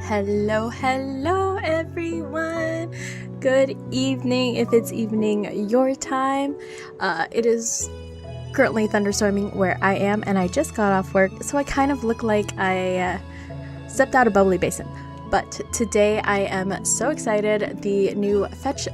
Hello everyone. Good evening if it's evening your time. It is currently thunderstorming where I am, and I just got off work, so I kind of look like I stepped out of Bubbly Basin. But today I am so excited. The new Fetch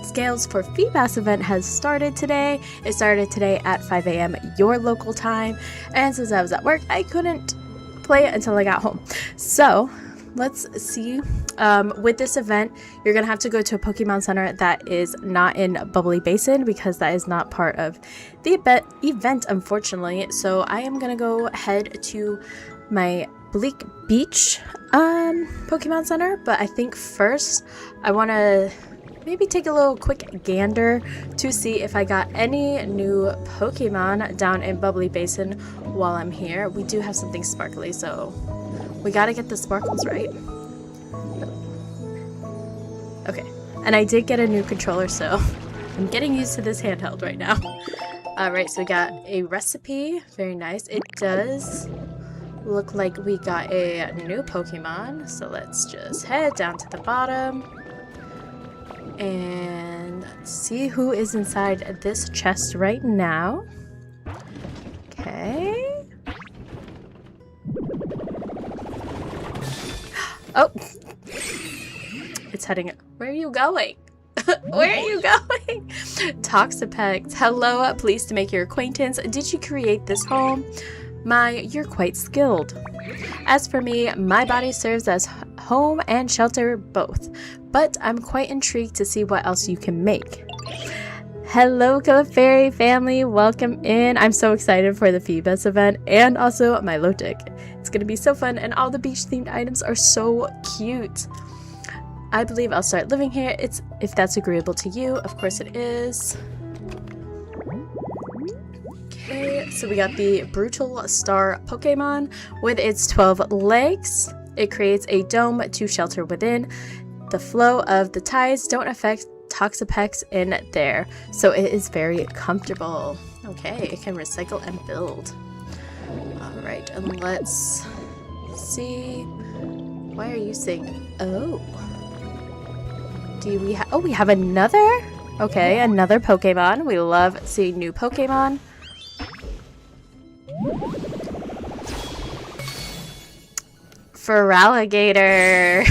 Scales for Feebas event has started today. It started today at 5 a.m. your local time, and since I was at work, I couldn't play it until I got home. So let's see. With this event, you're gonna have to go to a Pokemon Center that is not in Bubbly Basin because that is not part of the event, unfortunately. So I am gonna go head to my Bleak Beach Pokemon Center, but I think first I want to maybe take a little quick gander to see if I got any new Pokemon down in Bubbly Basin while I'm here. We do have something sparkly, so we gotta get the sparkles right. Okay, and I did get a new controller, so I'm getting used to this handheld right now. Alright, so we got a recipe. Very nice. It does look like we got a new Pokemon, so let's just head down to the bottom and see who is inside this chest right now. Okay. Oh, it's heading. Where are you going? Where are you going? Toxapex. Hello, pleased to make your acquaintance. Did you create this home? You're quite skilled. As for me, my body serves as home and shelter both, but I'm quite intrigued to see what else you can make. Hello, Clefairy family, welcome in. I'm so excited for the Feebas event and also Milotic. It's gonna be so fun, and all the beach themed items are so cute. I believe I'll start living here. If that's agreeable to you. Of course it is. Okay, so we got the Brutal Star Pokemon with its 12 legs. It creates a dome to shelter within. The flow of the tides don't affect Toxapex in there, so it is very comfortable. Okay, it can recycle and build. Alright, and let's see. Why are you saying, oh? We have another? Okay, another Pokemon. We love seeing new Pokemon. Feraligatr.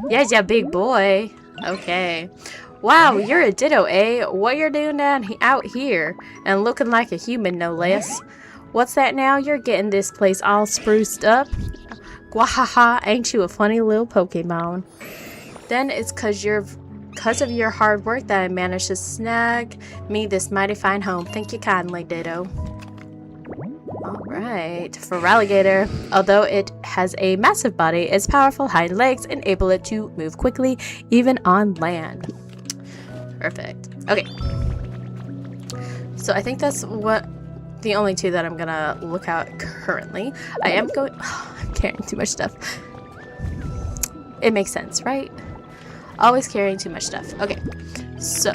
Yes, yeah, big boy. Okay. Wow, you're a Ditto, eh? What you're doing out here? And looking like a human, no less. What's that now? You're getting this place all spruced up? Gwahaha, ain't you a funny little Pokemon? Then it's cause of your hard work that I managed to snag me this mighty fine home. Thank you kindly, Ditto. Alright, Feraligatr. Although it has a massive body, its powerful hind legs enable it to move quickly, even on land. Perfect. Okay. So I think that's the only two that I'm gonna look at currently. I am going... Oh, I'm carrying too much stuff. It makes sense, right? Always carrying too much stuff. Okay. So,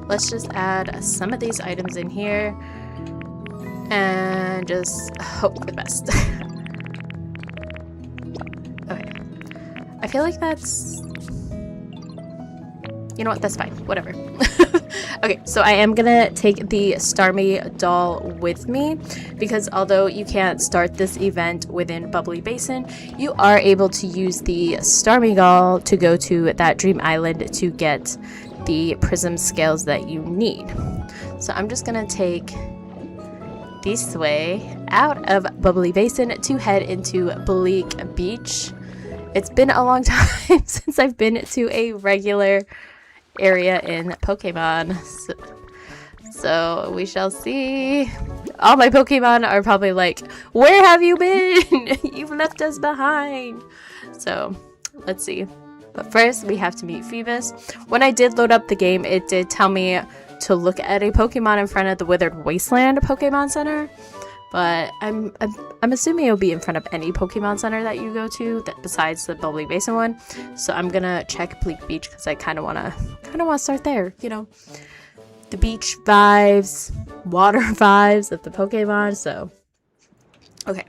let's just add some of these items in here and just hope for the best. Okay. I feel like that's... You know what? That's fine. Whatever. Okay, so I am gonna take the Starmie doll with me because although you can't start this event within Bubbly Basin, you are able to use the Starmie doll to go to that Dream Island to get the Prism Scales that you need. So I'm just gonna take this way out of Bubbly Basin to head into Bleak Beach. It's been a long time since I've been to a regular area in Pokemon, so we shall see. All my Pokemon are probably like, where have you been? You've left us behind. So let's see, but first we have to meet Feebas. When I did load up the game, it did tell me to look at a Pokemon in front of the Withered Wasteland Pokemon Center, but I'm assuming it'll be in front of any Pokemon Center that you go to besides the Bubbly Basin one. So I'm gonna check Bleak Beach because I kind of wanna start there. You know, the beach vibes, water vibes of the Pokemon. So okay,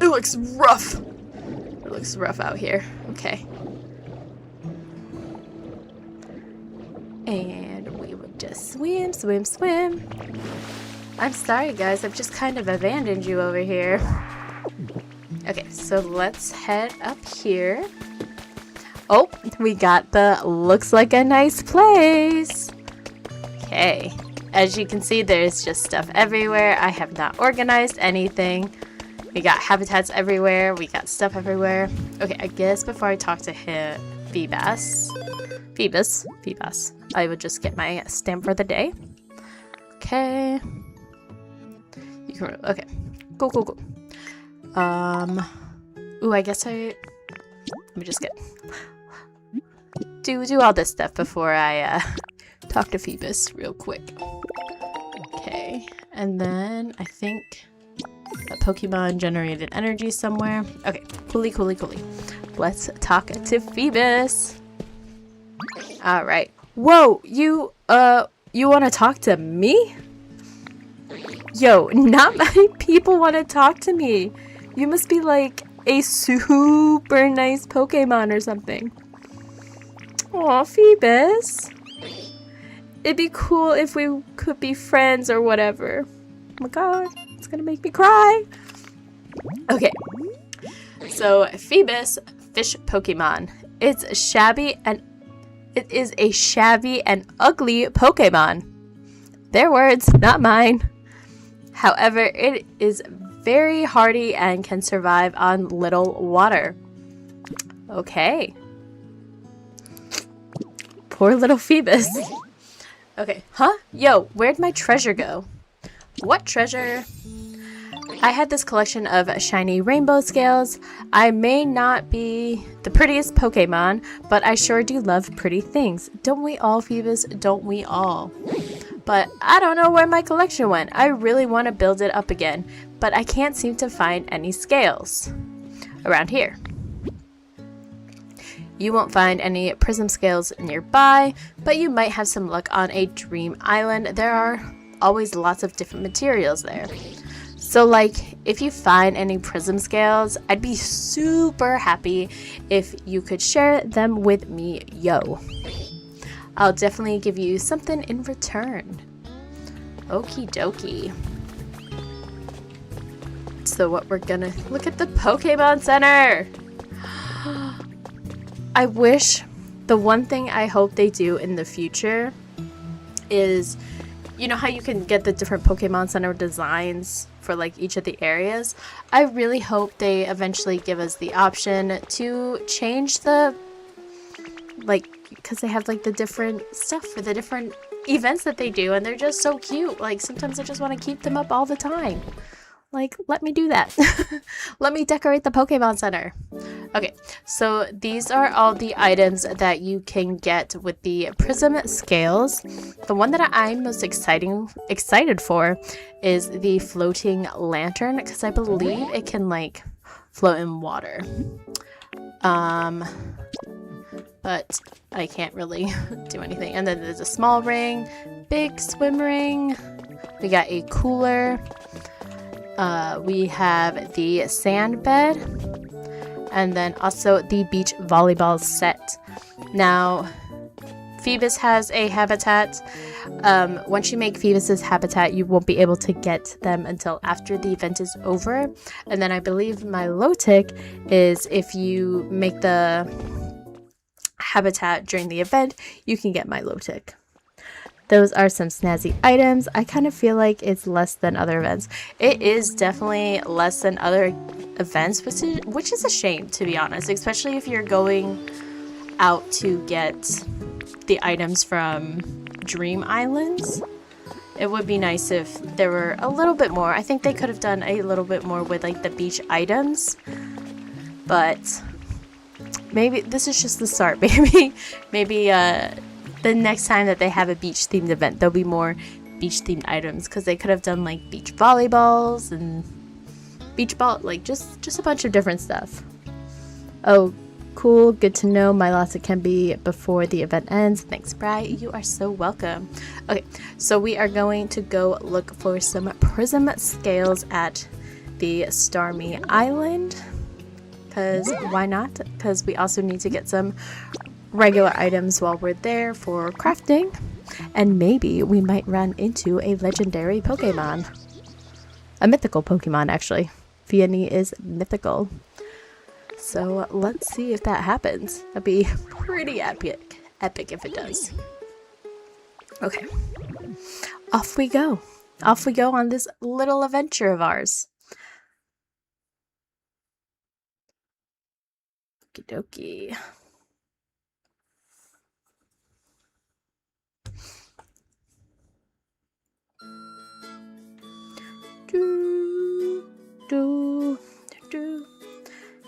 looks rough. It looks rough out here. Okay. And we will just swim, swim, swim. I'm sorry, guys. I've just kind of abandoned you over here. Okay, so let's head up here. Oh, we got the looks like a nice place. Okay. As you can see, there's just stuff everywhere. I have not organized anything. We got habitats everywhere. We got stuff everywhere. Okay, I guess before I talk to him, Feebas, I would just get my stamp for the day. Okay. You can, okay. Cool. Ooh, I guess let me just do all this stuff before I, talk to Feebas real quick. Okay, and then I think a Pokemon generated energy somewhere. Okay, coolly. Let's talk to Feebas. All right. Whoa, you want to talk to me? Yo, not many people want to talk to me. You must be like a super nice Pokemon or something. Aw, Feebas. It'd be cool if we could be friends or whatever. Oh my god, it's gonna make me cry. Okay, so Feebas, fish Pokemon. It is a shabby and ugly Pokemon. Their words, not mine. However, it is very hardy and can survive on little water. Okay. Poor little Feebas. Okay, huh? Yo, where'd my treasure go? What treasure? I had this collection of shiny rainbow scales. I may not be the prettiest Pokemon, but I sure do love pretty things. Don't we all, Feebas? Don't we all? But I don't know where my collection went. I really want to build it up again, but I can't seem to find any scales around here. You won't find any Prism Scales nearby, but you might have some luck on a dream island. There are always lots of different materials there. So like, if you find any Prism Scales, I'd be super happy if you could share them with me, yo. I'll definitely give you something in return. Okie dokie. So what we're gonna look at the Pokémon Center. I wish, the one thing I hope they do in the future is, you know how you can get the different Pokemon Center designs for like each of the areas? I really hope they eventually give us the option to change the, like, because they have like the different stuff for the different events that they do, and they're just so cute. Like, sometimes I just want to keep them up all the time. Like, let me do that. Let me decorate the Pokemon Center. Okay, so these are all the items that you can get with the Prism Scales. The one that I'm most excited for is the floating lantern, because I believe it can like float in water. But I can't really do anything. And then there's a small ring, big swim ring. We got a cooler. We have the sand bed, and then also the beach volleyball set. Now, Feebas has a habitat. Once you make Feebas's habitat, you won't be able to get them until after the event is over. And then I believe Milotic is, if you make the habitat during the event, you can get Milotic. Those are some snazzy items. I kind of feel like it's less than other events. It is definitely less than other events, which is a shame, to be honest, especially if you're going out to get the items from Dream Islands. It would be nice if there were a little bit more. I think they could have done a little bit more with like the beach items, but maybe this is just the start. Maybe the next time that they have a beach-themed event, there'll be more beach-themed items, because they could have done like beach volleyballs and beach ball, like just a bunch of different stuff. Oh, cool. Good to know. Milotic can be before the event ends. Thanks, Bri. You are so welcome. Okay, so we are going to go look for some Prism Scales at the Starmie Island, because why not? Because we also need to get some regular items while we're there for crafting, and maybe we might run into a legendary Pokemon. A mythical Pokemon, actually. Fianni is mythical. So let's see if that happens. That'd be pretty epic if it does. Okay. Off we go. Off we go on this little adventure of ours. Okie dokie.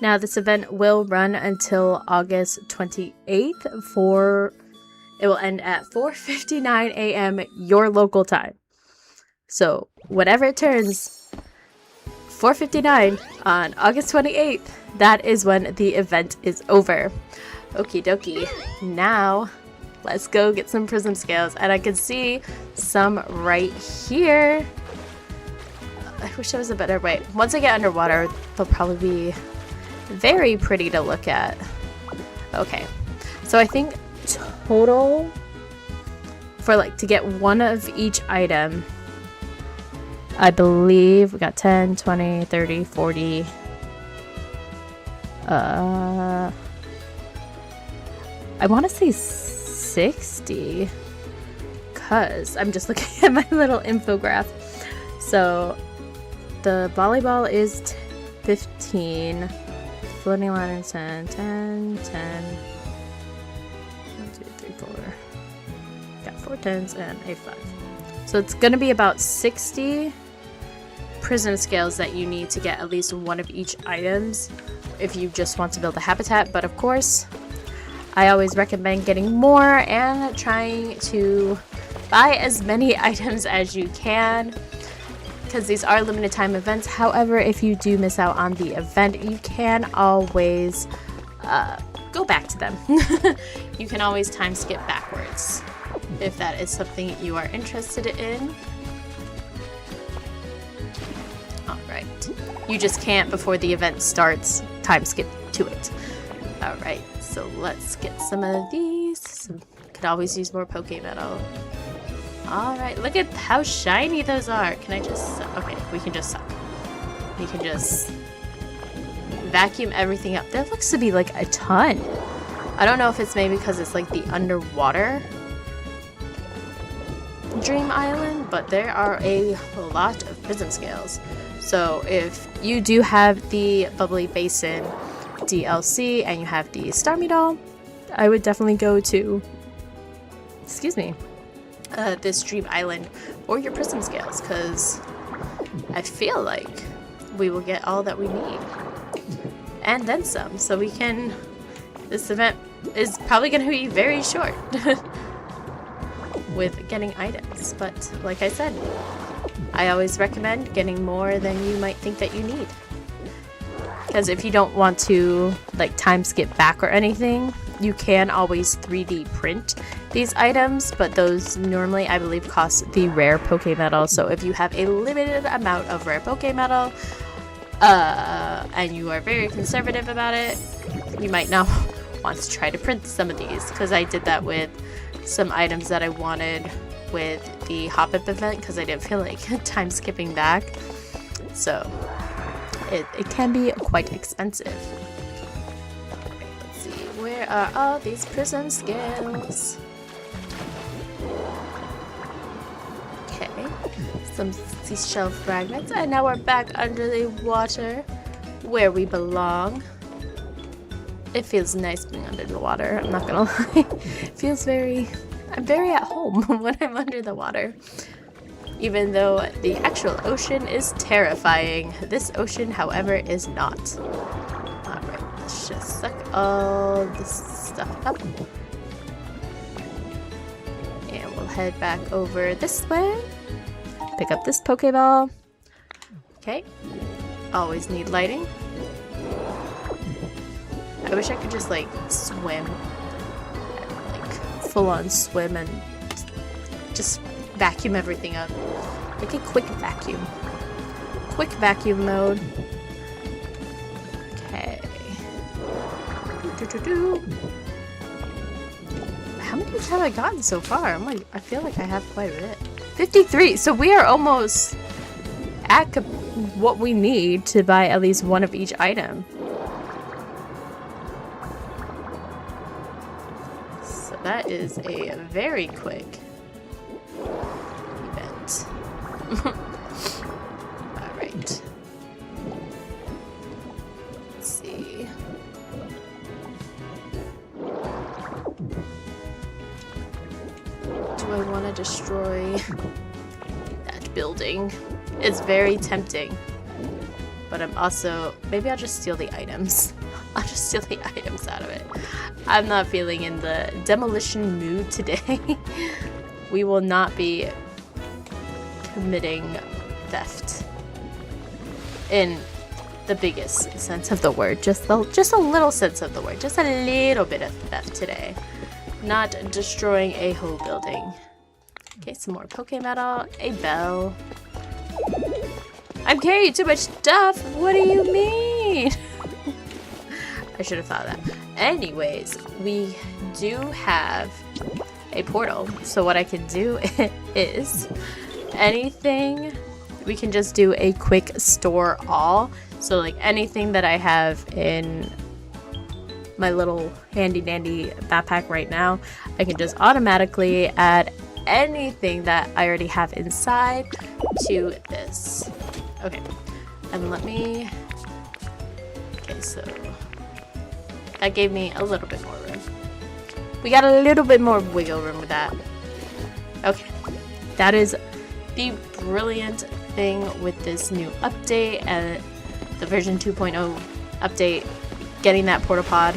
Now this event will run until August 28th it will end at 4:59 a.m. your local time. So whatever it turns 4:59 on August 28th, that is when the event is over. Okie dokie. Now let's go get some Prism Scales, and I can see some right here. I wish there was a better way. Once I get underwater, they'll probably be very pretty to look at. Okay, so I think total for like to get one of each item, I believe we got 10, 20, 30, 40. I want to say 60, because I'm just looking at my little infograph. So the volleyball is 15, floating line is 10, 10, 10, 1, 2, 3, 4. Got 4 10s and a 5. So it's going to be about 60 Prism Scales that you need to get at least one of each items if you just want to build a habitat. But of course, I always recommend getting more and trying to buy as many items as you can, because these are limited time events. However, if you do miss out on the event, you can always go back to them. You can always time skip backwards if that is something you are interested in. Alright. You just can't, before the event starts, time skip to it. Alright, so let's get some of these. Could always use more Pokemetal. Alright, look at how shiny those are. Can I just... Okay, we can just suck. We can just vacuum everything up. That looks to be like a ton. I don't know if it's maybe because it's like the underwater Dream Island, but there are a lot of Prism Scales. So if you do have the Bubbly Basin DLC and you have the Starmie doll, I would definitely go to... Excuse me. This Dream Island or your Prism Scales, because I feel like we will get all that we need and then some, so we can... This event is probably going to be very short with getting items, but like I said, I always recommend getting more than you might think that you need, because if you don't want to like time skip back or anything, you can always 3D print these items, but those normally, I believe, cost the rare Pokemetal. So if you have a limited amount of rare Pokemetal, and you are very conservative about it, you might not want to try to print some of these, because I did that with some items that I wanted with the Hop-Up event, because I didn't feel like time skipping back. So it can be quite expensive. Where are all these Prism Scales? Okay, some seashell fragments, and now we're back under the water where we belong. It feels nice being under the water, I'm not gonna lie. It feels I'm very at home when I'm under the water. Even though the actual ocean is terrifying, this ocean, however, is not. Let's just suck all this stuff up. And we'll head back over this way. Pick up this Pokeball. Okay. Always need lighting. I wish I could just like swim. Like full on swim and just vacuum everything up. Like a quick vacuum. quick vacuum mode. Okay. How many have I gotten so far? I feel like I have quite a bit. 53! So we are almost at what we need to buy at least one of each item. So that is a very quick event. Alright. Let's see. Do I want to destroy that building? It's very tempting. But I'm also... Maybe I'll just steal the items. I'll just steal the items out of it. I'm not feeling in the demolition mood today. We will not be committing theft in the biggest sense of the word. Just a little sense of the word. Just a little bit of theft today. Not destroying a whole building. Okay, some more Pokémetal. A bell. I'm carrying too much stuff. What do you mean? I should have thought of that. Anyways, we do have a portal. So what I can do is anything, we can just do a quick store all. So like anything that I have in my little handy dandy backpack right now, I can just automatically add anything that I already have inside to this. Okay, and let me... Okay, so that gave me a little bit more room. We got a little bit more wiggle room with that. Okay, that is the brilliant thing with this new update and the version 2.0 update, getting that Portapod.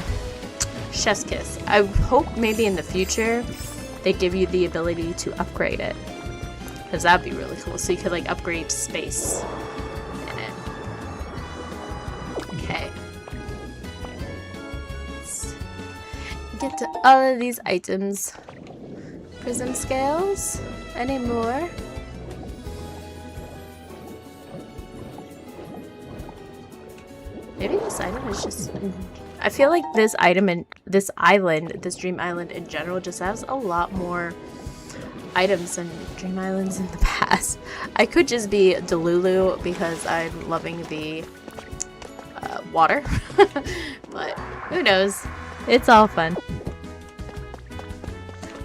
Chef's kiss. I hope maybe in the future they give you the ability to upgrade it, because that'd be really cool. So you could like upgrade space in it. Okay. Let's get to all of these items. Prism Scales. Any more? Maybe this item is just... I feel like this item and this island, this Dream Island in general, just has a lot more items than Dream Islands in the past. I could just be Delulu because I'm loving the water. But who knows? It's all fun.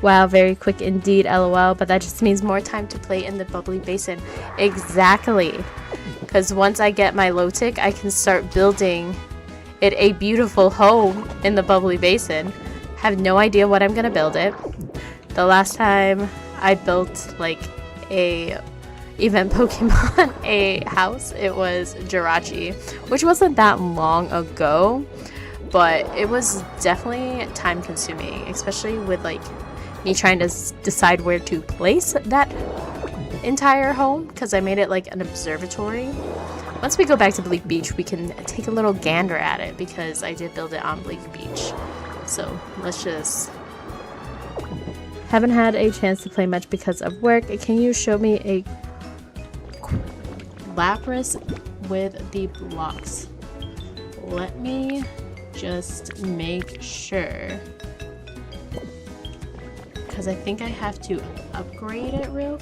Wow, very quick indeed, LOL. But that just means more time to play in the bubbly basin. Exactly. Because once I get my Milotic, I can start building it a beautiful home in the bubbly basin. Have no idea what I'm gonna build it. The last time I built like a event Pokemon a house, it was Jirachi, which wasn't that long ago, but it was definitely time consuming, especially with like me trying to decide where to place that entire home, because I made it like an observatory. Once we go back to Bleak Beach, we can take a little gander at it, because I did build it on Bleak Beach. So let's just... Haven't had a chance to play much because of work. Can you show me a Lapras with the blocks? Let me just make sure, because I think I have to upgrade it real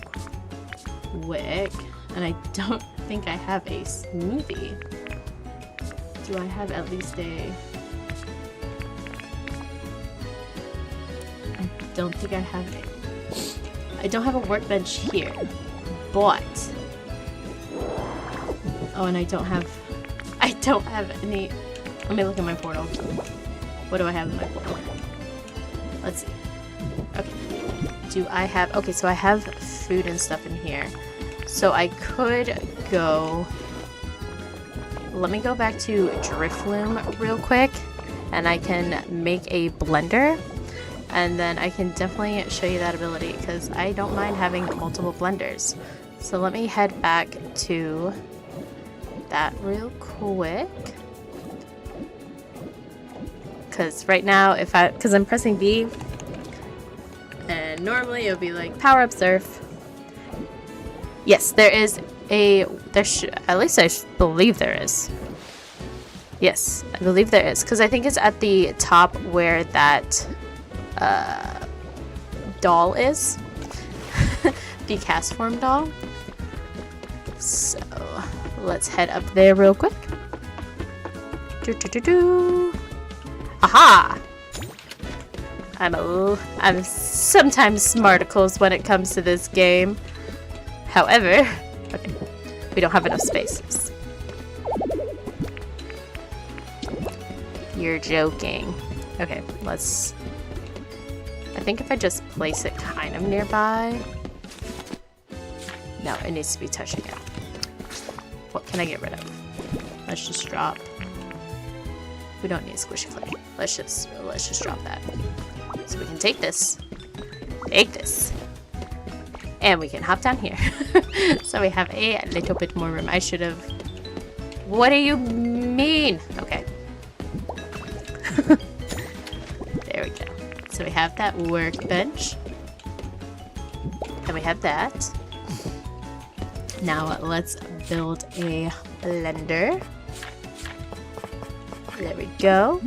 quick, and I don't think I have a smoothie. Do I have at least a... I don't think I have a... I don't have a workbench here, but... Oh, and I don't have any... Let me look at my portal. What do I have in my portal? Let's see. Okay. Do I have... Okay, so I have food and stuff in here. So I could go... Let me go back to Drifloom real quick, and I can make a blender, and then I can definitely show you that ability, because I don't mind having multiple blenders. So let me head back to that real quick, because right now because I'm pressing B, and normally it would be like power up surf. Yes, there is a... at least I believe there is. Yes, I believe there is. Because I think it's at the top where that doll is. The cast form doll. So, let's head up there real quick. Aha! I'm sometimes smarticles when it comes to this game. However, okay, we don't have enough spaces. You're joking. Okay, let's... I think if I just place it kind of nearby... No, it needs to be touching it. What can I get rid of? Let's just drop... We don't need a squishy clay. Let's just drop that. So we can take this. Take this. And we can hop down here. So we have a little bit more room. I should have... What do you mean? Okay. There we go. So we have that workbench. And we have that. Now let's build a blender. There we go.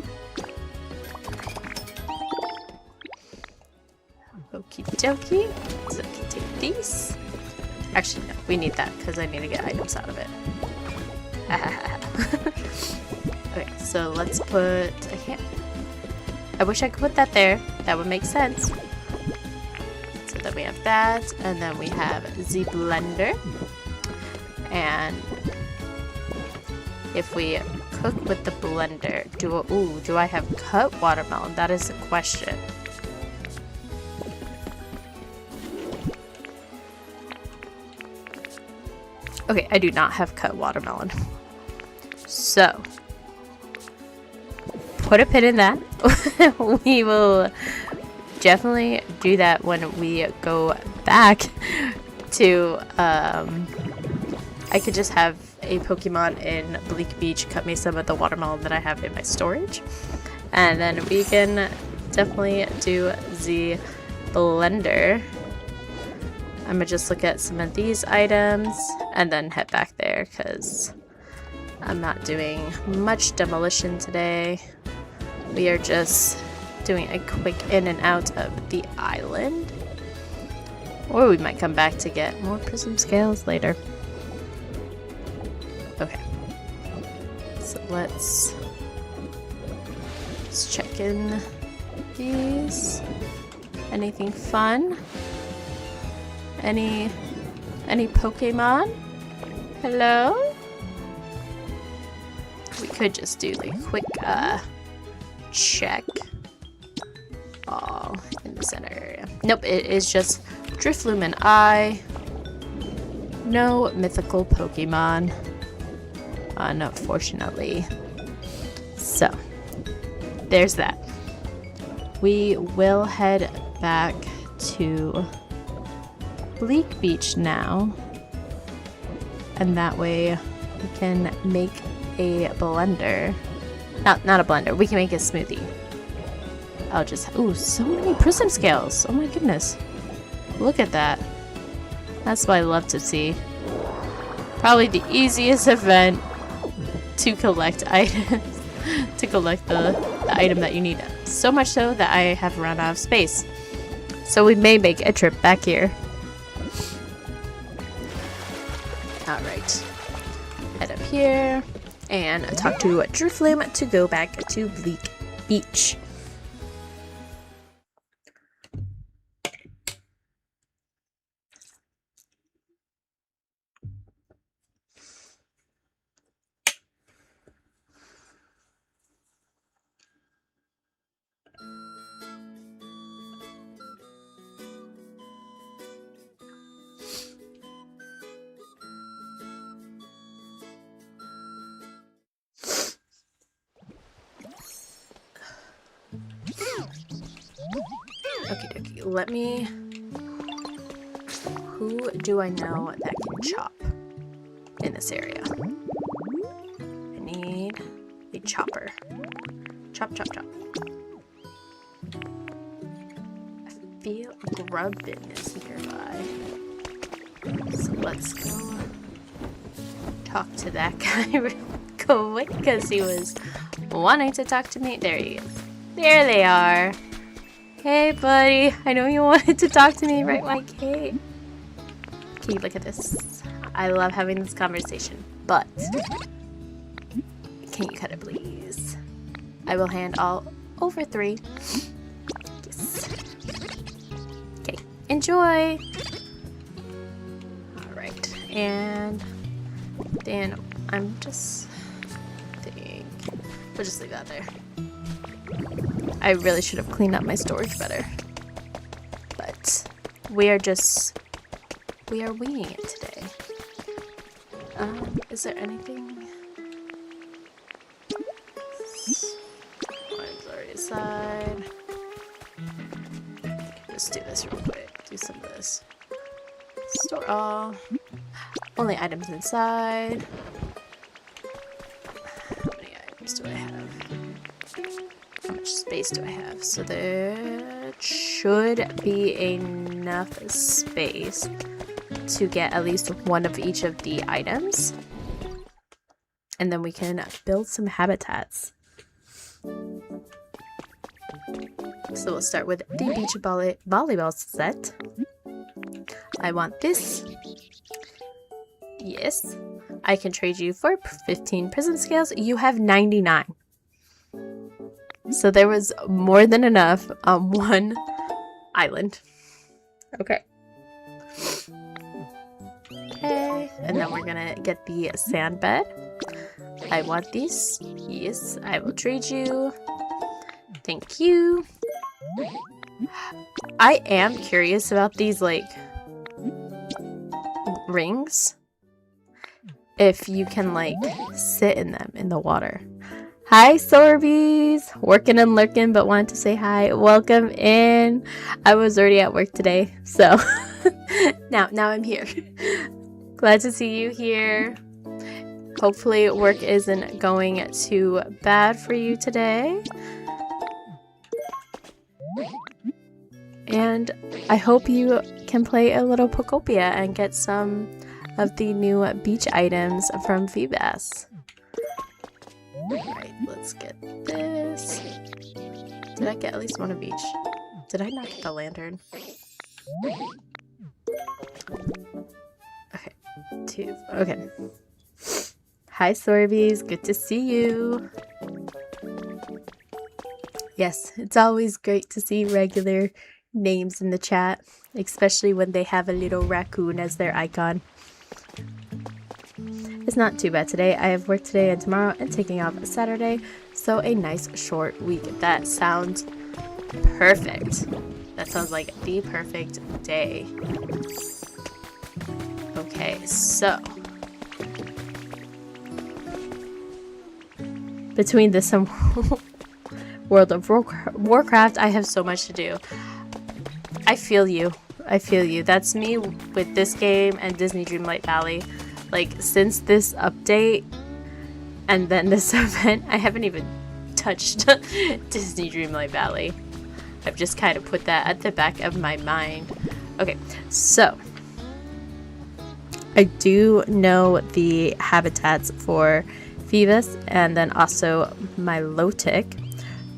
Okie dokie. So we can take these. Actually, no, we need that because I need to get items out of it. Okay, so let's put... I wish I could put that there. That would make sense. So then we have that, and then we have the blender. And if we cook with the blender, do I have cut watermelon? That is the question. Okay, I do not have cut watermelon. So, put a pin in that. We will definitely do that when we go back to, I could just have a Pokemon in Bleak Beach cut me some of the watermelon that I have in my storage. And then we can definitely do the blender. I'm gonna just look at some of these items and then head back there because I'm not doing much demolition today. We are just doing a quick in and out of the island. Or we might come back to get more Prism Scales later. Okay. So let's check in these. Anything fun? Any Pokemon? Hello? We could just do the quick check. All in the center area. Nope, it is just Drifloon and I. No mythical Pokemon, unfortunately. So, there's that. We will head back to Bleak Beach now, and that way we can make a blender. Not a blender, we can make a smoothie. I'll just, ooh, so many Prism Scales. Oh my goodness. Look at that. That's what I love to see. Probably the easiest event to collect items. To collect the item that you need. So much so that I have run out of space. So we may make a trip back here. Alright. Head up here. And talk to Drifloon to go back to Bleak Beach. Okie dokie, let me... Who do I know that can chop in this area? I need a chopper. Chop, chop, chop. I feel Grubbin is nearby. So let's go talk to that guy real quick because he was wanting to talk to me. There he is. There they are. Hey, buddy. I know you wanted to talk to me, right, my kid? Okay, look at this. I love having this conversation, but can you cut it, please? I will hand all over 3. Yes. Okay, enjoy. All right, and then I'm just thinking we'll just leave that there. I really should have cleaned up my storage better, but we are winging it today. Is there anything? Mine's already aside. Let's do this real quick. Do some of this. Store all. Only items inside. How many items do I have? How much space do I have? So there should be enough space to get at least one of each of the items. And then we can build some habitats. So we'll start with the beach volleyball set. I want this. Yes. I can trade you for 15 Prism Scales. You have 99. So there was more than enough on one island. Okay. Okay. And then we're gonna get the sand bed. I want these. Yes, I will trade you. Thank you. I am curious about these, like, rings. If you can, like, sit in them in the water. Hi, Sorbies! Working and lurking, but wanted to say hi. Welcome in. I was already at work today, so now I'm here. Glad to see you here. Hopefully work isn't going too bad for you today. And I hope you can play a little Pokopia and get some of the new beach items from Feebas. Alright, let's get this. Did I get at least one of each? Did I not get the lantern? Okay, 2. Okay. Hi, Sorbies. Good to see you. Yes, it's always great to see regular names in the chat, especially when they have a little raccoon as their icon. It's not too bad today. I have work today and tomorrow and taking off Saturday, so a nice short week. That sounds perfect. That sounds like the perfect day. Okay, so between this and World of Warcraft, I have so much to do. I feel you. I feel you. That's me with this game and Disney Dreamlight Valley. Like, since this update and then this event, I haven't even touched Disney Dreamlight Valley. I've just kind of put that at the back of my mind. Okay, so I do know the habitats for Feebas and then also Milotic.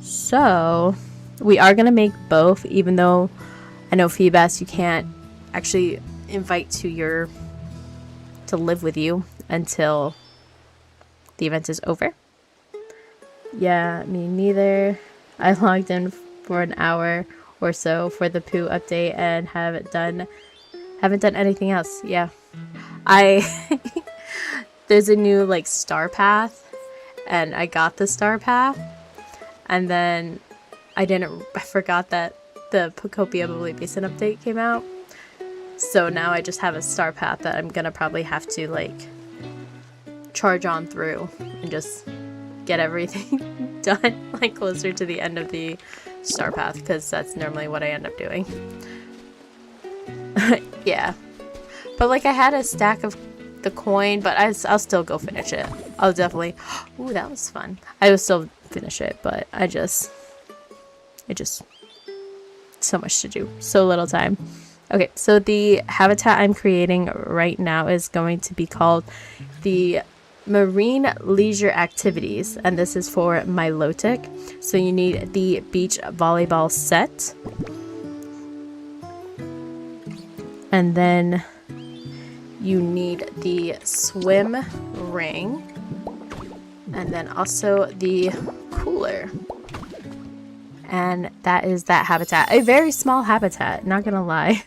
So we are going to make both, even though I know Feebas you can't actually invite to live with you until the event is over. Yeah, me neither. I logged in for an hour or so for the Pooh update and haven't done anything else. Yeah. There's a new like star path and I got the star path and then I forgot that the Pokopia Bubbly Basin update came out. So now I just have a star path that I'm gonna probably have to like charge on through and just get everything done like closer to the end of the star path because that's normally what I end up doing. Yeah, but like I had a stack of the coin, but I'll still go finish it. I'll definitely. Ooh, that was fun. I will still finish it, but it just so much to do, so little time. Okay, so the habitat I'm creating right now is going to be called the Marine Leisure Activities, and this is for Milotic. So you need the beach volleyball set, and then you need the swim ring, and then also the cooler. And that is that habitat. A very small habitat, not gonna lie.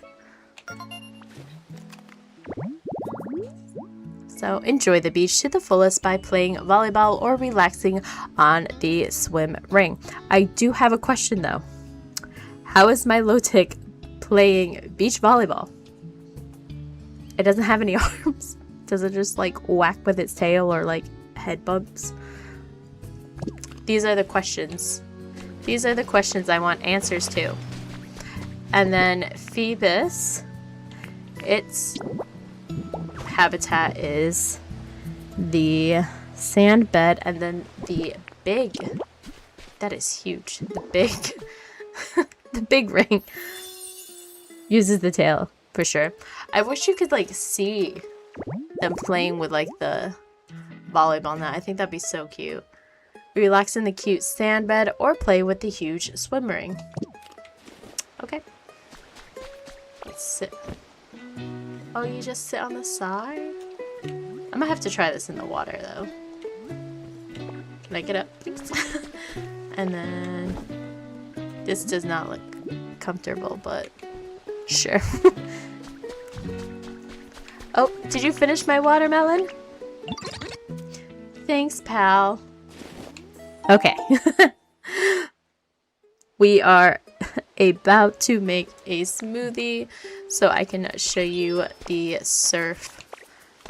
So enjoy the beach to the fullest by playing volleyball or relaxing on the swim ring. I do have a question though. How is Milotic playing beach volleyball? It doesn't have any arms. Does it just like whack with its tail or like head bumps? These are the questions. These are the questions I want answers to. And then Feebas, its habitat is the sand bed, and then the big, that is huge, the big, the big ring uses the tail for sure. I wish you could like see them playing with like the volleyball net. I think that'd be so cute. Relax in the cute sand bed or play with the huge swim ring. Okay. Let's sit. Oh, you just sit on the side? I'm gonna have to try this in the water though. Can I get up, please? And then this does not look comfortable, but sure. Oh, did you finish my watermelon? Thanks, pal. Okay. We are about to make a smoothie so I can show you the surf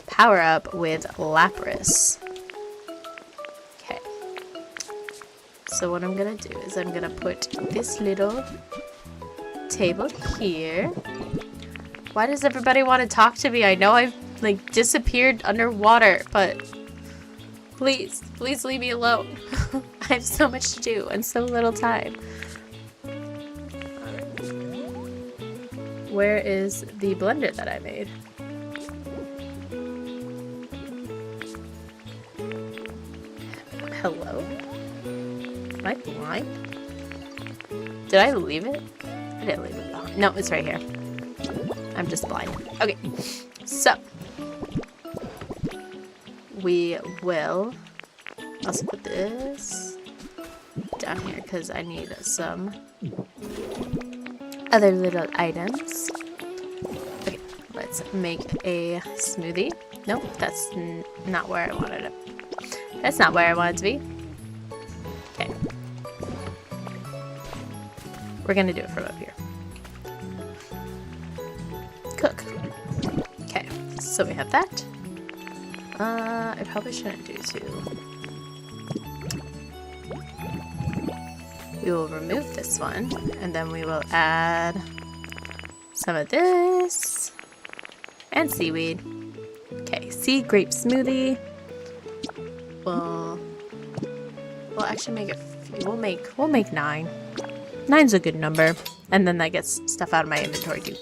power up with Lapras. Okay. So what I'm gonna do is I'm gonna put this little table here. Why does everybody want to talk to me? I know I've like disappeared underwater, but please leave me alone. I have so much to do and so little time. Where is the blender that I made? Hello? Am I blind? Did I leave it? I didn't leave it behind. No, it's right here. I'm just blind. Okay, so we will also put this down here because I need some other little items. Okay, let's make a smoothie. Nope, that's not where I wanted it. That's not where I want it to be. Okay. We're gonna do it from up here. Cook. Okay, so we have that. I probably shouldn't do two. We will remove this one, and then we will add some of this and seaweed. Okay, seed grape smoothie. We'll actually make a few. We'll make 9. 9's a good number, and then that gets stuff out of my inventory too.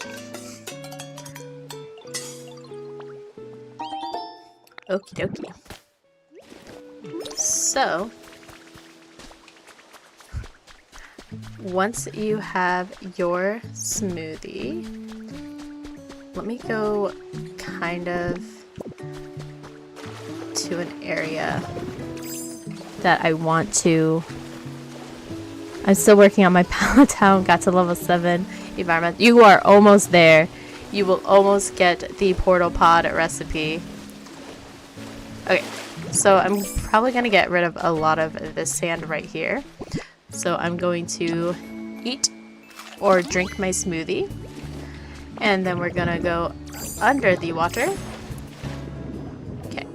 Okie dokie. So once you have your smoothie, let me go kind of to an area that I want to. I'm still working on my pallet town. Got to level 7 environment. You are almost there. You will almost get the portal pod recipe. Okay, so I'm probably gonna get rid of a lot of this sand right here. So I'm going to eat or drink my smoothie, and then we're gonna go under the water. Okay,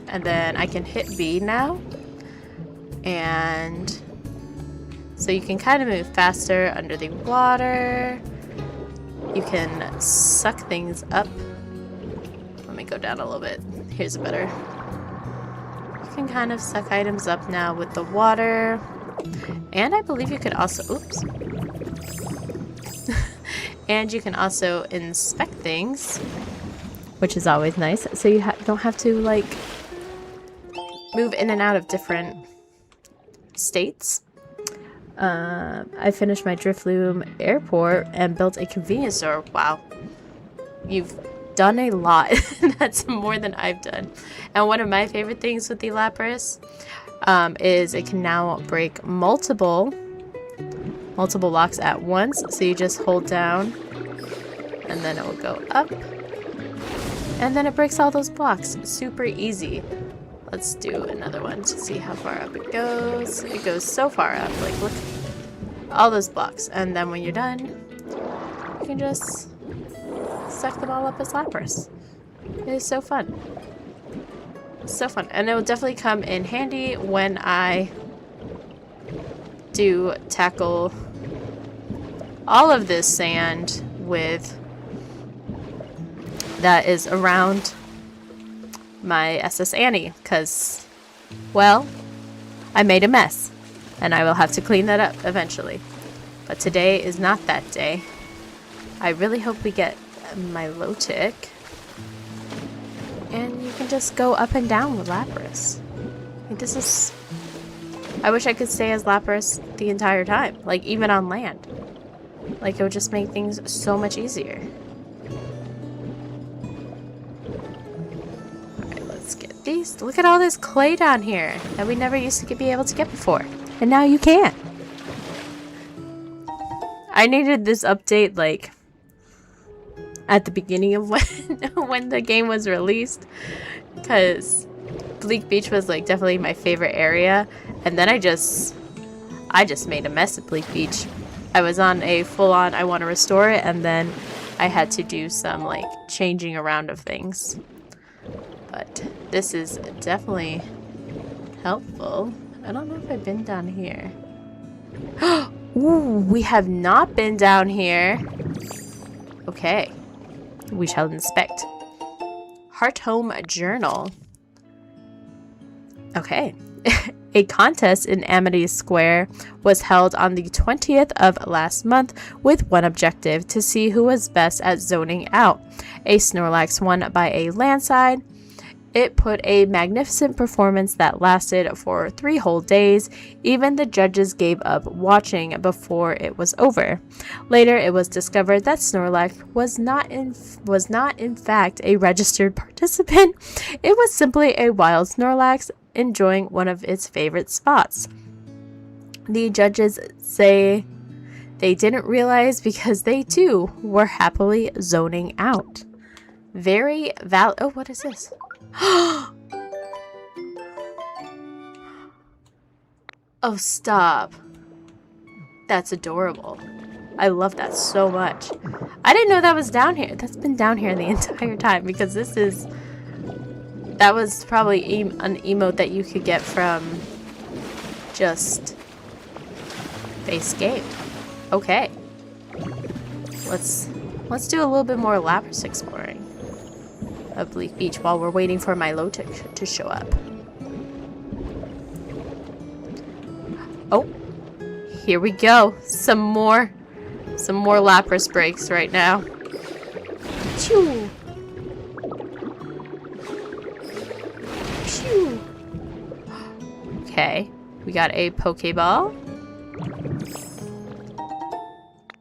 and then I can hit B now, and so you can kind of move faster under the water. You can suck things up. Let me go down a little bit. Here's a better. You can kind of suck items up now with the water. And I believe you could also, oops. And you can also inspect things, which is always nice. So you don't have to like move in and out of different states. I finished my Drifloon airport and built a convenience store. Wow. You've done a lot. That's more than I've done. And one of my favorite things with the Lapras is it can now break multiple blocks at once. So you just hold down and then it will go up. And then it breaks all those blocks. Super easy. Let's do another one to see how far up it goes. It goes so far up. Like, look. All those blocks. And then when you're done, you can just suck them all up as Lapras. It is so fun. So fun. And it will definitely come in handy when I do tackle all of this sand with that is around my SS Annie, because, well, I made a mess and I will have to clean that up eventually. But today is not that day. I really hope we get Milotic and you can just go up and down with Lapras. Like, this is... I wish I could stay as Lapras the entire time, like even on land. Like, it would just make things so much easier. Alright, let's get these. Look at all this clay down here that we never used to be able to get before. And now you can. I needed this update, like, at the beginning of when the game was released. Because Bleak Beach was, like, definitely my favorite area. And then I just made a mess at Bleak Beach. I was on a full-on I want to restore it, and then I had to do some like changing around of things. But this is definitely helpful. I don't know if I've been down here. Ooh, we have not been down here. Okay, we shall inspect. Heart Home Journal. Okay. A contest in Amity Square was held on the 20th of last month with one objective: to see who was best at zoning out. A Snorlax won by a landslide. It put a magnificent performance that lasted for 3 whole days. Even the judges gave up watching before it was over. Later, it was discovered that Snorlax was not in fact a registered participant. It was simply a wild Snorlax enjoying one of its favorite spots. The judges say they didn't realize because they too were happily zoning out. Very valid. Oh, what is this? Oh, stop. That's adorable. I love that so much. I didn't know that was down here. That's been down here the entire time, because this is... That was probably an emote that you could get from just base game. Okay. Let's do a little bit more Lapras exploring of Bleak Beach while we're waiting for Milotic to show up. Oh, here we go. Some more Lapras breaks right now. Choo. Okay, we got a Pokeball.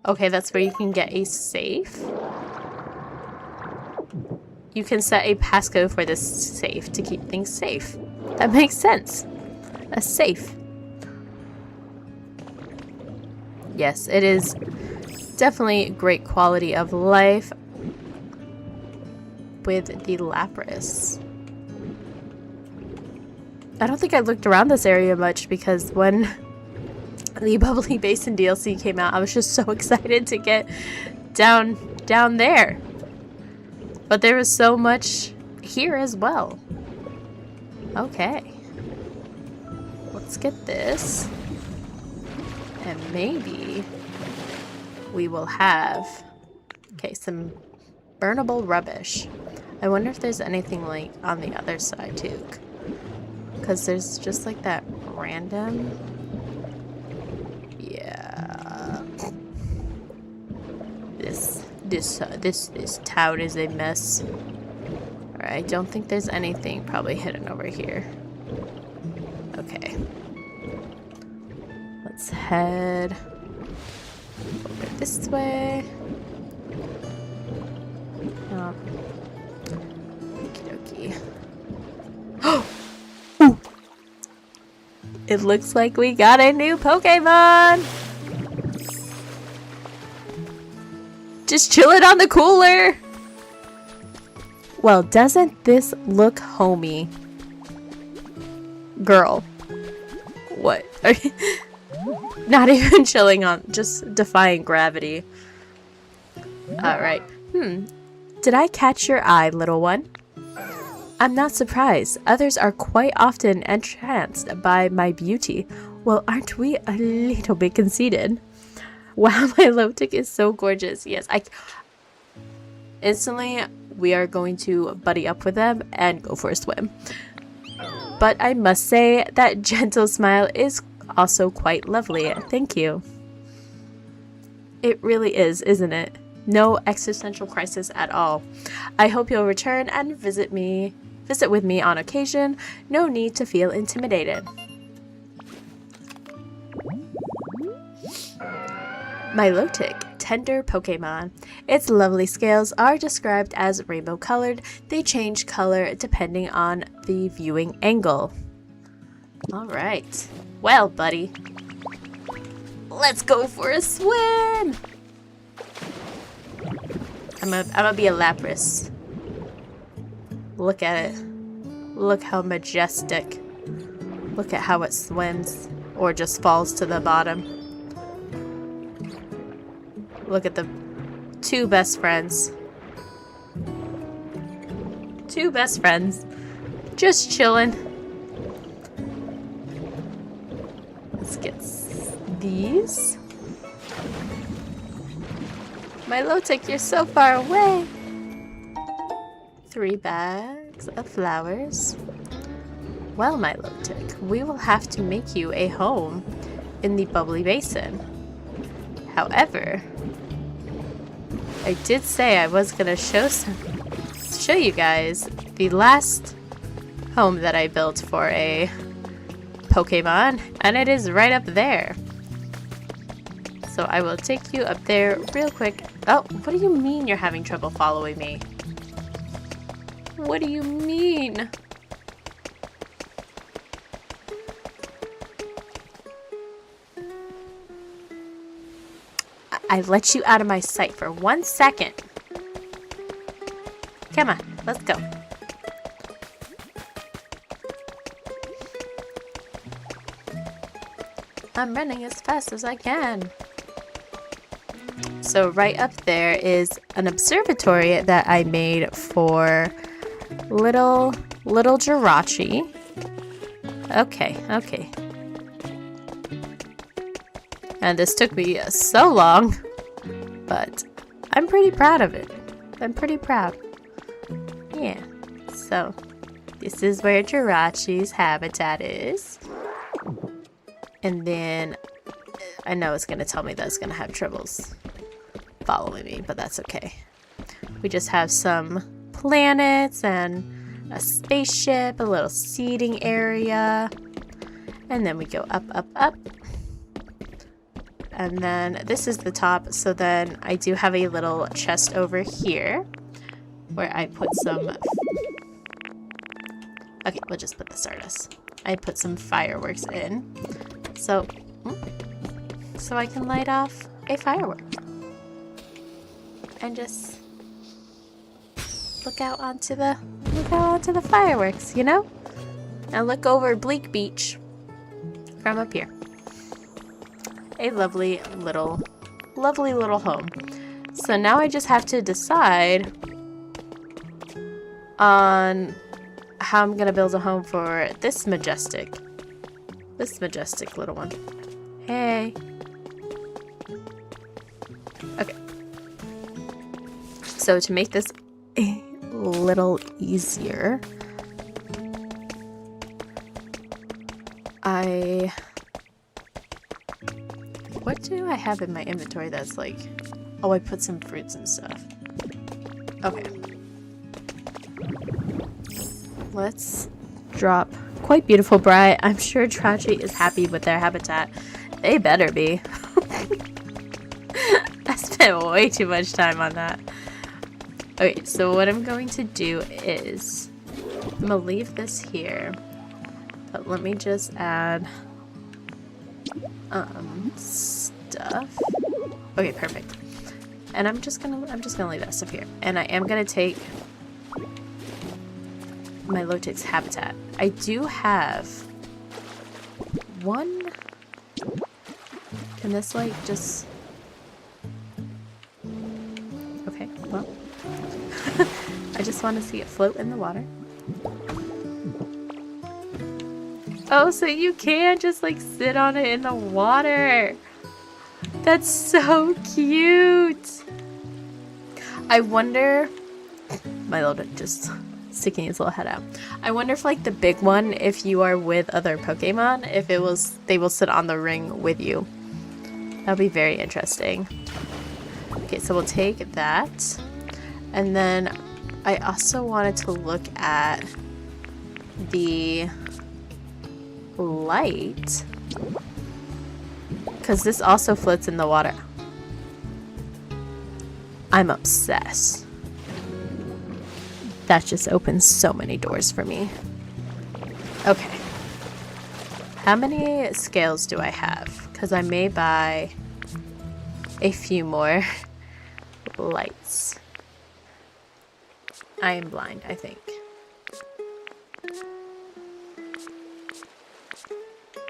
Okay, that's where you can get a safe. You can set a passcode for this safe to keep things safe. That makes sense. A safe. Yes, it is definitely great quality of life with the Lapras. I don't think I looked around this area much, because when the Bubbly Basin DLC came out, I was just so excited to get down there. But there was so much here as well. Okay. Let's get this. And maybe we will have, okay, some burnable rubbish. I wonder if there's anything like on the other side too. Because there's just like that random... Yeah. This This town is a mess. Alright, I don't think there's anything probably hidden over here. Okay. Let's head over this way. Oh. Okie dokie. Ooh. It looks like we got a new Pokemon! Just chilling on the cooler! Well, doesn't this look homey? Girl. What? Are you not even chilling on, just defying gravity. Alright. Did I catch your eye, little one? I'm not surprised. Others are quite often entranced by my beauty. Well, aren't we a little bit conceited? Wow, Milotic is so gorgeous. Yes, instantly we are going to buddy up with them and go for a swim. But I must say that gentle smile is also quite lovely. Thank you. It really is, isn't it? No existential crisis at all. I hope you'll return and visit with me on occasion. No need to feel intimidated. Milotic, tender Pokemon. Its lovely scales are described as rainbow colored. They change color depending on the viewing angle. Alright. Well, buddy. Let's go for a swim! I'm gonna be a Lapras. Look at it. Look how majestic. Look at how it swims. Or just falls to the bottom. Look at the two best friends. Two best friends. Just chilling. Let's get these. Milotic, you're so far away. 3 bags of flowers. Well, Milotic, we will have to make you a home in the bubbly basin. However, I did say I was gonna show you guys the last home that I built for a Pokemon, and it is right up there. So I will take you up there real quick. Oh, what do you mean you're having trouble following me? What do you mean? I let you out of my sight for 1 second. Come on, let's go. I'm running as fast as I can. So right up there is an observatory that I made for little Jirachi. Okay. And this took me so long, but I'm pretty proud of it. I'm pretty proud. Yeah, so this is where Jirachi's habitat is. And then I know it's gonna tell me that it's gonna have troubles following me, but that's okay. We just have some planets and a spaceship, a little seating area, and then we go up. And then this is the top, so then I do have a little chest over here where I put some... Okay, we'll just put the Stardust. I put some fireworks in, so I can light off a firework. And just look out onto the fireworks, you know? And look over Bleak Beach from up here. A lovely little home. So now I just have to decide on how I'm gonna build a home for this majestic little one. Hey. Okay. So to make this a little easier, what do I have in my inventory that's like Oh, I put some fruits and stuff. Okay. Let's drop quite beautiful bright. I'm sure Tragedy is happy with their habitat. They better be. I spent way too much time on that. Okay, so what I'm going to do is I'm gonna leave this here, but let me just add stuff. Okay, perfect. And I'm just gonna leave that stuff here, and I am gonna take Milotic's habitat. I do have one. Can this like just? Okay, well, I just want to see it float in the water. Oh, so you can just like sit on it in the water. That's so cute. I wonder, Milotic just sticking his little head out. I wonder if like the big one, if you are with other Pokemon, if they will sit on the ring with you. That'll be very interesting. Okay, so we'll take that. And then I also wanted to look at the light, because this also floats in the water. I'm obsessed. That just opens so many doors for me. Okay. How many scales do I have? Because I may buy a few more lights. I am blind, I think.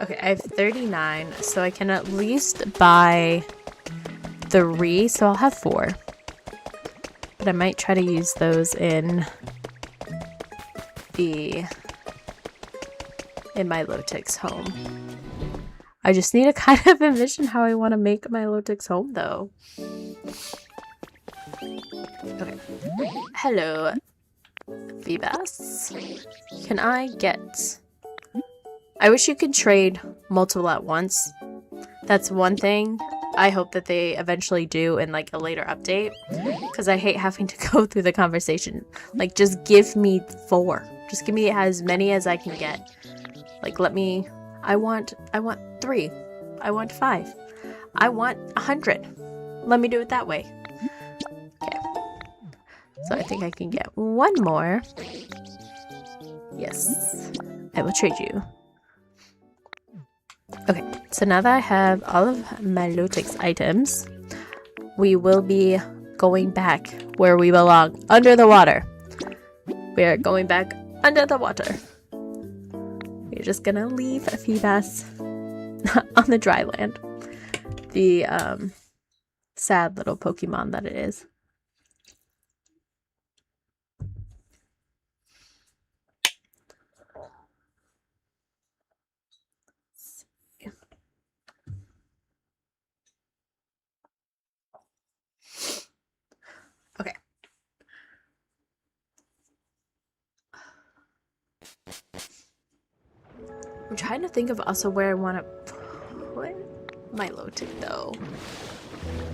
Okay, I have 39, so I can at least buy 3, so I'll have 4. But I might try to use those in Milotic's home. I just need to kind of envision how I want to make Milotic's home, though. Okay. Hello, Feebas. Can I get... I wish you could trade multiple at once. That's one thing I hope that they eventually do in like a later update, because I hate having to go through the conversation. Like, just give me 4. Just give me as many as I can get. Like, let me... I want 3. I want 5. I want 100. Let me do it that way. Okay. So I think I can get 1 more. Yes. I will trade you. Okay, so now that I have all of Milotic's items, we will be going back where we belong, under the water. We are going back under the water. We're just gonna leave Feebas on the dry land. The sad little Pokemon that it is. Okay. I'm trying to think of also where I want to put Milotic though.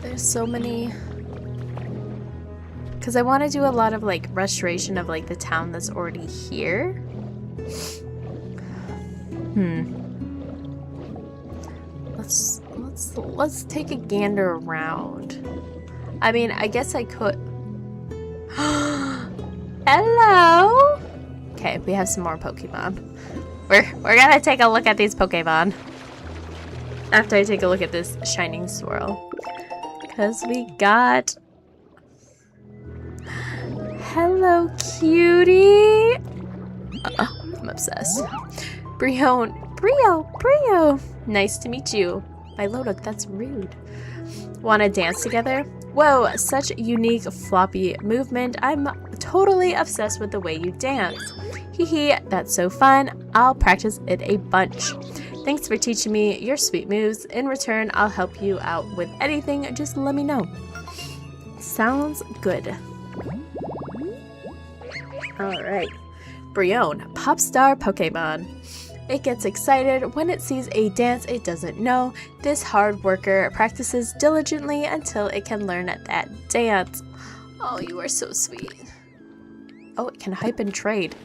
There's so many, because I want to do a lot of like restoration of like the town that's already here. Let's take a gander around. I mean, I guess I could. Hello. Okay, we have some more Pokemon. We're gonna take a look at these Pokemon after I take a look at this Shining Swirl, because we got... Hello, cutie. I'm obsessed. Brio. Nice to meet you. Milotic, that's rude. Wanna dance together? Whoa, such unique floppy movement. I'm totally obsessed with the way you dance. Hee, that's so fun. I'll practice it a bunch. Thanks for teaching me your sweet moves. In return, I'll help you out with anything. Just let me know. Sounds good. Alright. Brion, pop star Pokemon. It gets excited when it sees a dance it doesn't know. This hard worker practices diligently until it can learn that dance. Oh, you are so sweet. Oh, it can hype and trade.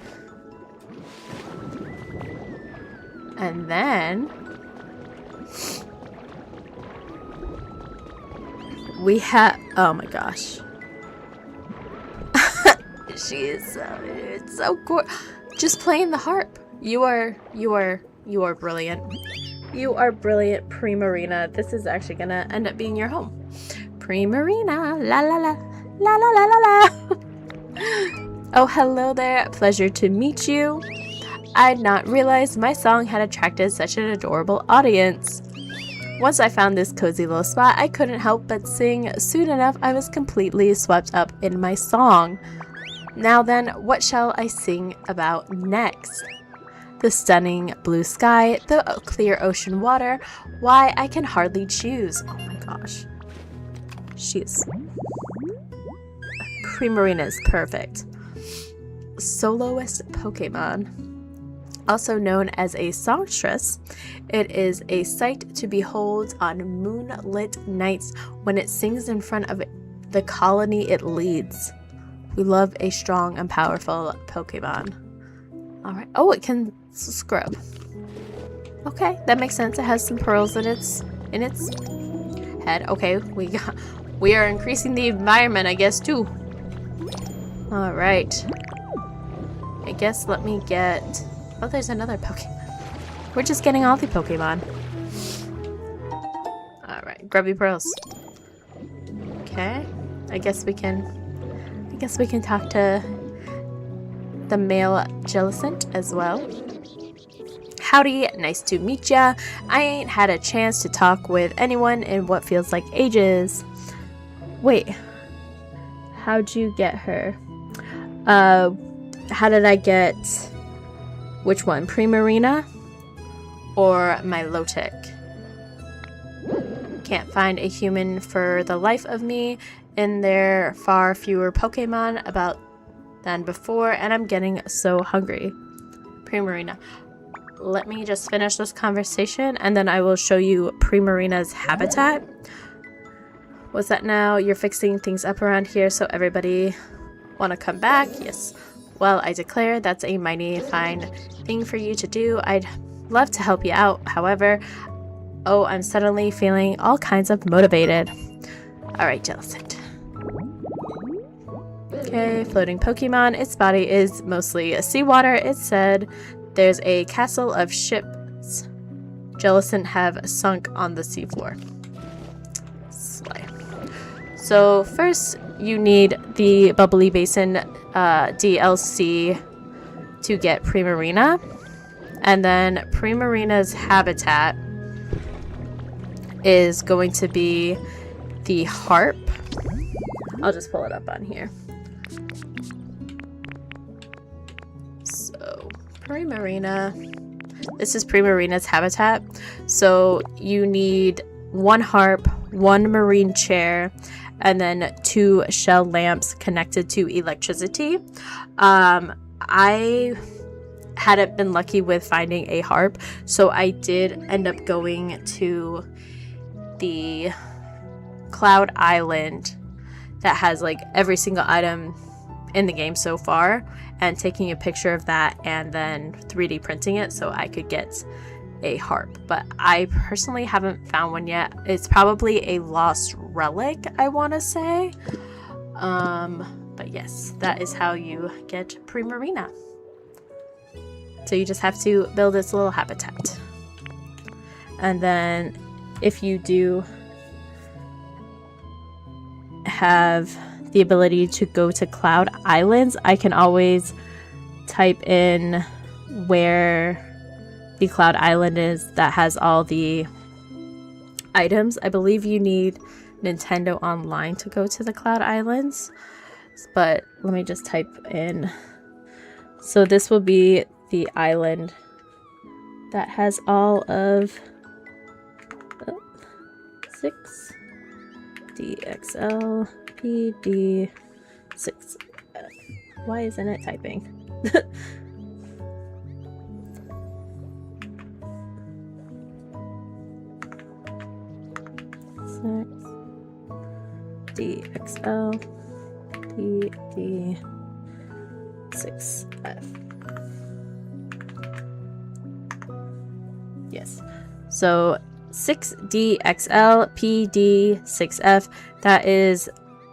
And then we have, oh my gosh. She is it's so cool. Just playing the harp. You are brilliant. You are brilliant, Primarina. This is actually gonna end up being your home. Primarina, la la la, la la la la la. Oh, hello there. Pleasure to meet you. I'd not realized my song had attracted such an adorable audience. Once I found this cozy little spot, I couldn't help but sing. Soon enough, I was completely swept up in my song. Now then, what shall I sing about next? The stunning blue sky, the clear ocean water. Why, I can hardly choose. Oh my gosh. Primarina is perfect. Soloist Pokemon. Also known as a songstress, it is a sight to behold on moonlit nights when it sings in front of the colony it leads. We love a strong and powerful Pokemon. Alright. Oh, it can scrub. Okay, that makes sense. It has some pearls in its head. Okay, we are increasing the environment, I guess, too. Alright. I guess let me get... Oh, there's another Pokemon. We're just getting all the Pokemon. Alright, grubby pearls. Okay. I guess we can talk to the male Jellicent as well. Howdy, nice to meet ya. I ain't had a chance to talk with anyone in what feels like ages. Wait. How'd you get her? How did I get... Which one? Primarina or Milotic? Can't find a human for the life of me, and there are far fewer Pokemon about than before, and I'm getting so hungry. Primarina. Let me just finish this conversation, and then I will show you Primarina's habitat. What's that now? You're fixing things up around here, so everybody want to come back? Yes. Well, I declare that's a mighty fine thing for you to do. I'd love to help you out. However, oh, I'm suddenly feeling all kinds of motivated. Alright, Jellicent. Okay, floating Pokemon. Its body is mostly seawater. It said there's a castle of ships Jellicent have sunk on the seafloor. Slay. So first you need the Bubbly Basin DLC to get Primarina, and then Primarina's habitat is going to be the harp. I'll just pull it up on here. So Primarina, this is Primarina's habitat. So you need one harp, one marine chair, and then 2 shell lamps connected to electricity. I hadn't been lucky with finding a harp, so I did end up going to the Cloud Island that has like every single item in the game so far, and taking a picture of that and then 3D printing it so I could get a harp. But I personally haven't found one yet. It's probably a lost relic, I want to say. But yes, that is how you get Primarina. So you just have to build its little habitat. And then if you do have the ability to go to Cloud Islands, I can always type in where the Cloud Island is that has all the items. I believe you need Nintendo Online to go to the Cloud Islands, but let me just type in. So this will be the island that has all of 6 DXL PD6. Why isn't it typing? DXL PD6F. Yes. So 6DXL PD6F, that is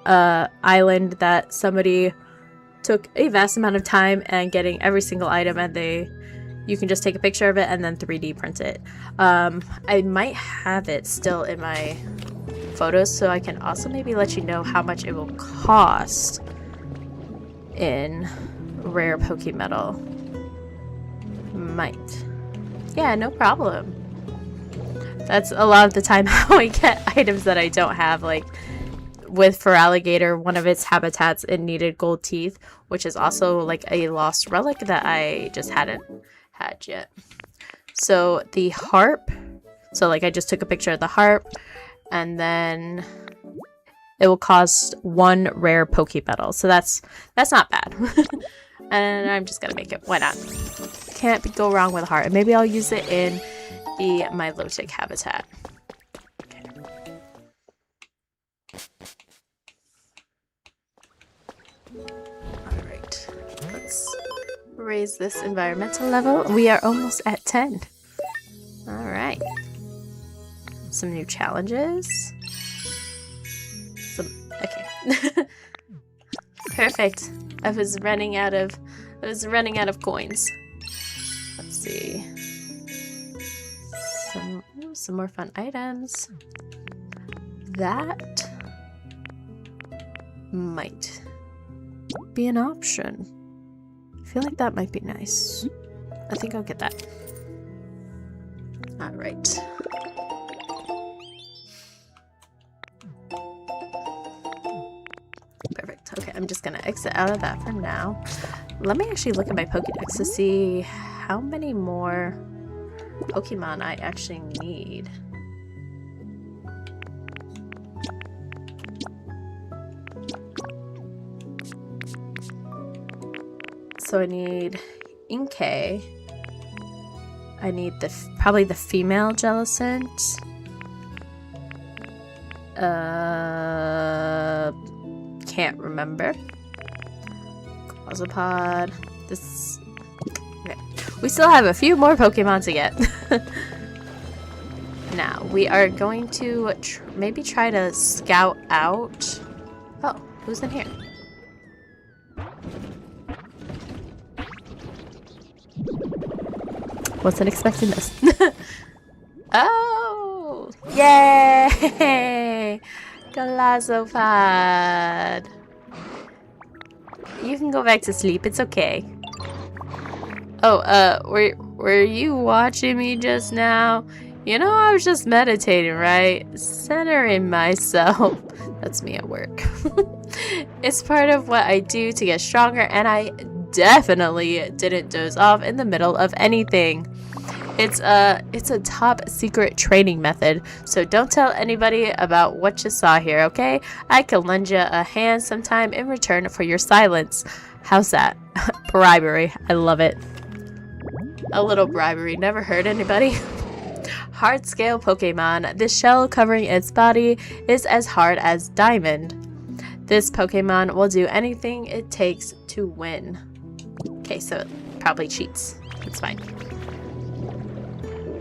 a island that somebody took a vast amount of time and getting every single item, and you can just take a picture of it and then 3D print it. I might have it still in my photos, so I can also maybe let you know how much it will cost in rare Pokemetal. Might. Yeah, no problem. That's a lot of the time how I get items that I don't have. Like with Feraligatr, one of its habitats, it needed gold teeth, which is also like a lost relic that I just hadn't had yet. So the harp, so like I just took a picture of the harp, and then it will cost 1 rare Pokemetal. So that's not bad. And I'm just gonna make it. Why not? Can't go wrong with a heart. Maybe I'll use it in the Milotic habitat. Okay. Alright. Let's raise this environmental level. We are almost at 10. Alright. Some new challenges. Okay. Perfect. I was running out of coins. Let's see. Some more fun items. That might be an option. I feel like that might be nice. I think I'll get that. All right. Perfect. Okay, I'm just gonna exit out of that for now. Let me actually look at my Pokédex to see how many more Pokemon I actually need. So I need Inkay. I need probably the female Jellicent. Can't remember. Quasipod. This. Okay. We still have a few more Pokemon to get. Now we are going to maybe try to scout out. Oh, who's in here? Wasn't expecting this. Oh! Yay! Galazopod! You can go back to sleep, it's okay. Oh, were you watching me just now? You know, I was just meditating, right? Centering myself. That's me at work. It's part of what I do to get stronger, and I definitely didn't doze off in the middle of anything. It's a top secret training method, so don't tell anybody about what you saw here, okay? I can lend you a hand sometime in return for your silence. How's that? Bribery. I love it. A little bribery never hurt anybody. Hard scale Pokemon. The shell covering its body is as hard as diamond. This Pokemon will do anything it takes to win. Okay, so it probably cheats. It's fine.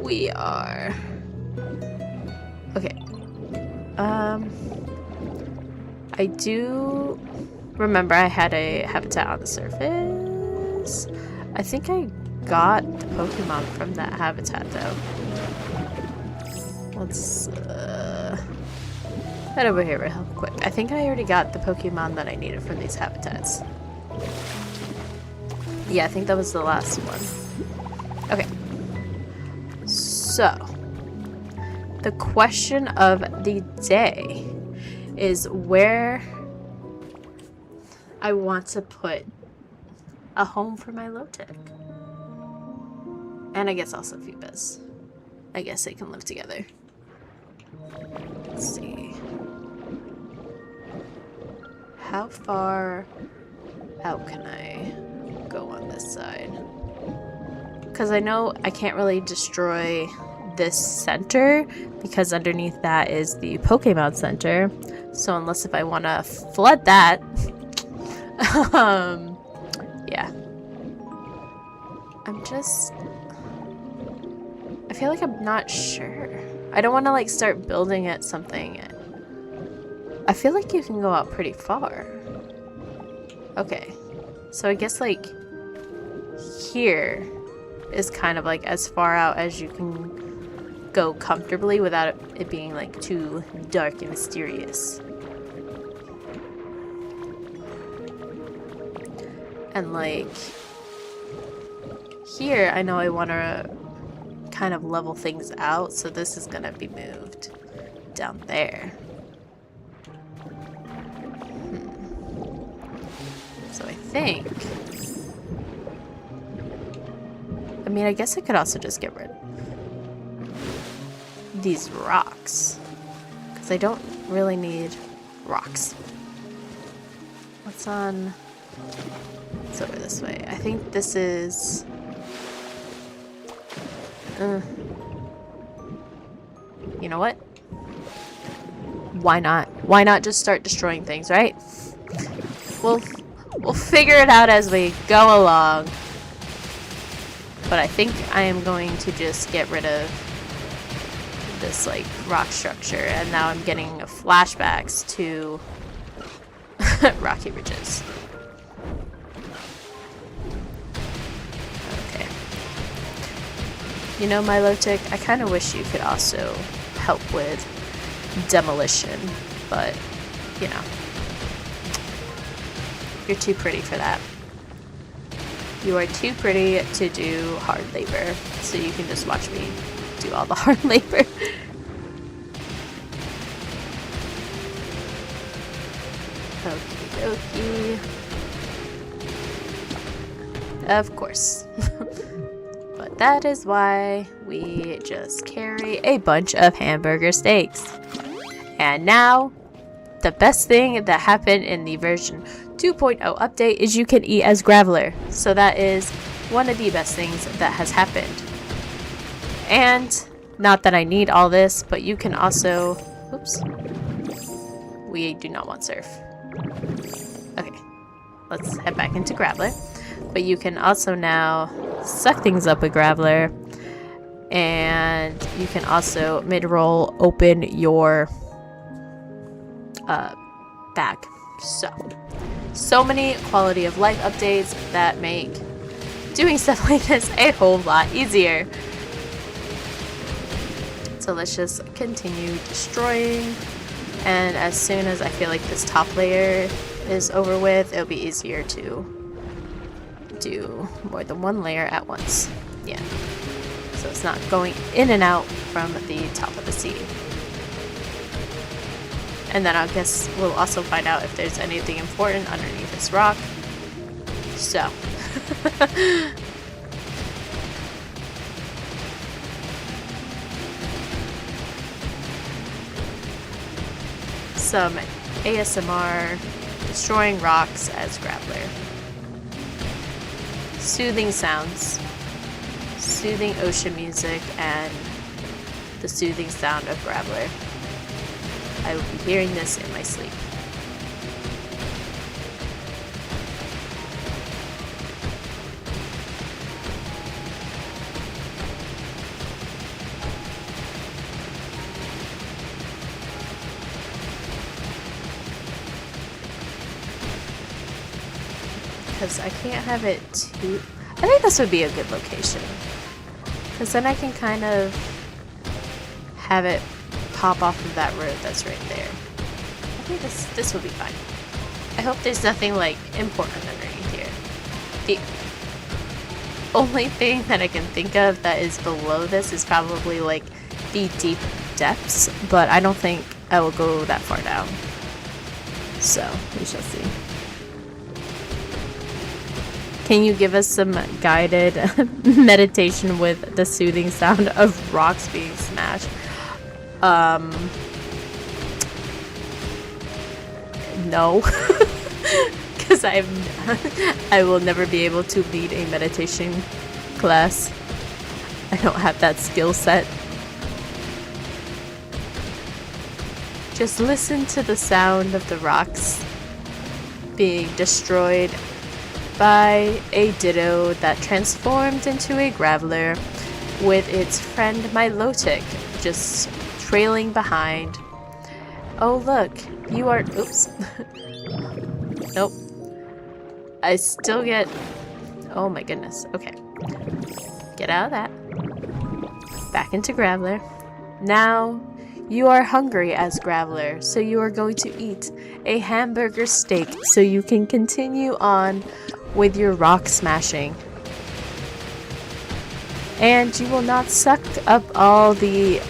We are... Okay. I do remember I had a habitat on the surface. I think I got the Pokemon from that habitat, though. Let's head over here real quick. I think I already got the Pokemon that I needed from these habitats. Yeah, I think that was the last one. Okay. So, the question of the day is where I want to put a home for my Milotic. And I guess also Feebas. I guess they can live together. Let's see. How far out can I go on this side? Because I know I can't really destroy this center, because underneath that is the Pokemon Center. So unless if I want to flood that, yeah. I feel like I'm not sure. I don't want to like start building at something. I feel like you can go out pretty far. Okay. So I guess like here is kind of like as far out as you can go comfortably without it being like too dark and mysterious. And like here, I know I want to kind of level things out, so this is gonna be moved down there. So I think, I mean, I guess I could also just get rid of these rocks, because I don't really need rocks. What's on? It's over this way. I think this is... you know what? Why not? Why not just start destroying things, right? We'll figure it out as we go along. But I think I am going to just get rid of this like rock structure, and now I'm getting flashbacks to rocky ridges. You know, Milotic, I kind of wish you could also help with demolition, but, you know, you're too pretty for that. You are too pretty to do hard labor, so you can just watch me do all the hard labor. Okie dokie. Of course. But that is why we just carry a bunch of hamburger steaks. And now, the best thing that happened in the version 2.0 update is you can eat as Graveler. So that is one of the best things that has happened. And, not that I need all this, but you can also... Oops. We do not want Surf. Okay. Let's head back into Graveler. But you can also now suck things up with Graveler, and you can also mid-roll open your bag. So many quality of life updates that make doing stuff like this a whole lot easier. So let's just continue destroying, and as soon as I feel like this top layer is over with, it'll be easier to do more than one layer at once. Yeah. So it's not going in and out from the top of the sea. And then I guess we'll also find out if there's anything important underneath this rock. So. Some ASMR destroying rocks as Graveler. Soothing sounds, soothing ocean music, and the soothing sound of Graveler. I will be hearing this in my sleep. Because I can't have it too... I think this would be a good location. Because then I can kind of have it pop off of that road that's right there. I think this will be fine. I hope there's nothing like important underneath here. The only thing that I can think of that is below this is probably like the deep depths, but I don't think I will go that far down. So, we shall see. Can you give us some guided meditation with the soothing sound of rocks being smashed? No. Because I will never be able to lead a meditation class. I don't have that skill set. Just listen to the sound of the rocks being destroyed by a Ditto that transformed into a Graveler with its friend Milotic just trailing behind. Oh look, you are— oops. Nope. I still get— oh my goodness. Okay. Get out of that. Back into Graveler. Now, you are hungry as Graveler, so you are going to eat a hamburger steak so you can continue on with your rock smashing. And you will not suck up all the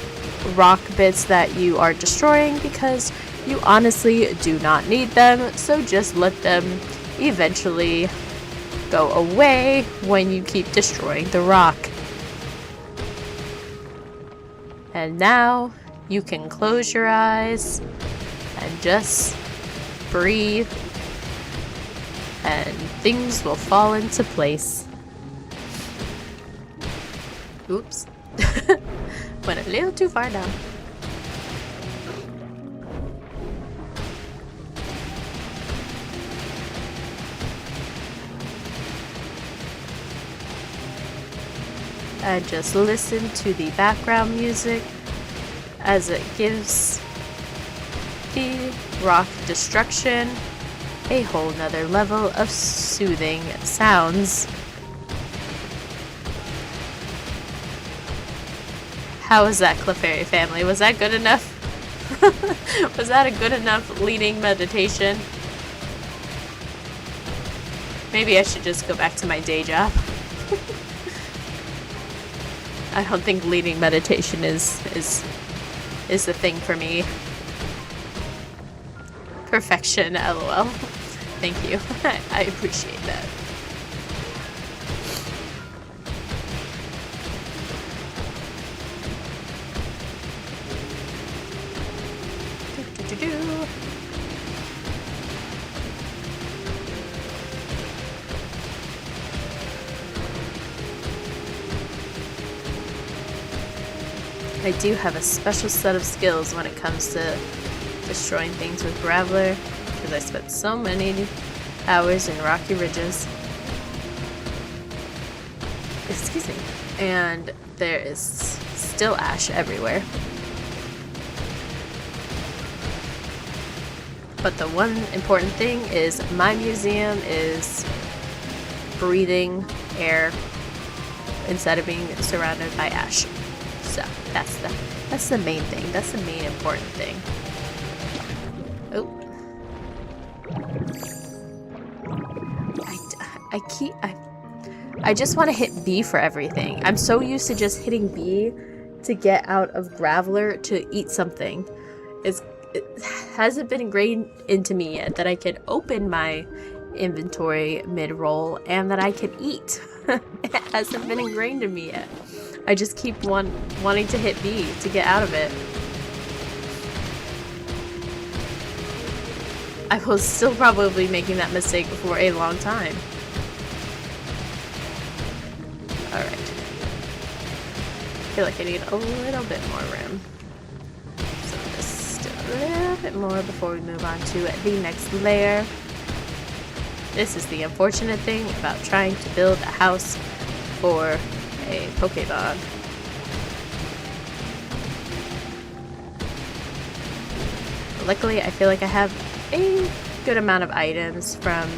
rock bits that you are destroying because you honestly do not need them, so just let them eventually go away when you keep destroying the rock. And now you can close your eyes and just breathe, and things will fall into place. Oops. Went a little too far down. And just listen to the background music as it gives the rock destruction a whole nother level of soothing sounds. How was that, Clefairy family? Was that good enough? Was that a good enough leading meditation? Maybe I should just go back to my day job. I don't think leading meditation is the thing for me. Perfection, lol. Thank you. I appreciate that. I do have a special set of skills when it comes to destroying things with Graveler, because I spent so many hours in Rocky Ridges. Excuse me. And there is still ash everywhere. But the one important thing is my museum is breathing air instead of being surrounded by ash. So that's the main thing. That's the main important thing. Oh. I just want to hit B for everything. I'm so used to just hitting B to get out of Graveler to eat something. It hasn't been ingrained into me yet that I can open my inventory mid-roll and that I can eat. It hasn't been ingrained in me yet. I just keep wanting to hit B to get out of it. I will still probably be making that mistake for a long time. Alright. I feel like I need a little bit more room. So just a little bit more before we move on to the next layer. This is the unfortunate thing about trying to build a house for a Pokemon. Luckily, I feel like I have a good amount of items from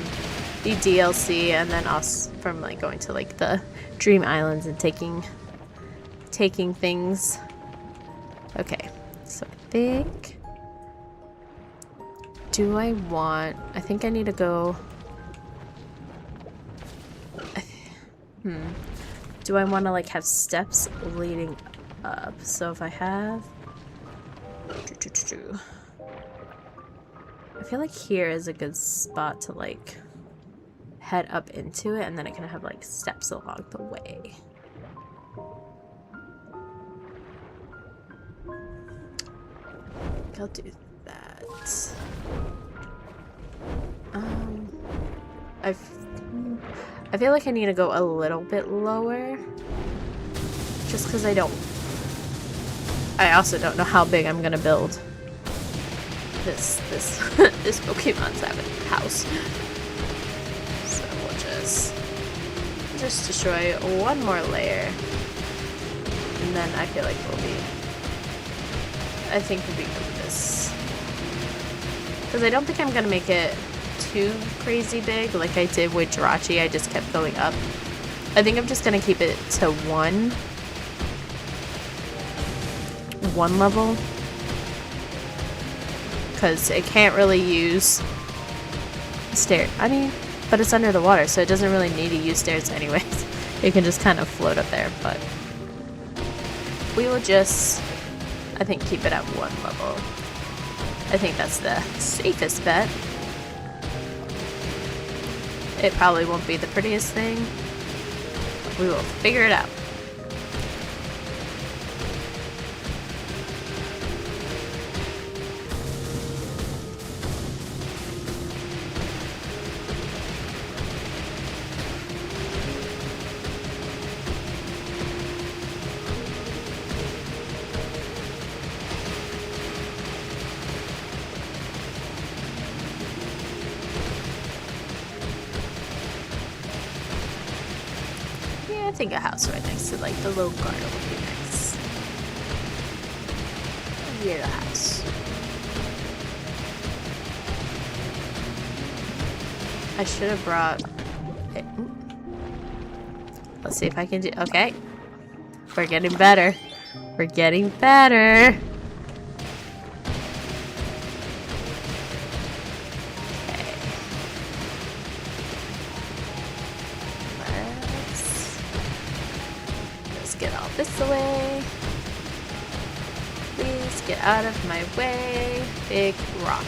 the DLC, and then also from like going to like the Dream Islands and taking things. Okay, so I think I think I need to go. Do I want to like have steps leading up? So if I have, I feel like here is a good spot to like head up into it, and then I can have like steps along the way. I'll do that. I feel like I need to go a little bit lower, just because I also don't know how big I'm gonna build. this this Pokemon's house. So we'll just destroy one more layer, and then I feel like I think we'll be good with this. Because I don't think I'm gonna make it too crazy big like I did with Jirachi. I just kept going up. I think I'm just gonna keep it to one level, because it can't really use stairs. I mean, but it's under the water, so it doesn't really need to use stairs anyways. It can just kind of float up there, but we will just, I think, keep it at one level. I think that's the safest bet. It probably won't be the prettiest thing. We will figure it out. I think a house right next to like the low garden would be nice. Near the house. I should have brought it. Let's see if I can do. Okay, we're getting better. We're getting better. Get all this away. Please get out of my way. Big rock.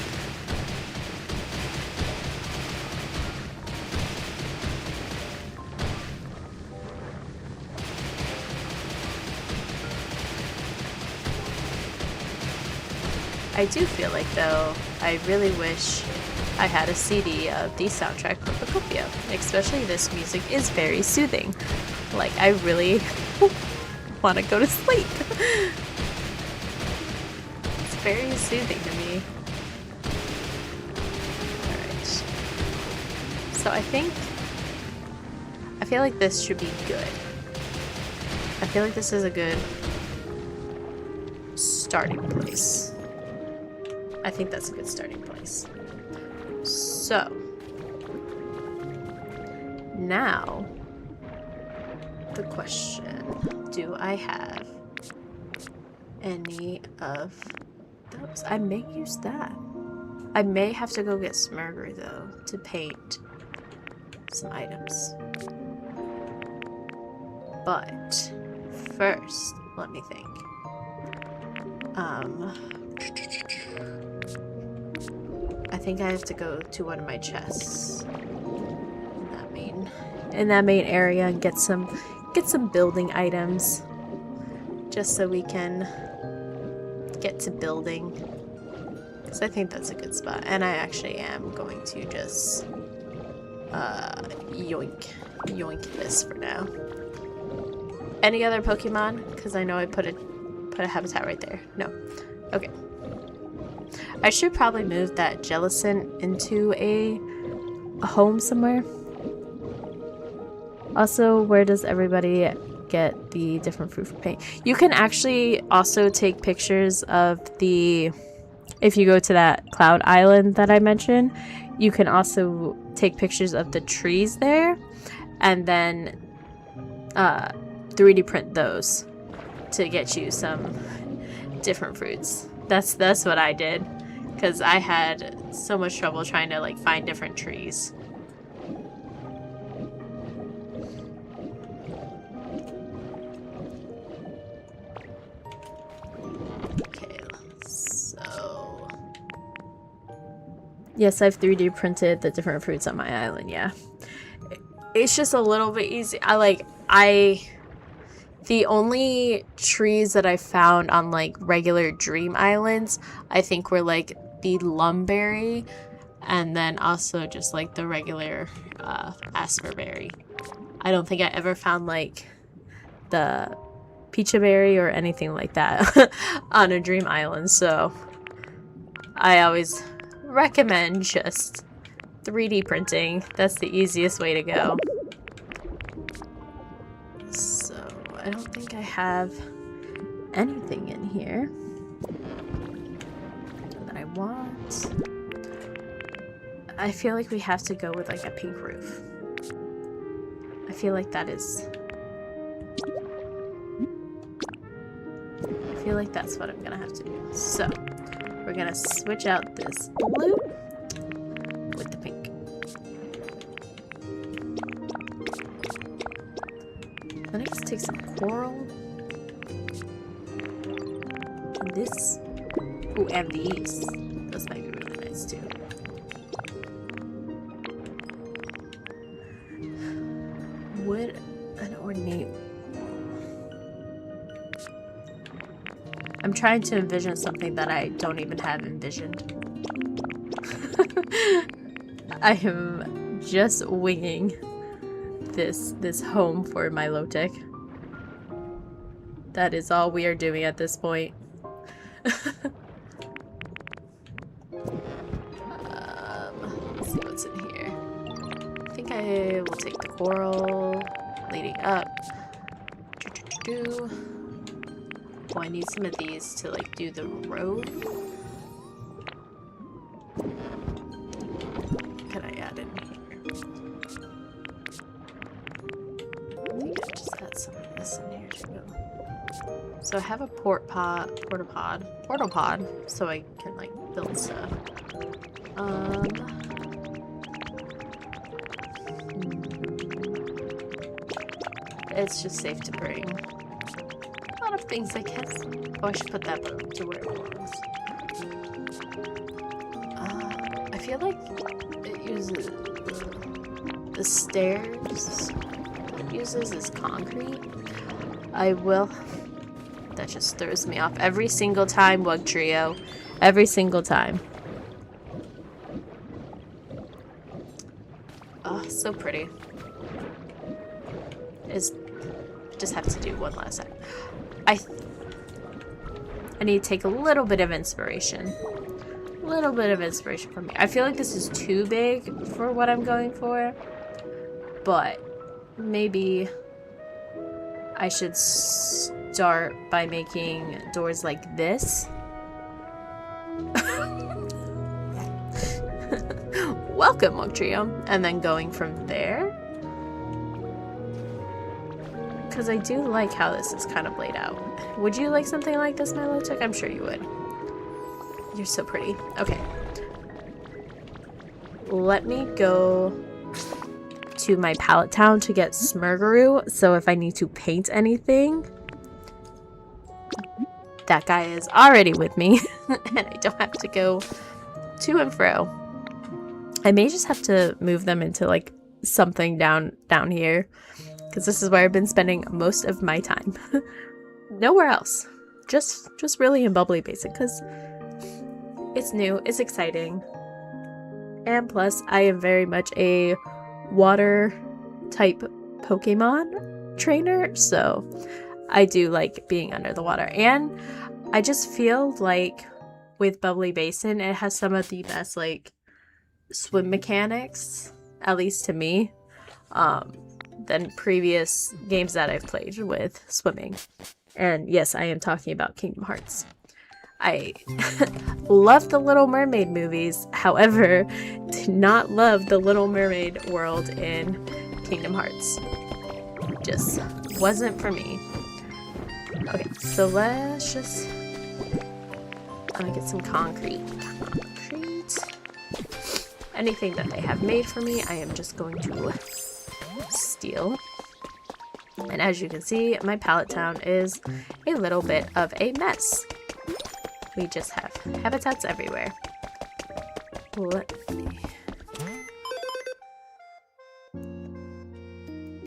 I do feel like, though, I really wish I had a CD of the soundtrack for Pokopia. Especially this music is very soothing. Like, I really want to go to sleep. It's very soothing to me. Alright. So I feel like this should be good. I feel like this is a good starting place. I think that's a good starting place. So, now, the question, do I have any of those? I may use that. I may have to go get Smurger, though, to paint some items. But first, let me think. I think I have to go to one of my chests in that main area and get some building items, just so we can get to building, because I think that's a good spot. And I actually am going to just yoink this for now. Any other Pokemon? Because I know I put a habitat right there. No. Okay. I should probably move that Jellicent into a home somewhere. Also, where does everybody get the different fruit for paint? You can actually also take pictures of the... If you go to that cloud island that I mentioned, you can also take pictures of the trees there, and then 3D print those to get you some different fruits. That's what I did, because I had so much trouble trying to like find different trees. Okay, so yes, I've 3D printed the different fruits on my island. Yeah, it's just a little bit easy. The only trees that I found on like regular Dream Islands, I think were like the Lumberry, and then also just like the regular Asperberry. I don't think I ever found like the Peachaberry or anything like that on a Dream Island, so I always recommend just 3D printing. That's the easiest way to go. So, I don't think I have anything in here that I want. I feel like we have to go with like a pink roof. I feel like that is... I feel like that's what I'm gonna have to do. So, we're gonna switch out this blue with the pink. Then I just take some coral. And this. Ooh, and these. Those might be really nice too. Would an ornate... I'm trying to envision something that I don't even have envisioned. I am just winging this home for Milotic. That is all we are doing at this point. Let's see what's in here. I think I will take the coral leading up. Oh, I need some of these to like do the road. What can I add in here? I think I just add some of this in here too. So I have a portal pod, so I can like build stuff. It's just safe to bring a lot of things, I guess. Oh, I should put that to where it belongs. I feel like it uses the stairs. It uses is concrete. I will. That just throws me off every single time, Wug Trio. Every single time. Oh, so pretty. Just have to do one last time. I need to take a little bit of inspiration. A little bit of inspiration from me. I feel like this is too big for what I'm going for. But maybe I should start by making doors like this. Welcome, Wug Trio. And then going from there. Because I do like how this is kind of laid out. Would you like something like this, Milotic? I'm sure you would. You're so pretty. Okay. Let me go to my palette town to get Smurgaroo. So if I need to paint anything, that guy is already with me. And I don't have to go to and fro. I may just have to move them into like something down here. Because this is where I've been spending most of my time. Nowhere else. Just really in Bubbly Basic. Because it's new. It's exciting. And plus, I am very much a water type Pokemon trainer. So I do like being under the water. And I just feel like with Bubbly Basin, it has some of the best like swim mechanics. At least to me. Than previous games that I've played with swimming. And yes, I am talking about Kingdom Hearts. I love the Little Mermaid movies, however, did not love the Little Mermaid world in Kingdom Hearts. Just wasn't for me. Okay, so let's just... I'm gonna get some concrete. Anything that they have made for me, I am just going to steal. And as you can see, my palette town is a little bit of a mess. We just have habitats everywhere.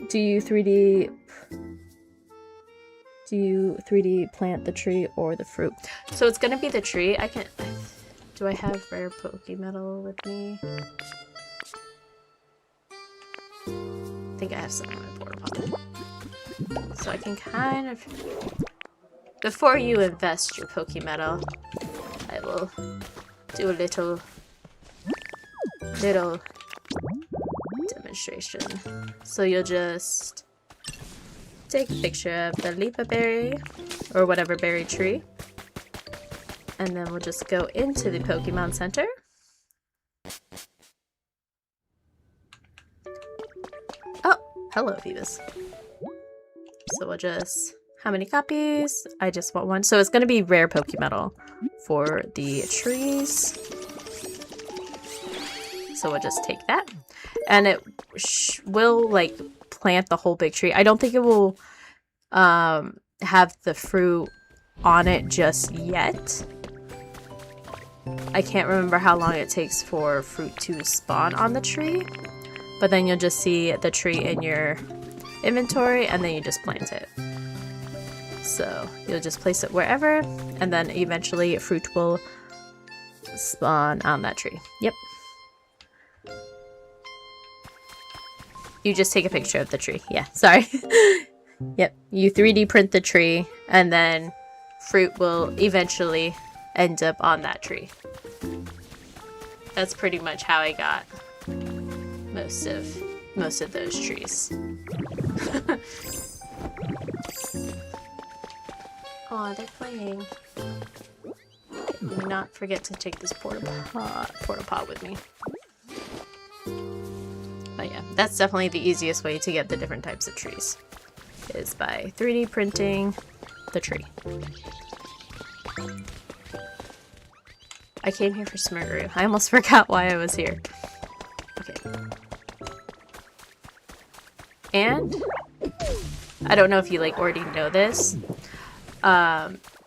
Do you 3D plant the tree or the fruit? So it's gonna be the tree. Do I have rare Pokemetal with me? I think I have some in my porta potty. So I can kind of... Before you invest your Pokemetal, I will do a little demonstration. So you'll just take a picture of the Lipa berry or whatever berry tree, and then we'll just go into the Pokemon Center. Oh, hello, Feebas. So we'll just, how many copies? I just want one. So it's going to be rare Pokemetal for the trees. So we'll just take that. And it will, like, plant the whole big tree. I don't think it will have the fruit on it just yet. I can't remember how long it takes for fruit to spawn on the tree. But then you'll just see the tree in your inventory, and then you just plant it. So you'll just place it wherever, and then eventually fruit will spawn on that tree. Yep. You just take a picture of the tree. Yeah, sorry. Yep. You 3D print the tree, and then fruit will eventually end up on that tree. That's pretty much how I got most of those trees. Oh, they're playing. Do not forget to take this porta pot with me. But yeah, that's definitely the easiest way to get the different types of trees, is by 3D printing the tree. I came here for Smirgaroo. I almost forgot why I was here. Okay. And I don't know if you like already know this.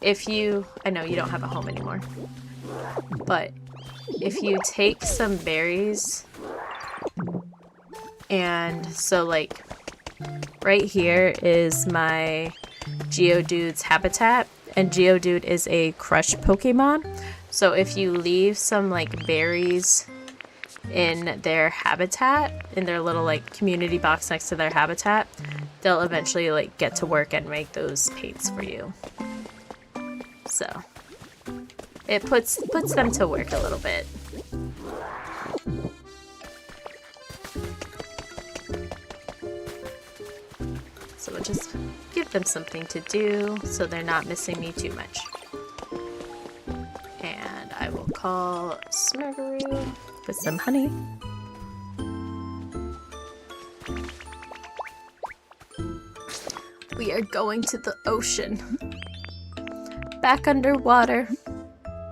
If you, I know you don't have a home anymore, but if you take some berries, and so like right here is my Geodude's habitat, and Geodude is a crush Pokemon. So if you leave some like berries in their habitat, in their little like community box next to their habitat, they'll eventually like get to work and make those paints for you. So it puts them to work a little bit. So we'll just give them something to do so they're not missing me too much. And I will call Smirgaroo with some honey. We are going to the ocean. Back underwater.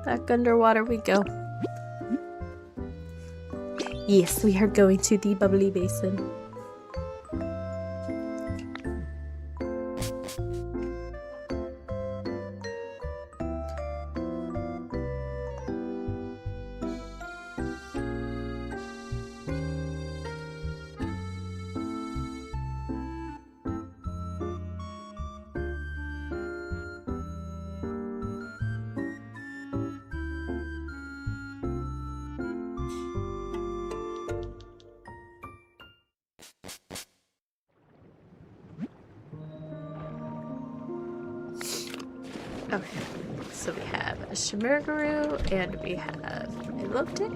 Back underwater we go. Yes, we are going to the bubbly basin. Okay, so we have a Smirgaroo and we have Milotic.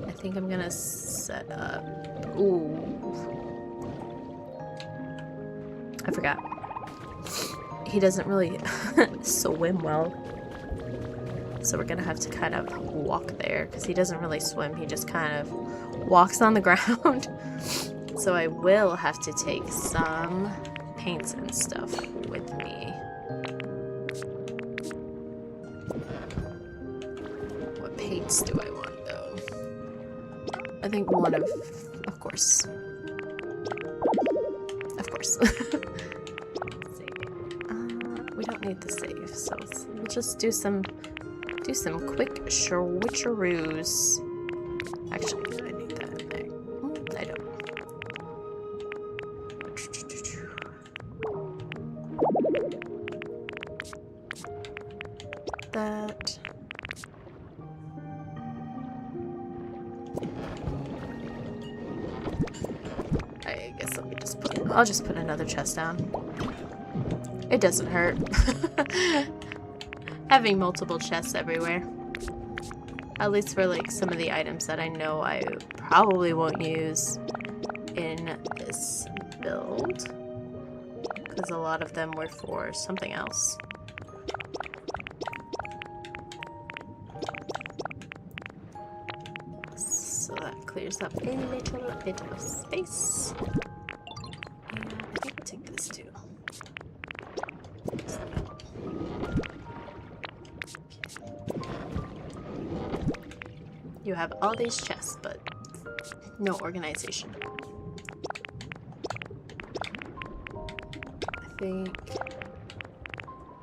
I think I'm gonna set up. Ooh, I forgot. He doesn't really swim well, so we're gonna have to kind of walk there because he doesn't really swim. He just kind of walks on the ground. So I will have to take some paints and stuff with me. What paints do I want though? I think one of course. Of course. We don't need the save, so we'll just do some quick switcheroos. Actually, I need that in there. I don't. That. I guess I'll just put another chest down. It doesn't hurt. having multiple chests everywhere. At least for like some of the items that I know I probably won't use in this build. Because a lot of them were for something else. So that clears up a little bit of space. And I think I'll take this too. You have all these chests, but no organization. I feel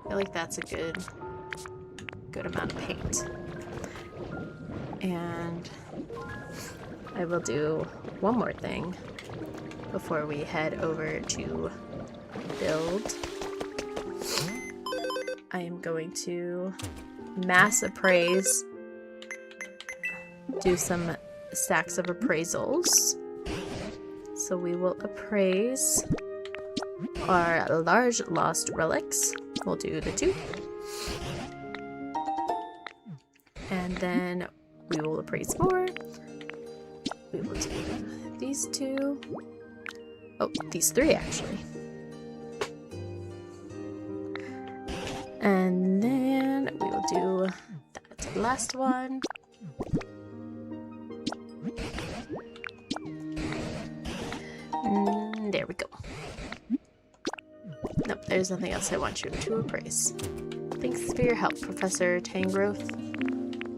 like that's a good amount of paint. And I will do one more thing before we head over to build. I am going to mass appraise, do some stacks of appraisals. So we will appraise our large lost relics. We'll do the 2. And then we will appraise more. We will do these 2. Oh, these 3 actually. And then we will do that last one. There we go. Nope, there's nothing else I want you to appraise. Thanks for your help, Professor Tangrowth.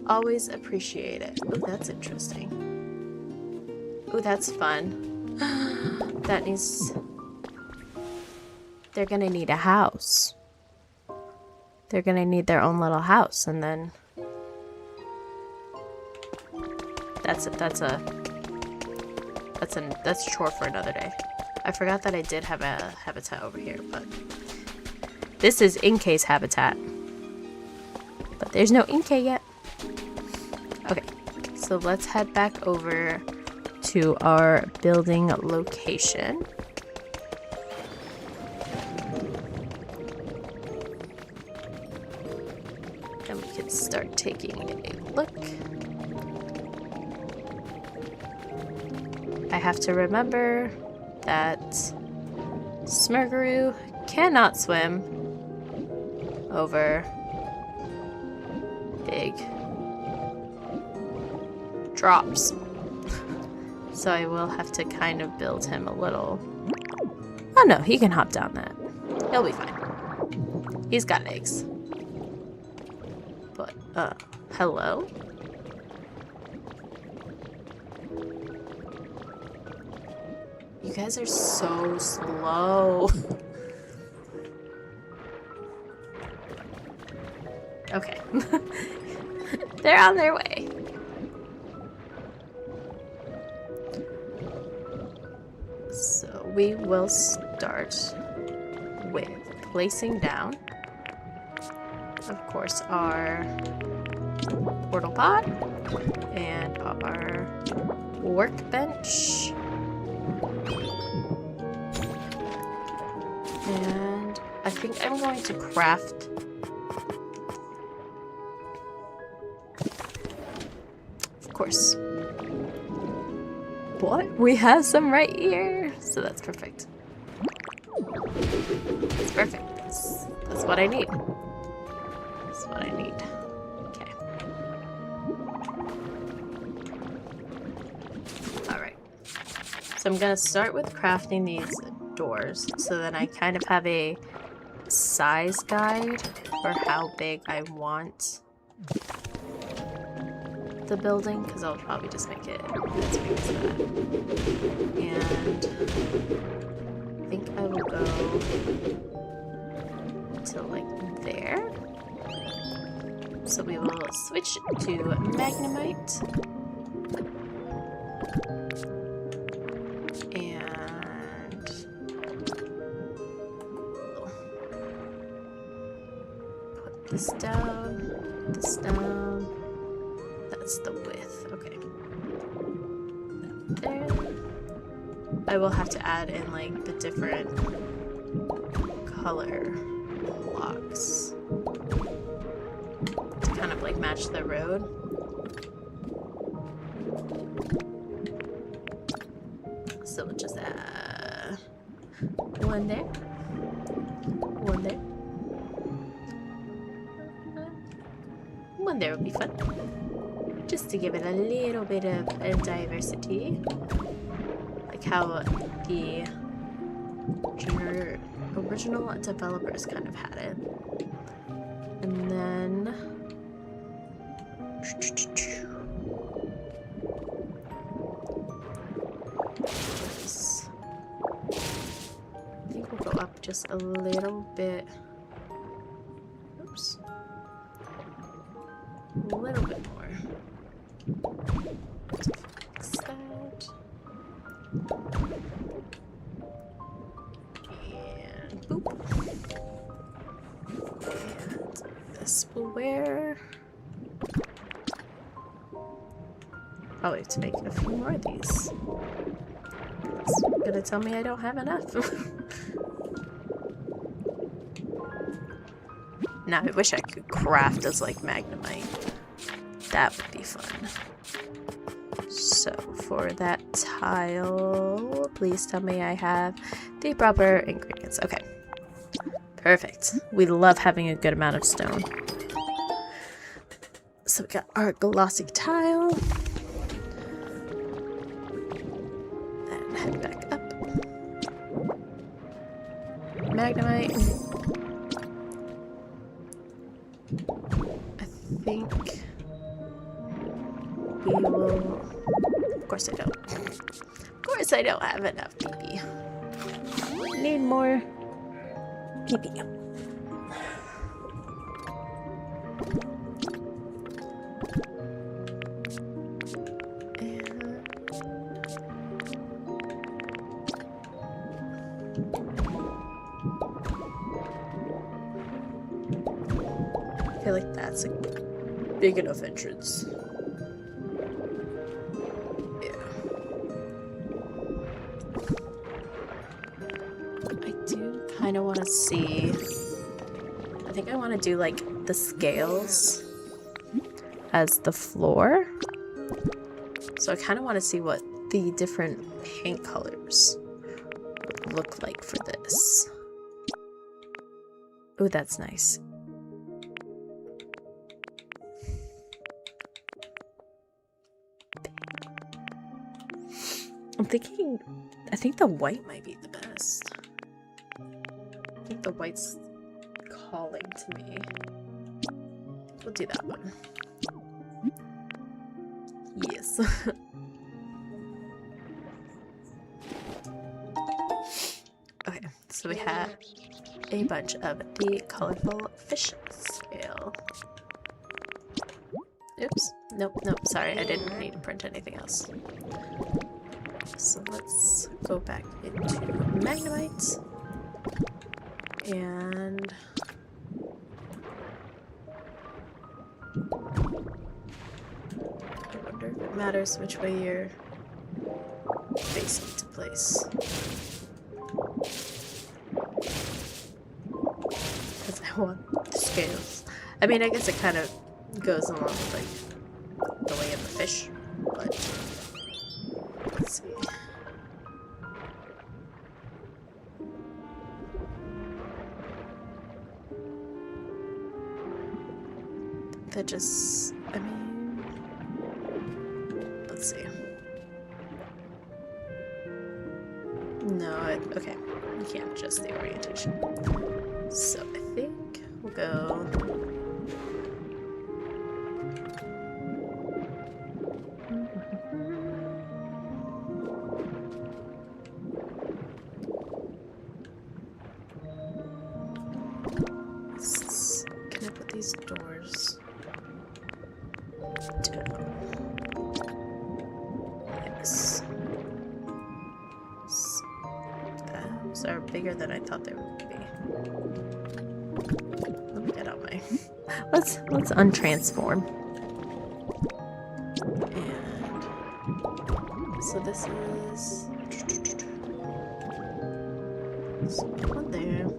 Always appreciate it. Oh, that's interesting. Oh, that's fun. That needs... They're gonna need a house. They're gonna need their own little house, and then... That's a chore for another day. I forgot that I did have a habitat over here, but this is Inkay's habitat. But there's no Inkay yet. Okay, so let's head back over to our building location. And we can start taking a look. I have to remember that Smurgaroo cannot swim over big drops. So I will have to kind of build him a little... Oh no, he can hop down that. He'll be fine. He's got eggs. But, hello? You guys are so slow. Okay. They're on their way. So we will start with placing down, of course, our portal pod and our workbench. And I think I'm going to craft... Of course. What? We have some right here. So that's perfect. That's perfect. That's what I need. That's what I need. Okay. Alright. So I'm gonna start with crafting these doors, so then I kind of have a size guide for how big I want the building, because I'll probably just make it as big as that. And I think I will go to like there. So we will switch to Magnemite. And put this down, this down. That's the width. Okay. There. I will have to add in like the different color blocks. kind of like match the road. So we'll just add one there, one there, one there would be fun, just to give it a little bit of diversity, like how the original developers kind of had it. And then I think we'll go up just a little bit. Oops. A little bit more. Fix that. And boop. And this will wear. Probably have to make a few more of these. It's gonna tell me I don't have enough. Now I wish I could craft as like Magnemite. That would be fun. So for that tile, please tell me I have the proper ingredients. Okay. Perfect. We love having a good amount of stone. So we got our glossy tile. Then head back up. Magnemite. I think we will... Of course I don't. Of course I don't have enough PP. Need more PP. I feel like that's a big enough entrance. Yeah. I do kind of want to see... I think I want to do like the scales as the floor. So I kind of want to see what the different paint colors would look like for this. Ooh, that's nice. I'm thinking, I think the white might be the best. I think the white's calling to me. We'll do that one. Yes. Okay, so we have a bunch of the colorful fish scale. Oops. Nope, nope, sorry, I didn't need to print anything else. So let's go back into Magnemite. And I wonder if it matters which way you're facing to place. Because I want the scales. I mean, I guess it kind of goes along with like the way of the fish, but let's see. That just, I mean, let's see. No, okay, you can't adjust the orientation. So I think we'll go. Can I put these doors down? Yes. Those are bigger than I thought they would be. Let me get out my. Let's untransform. And so this is. So one there.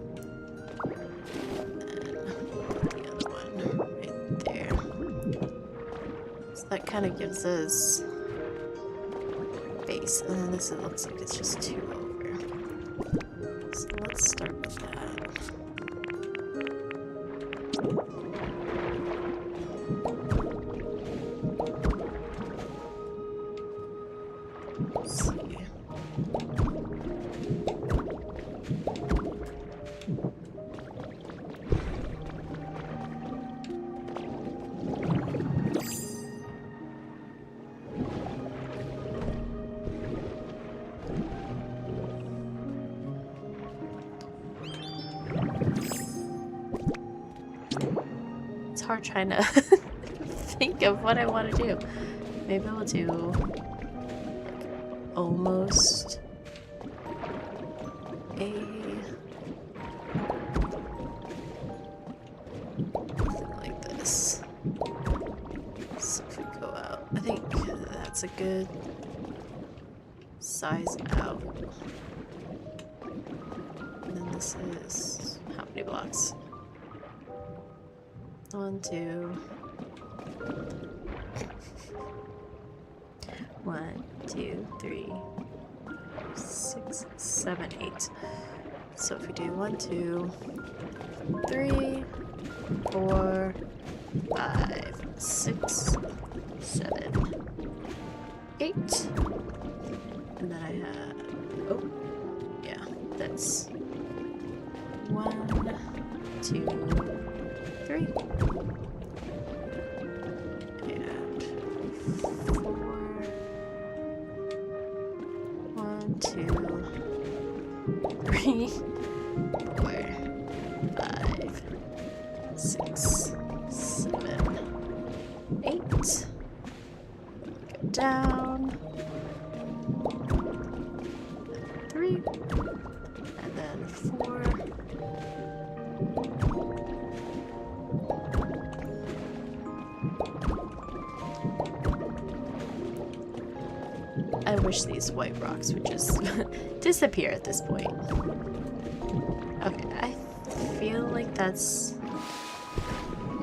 The other one right there. that kind of gives us base. And then this looks like it's just 2 over. So let's start with that. Let's see. It's hard trying to think of what I want to do. Maybe I'll do like almost a something like this. So if we go out, I think that's a good size out. And then this is how many blocks? 1, 2. 1, 2, 3, 6, 7, 8. So if we do 1, 2, 3, 4, 5, 6, 7, 8. And then I have, oh, yeah, that's 1, 2, 3. And 4. 1, 2, 3, 4, 5, 6, 7, 8. Go down. 3. And then 4. I wish these white rocks would just disappear at this point. Okay, I feel like that's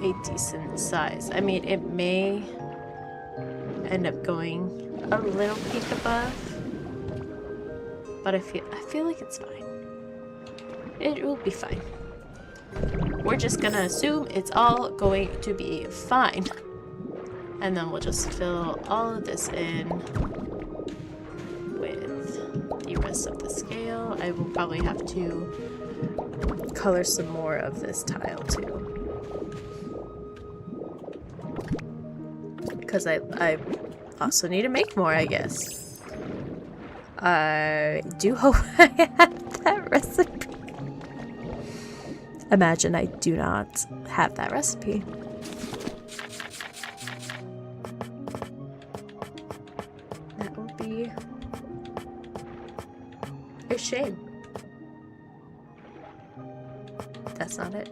a decent size. I mean, it may end up going a little peak above, but I feel like it's fine. It will be fine. We're just gonna assume it's all going to be fine. And then we'll just fill all of this in with the rest of the scale. I will probably have to color some more of this tile too. Because I also need to make more, I guess. I do hope I have that recipe. Imagine I do not have that recipe. That would be a shame. That's not it.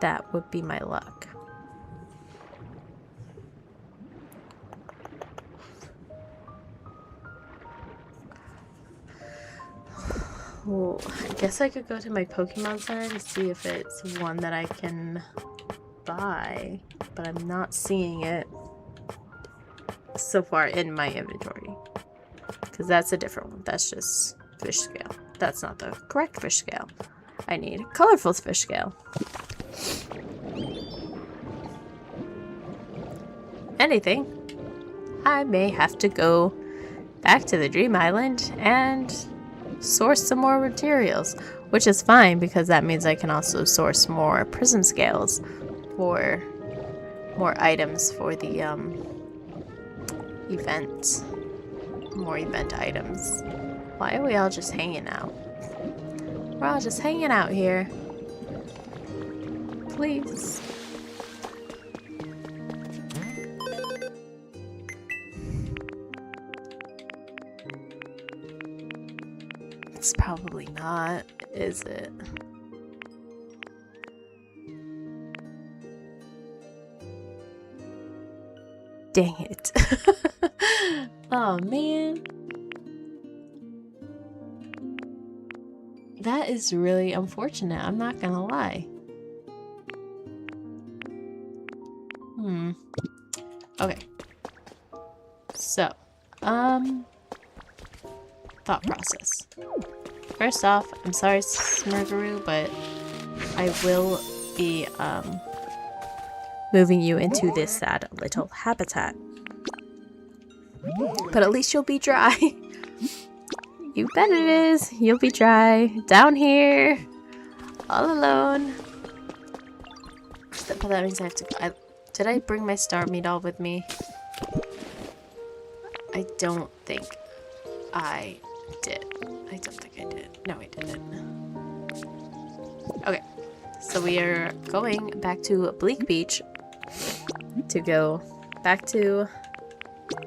That would be my luck. Well, I guess I could go to my Pokemon Center to see if it's one that I can buy, but I'm not seeing it so far in my inventory. Because that's a different one. That's just fish scale. That's not the correct fish scale. I need colorful fish scale. Anything, I may have to go back to the Dream Island and source some more materials, which is fine because that means I can also source more Prism Scales for more items for the event. More event items. Why are we all just hanging out? We're all just hanging out here. Please. It's probably not, is it? Dang it. Oh man. That is really unfortunate, I'm not gonna lie. Okay. So, thought process. First off, I'm sorry, Smurgaroo, but I will be, moving you into this sad little habitat. But at least you'll be dry. You bet it is. You'll be dry. Down here. All alone. But that means I have to... did I bring my Starmie doll with me? I don't think I did. I don't think I did. No, I didn't. Okay. So we are going back to Bleak Beach to go back to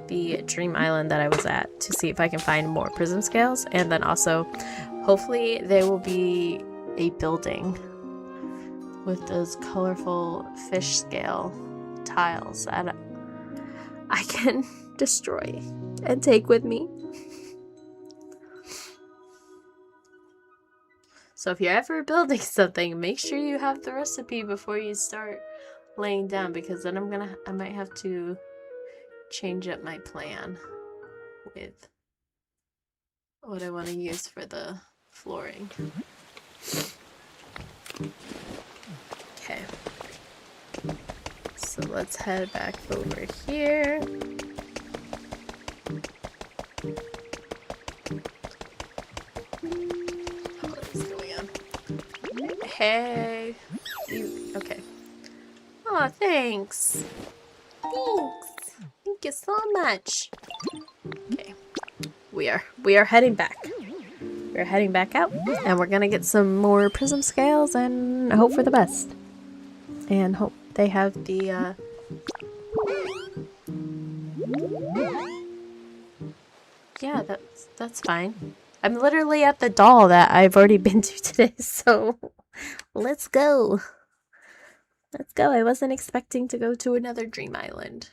the Dream Island that I was at to see if I can find more Prism Scales, and then also hopefully there will be a building with those colorful fish scale tiles that I can destroy and take with me. So if you're ever building something, make sure you have the recipe before you start laying down, because then I might have to change up my plan with what I want to use for the flooring. Okay. So let's head back over here. What is going on? Hey. You, okay. Aw, thanks. Thanks. Thank you so much. Okay. We are heading back. We're heading back out, and we're gonna get some more Prism Scales and hope for the best. And hope they have the yeah, that's fine. I'm literally at the doll that I've already been to today, so let's go. Let's go. I wasn't expecting to go to another Dream Island.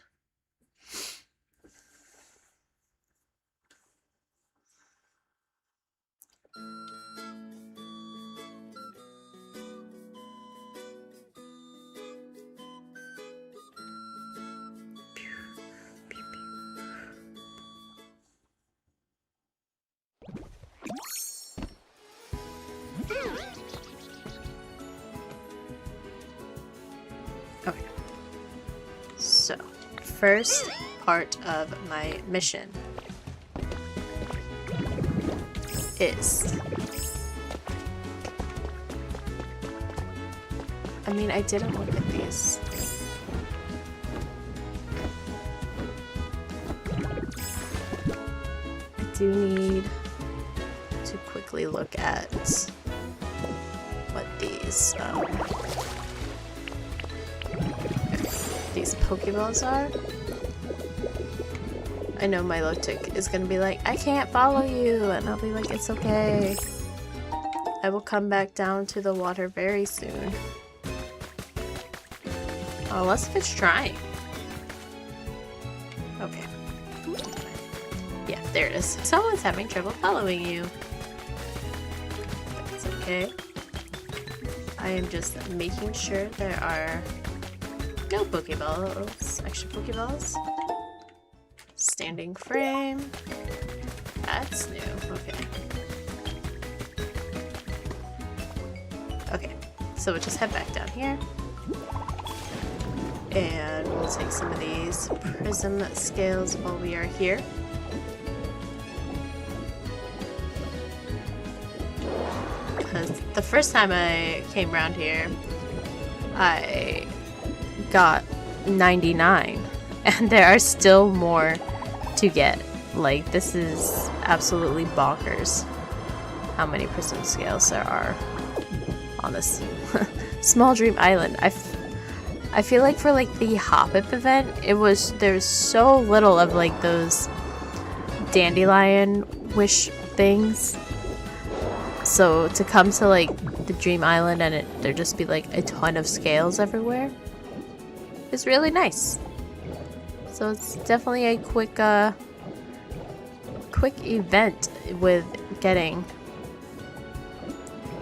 Okay. So, first part of my mission is... I mean, I didn't look at these. I do need to quickly look at what these Pokeballs are. I know Milotic is gonna be like, I can't follow you, and I'll be like, it's okay. I will come back down to the water very soon. Unless if it's trying. Okay. Yeah, there it is. Someone's having trouble following you. That's okay. I am just making sure there are no Pokeballs. Extra Pokeballs. Standing frame. That's new. Okay. Okay. So we'll just head back down here. And we'll take some of these Prism Scales while we are here. Because the first time I came around here, I got 99. And there are still more to get. Like, this is absolutely bonkers how many Prism Scales there are on this small Dream Island. I feel like for like the Hop-Up event, there's so little of like those dandelion wish things. So to come to like the Dream Island and there just be like a ton of scales everywhere is really nice. So it's definitely a quick quick event with getting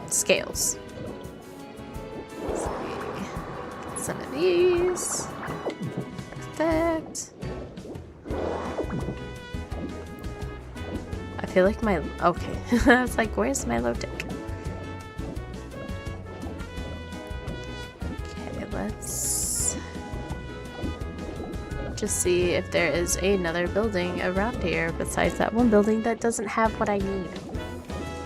scales. Let's see. Get some of these. Perfect. I feel like my... Okay. I was like, where's Milotic? Okay, let's just see if there is another building around here besides that one building that doesn't have what I need.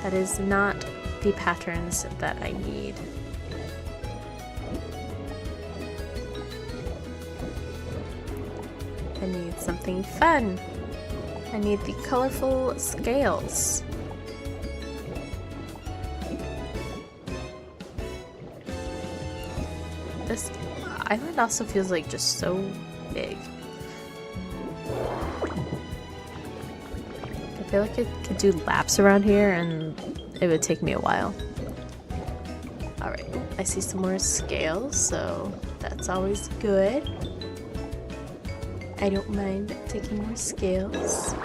That is not the patterns that I need. I need something fun. I need the colorful scales. This island also feels like just so big. I feel like it could do laps around here and it would take me a while. Alright, I see some more scales, so that's always good. I don't mind taking more scales.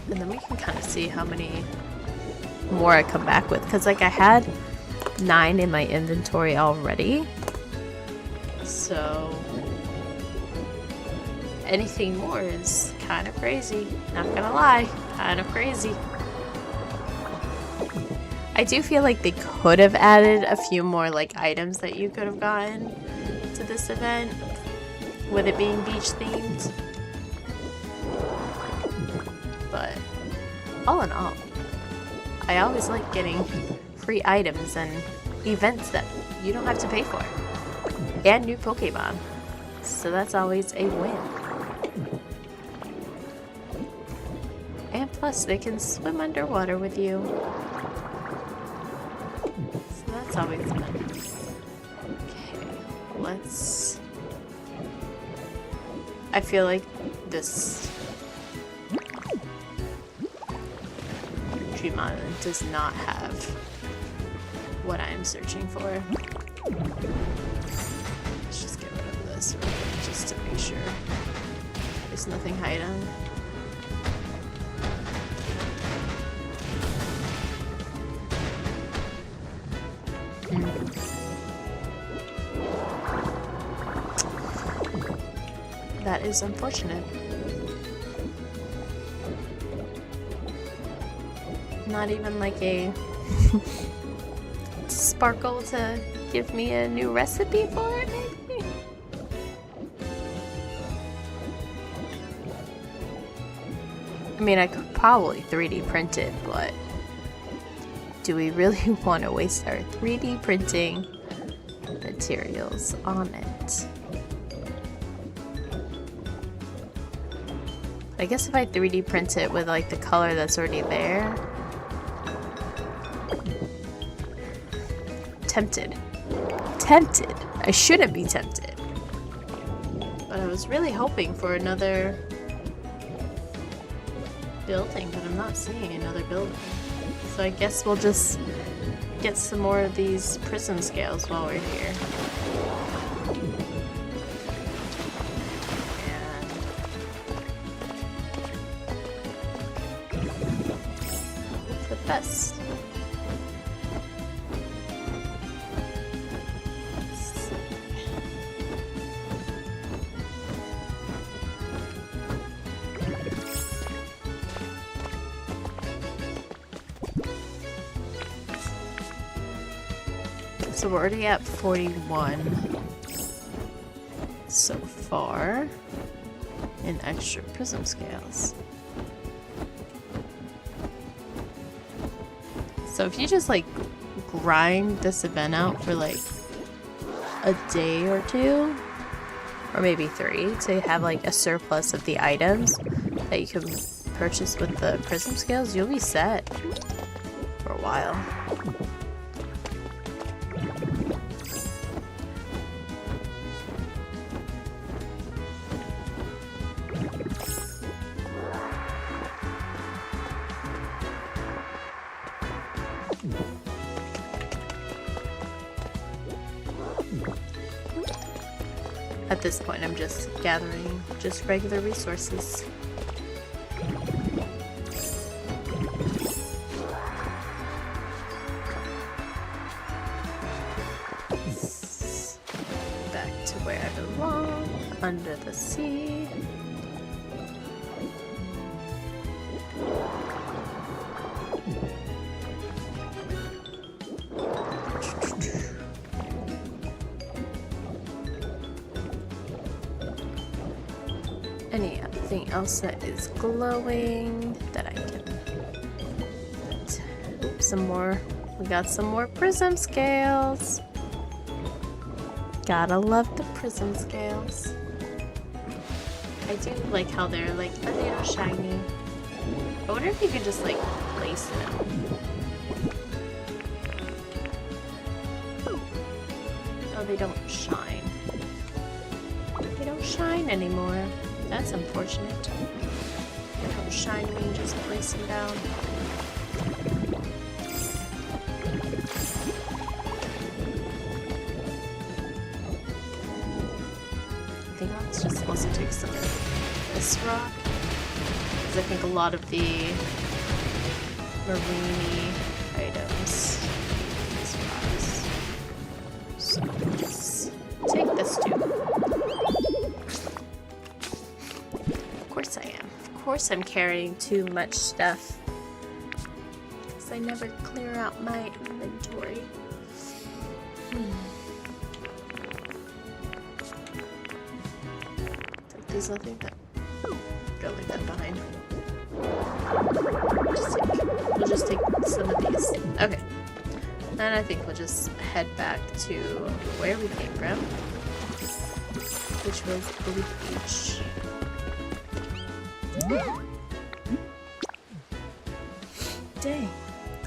And then we can kind of see how many more I come back with, because like I had 9 in my inventory already. So anything more is kind of crazy. Not gonna lie, kind of crazy. I do feel like they could have added a few more like items that you could have gotten to this event with it being beach themed. But all in all, I always like getting free items and events that you don't have to pay for. And new Pokemon. So that's always a win. And plus they can swim underwater with you. That's always fun. Okay, let's... I feel like this Dream Island does not have what I am searching for. Let's just get rid of this real quick just to make sure there's nothing hidden. That is unfortunate. Not even like a sparkle to give me a new recipe for it, maybe? I mean, I could probably 3D print it, but do we really want to waste our 3D printing materials on it? I guess if I 3D print it with like the color that's already there. Tempted. Tempted. I shouldn't be tempted. But I was really hoping for another building, but I'm not seeing another building. So I guess we'll just get some more of these Prism Scales while we're here. Best. So we're already at 41 so far in extra Prism Scales. So if you just like grind this event out for like a day or 2, or maybe 3, to have like a surplus of the items that you can purchase with the Prism Scales, you'll be set for a while. At this point, I'm just gathering just regular resources. Back to where I belong, under the sea. Anything else that is glowing that I can... Oops, some more. We got some more Prism Scales. Gotta love the Prism Scales. I do like how they're like a little shiny. I wonder if you could just like place them. Oh, they don't shine. They don't shine anymore. That's unfortunate. They don't shine when you just place them down. I think let's just also take some of this rock. Because I think a lot of the marine items use rocks. So just take this too. Of course I'm carrying too much stuff. Because I never clear out my inventory. Take these other that go like that behind. We'll just take some of these. Okay. And I think we'll just head back to where we came from. Which was Blue Beach. Dang.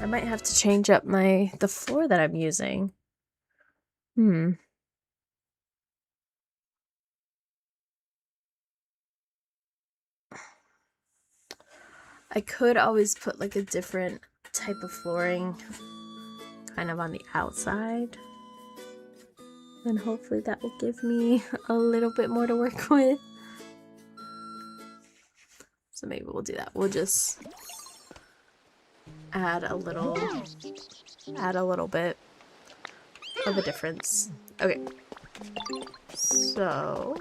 I might have to change up the floor that I'm using. I could always put like a different type of flooring kind of on the outside. And hopefully that will give me a little bit more to work with. So maybe we'll do that. We'll just add a little bit of a difference. Okay. So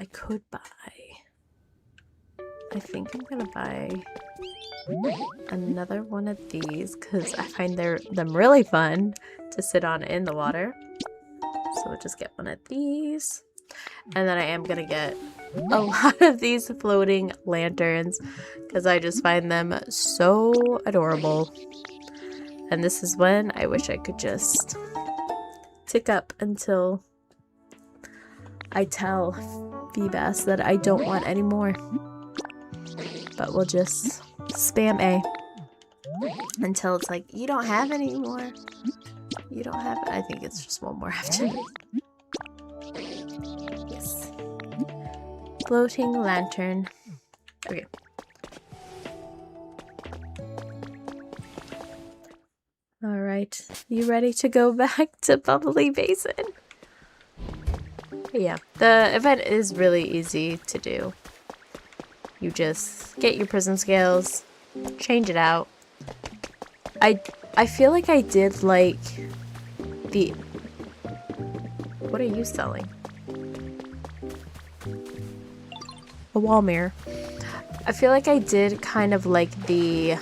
I could buy, I think I'm gonna buy another one of these because I find them really fun to sit on in the water. So we'll just get one of these. And then I am gonna get a lot of these floating lanterns because I just find them so adorable. And this is when I wish I could just tick up until I tell Feebas that I don't want any more. But we'll just spam A until it's like, you don't have any more. You don't have it. I think it's just one more after this. Yes. Floating lantern. Okay. Alright. You ready to go back to Bubbly Basin? Yeah. The event is really easy to do. You just get your Prism Scales, change it out. I feel like I did like the... What are you selling? A wall mirror. I feel like I did kind of like the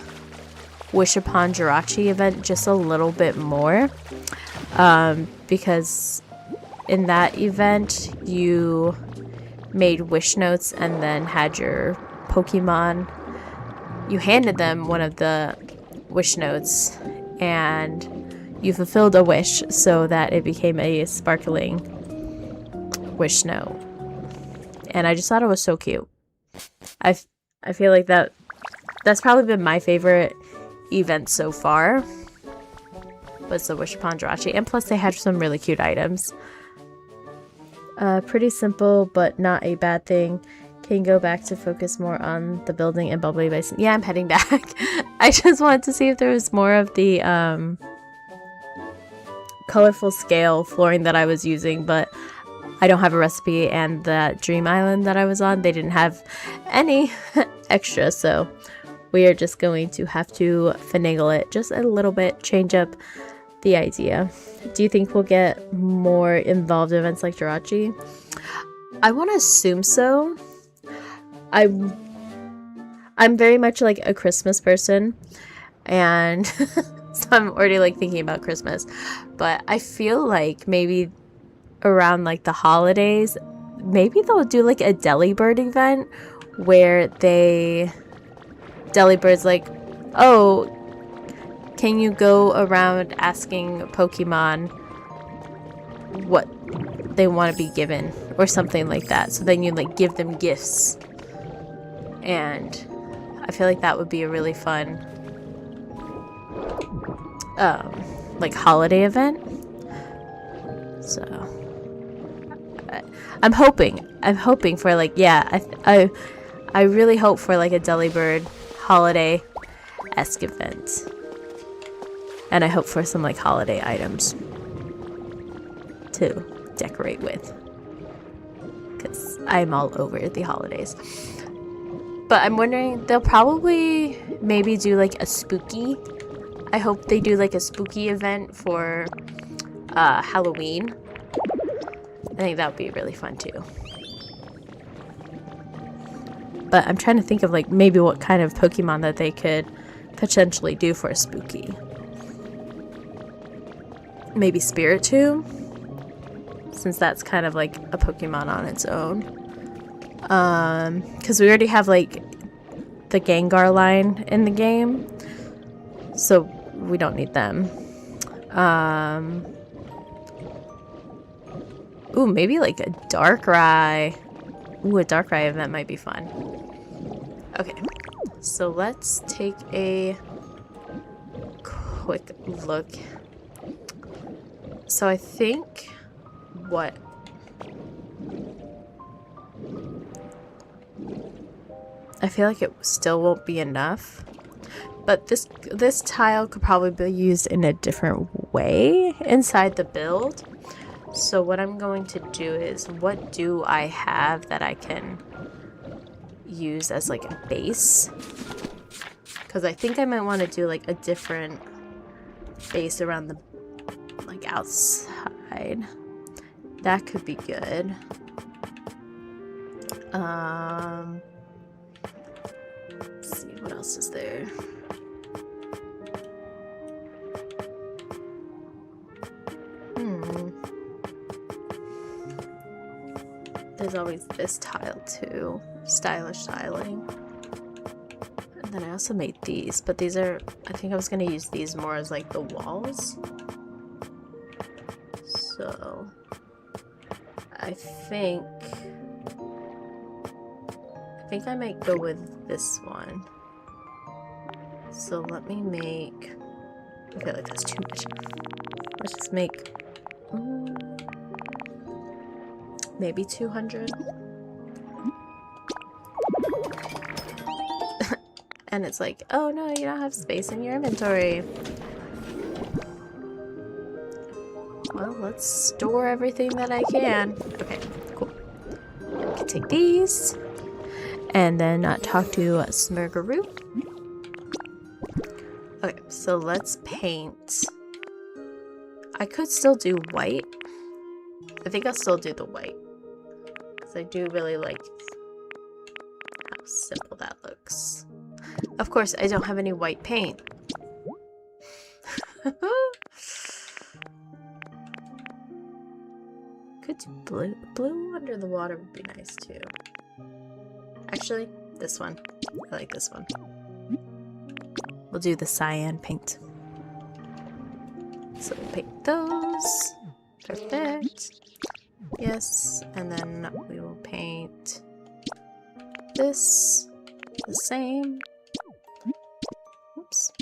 Wish Upon Jirachi event just a little bit more. Because in that event, you made wish notes and then had your Pokemon, you handed them one of the wish notes and you fulfilled a wish so that it became a sparkling wish note. And I just thought it was so cute. I feel like that's probably been my favorite event so far, was the Wish Upon Jirachi, and plus they had some really cute items. Pretty simple, but not a bad thing. Can go back to focus more on the building and Bubbly Basin. Yeah, I'm heading back. I just wanted to see if there was more of the colorful scale flooring that I was using, but I don't have a recipe, and that Dream Island that I was on, they didn't have any extra, so we are just going to have to finagle it just a little bit, change up the idea. Do you think we'll get more involved events like Jirachi? I want to assume so. I'm very much like a Christmas person, and so I'm already like thinking about Christmas, but I feel like maybe around like the holidays, maybe they'll do like a Delibird event where Delibird's like, oh, can you go around asking Pokemon what they want to be given or something like that, so then you like give them gifts. And I feel like that would be a really fun like holiday event. So I'm hoping for like, yeah, I really hope for like a Delibird holiday-esque event. And I hope for some like holiday items to decorate with, because I'm all over the holidays. But I'm wondering, they'll probably maybe do like a spooky. I hope they do like a spooky event for Halloween. I think that would be really fun too. But I'm trying to think of like maybe what kind of Pokemon that they could potentially do for a spooky. Maybe Spiritomb, since that's kind of like a Pokemon on its own. Because we already have like the Gengar line in the game, so we don't need them. Ooh, maybe like a Darkrai. Ooh, a Darkrai event might be fun. Okay, so let's take a quick look. So I think what I feel like it still won't be enough, but this tile could probably be used in a different way inside the build. So what I'm going to do is, what do I have that I can use as like a base? Because I think I might want to do like a different base around the like outside. That could be good. Let's see, what else is there? There's always this tile too. Stylish tiling. And then I also made these, but these are, I think I was gonna use these more as like the walls. So I think I might go with this one. So let me make, I feel like that's too much. Let's just make maybe 200. And it's like, oh no, you don't have space in your inventory. Well, let's store everything that I can. Okay, cool. I can take these and then talk to Smirgaroo. Okay, so let's paint. I could still do white. I think I'll still do the white, because I do really like how simple that looks. Of course, I don't have any white paint. Could do blue. Blue under the water would be nice too. Actually, this one. I like this one. We'll do the cyan paint. So we'll paint those. Perfect. Yes, and then we will paint this the same. Oops.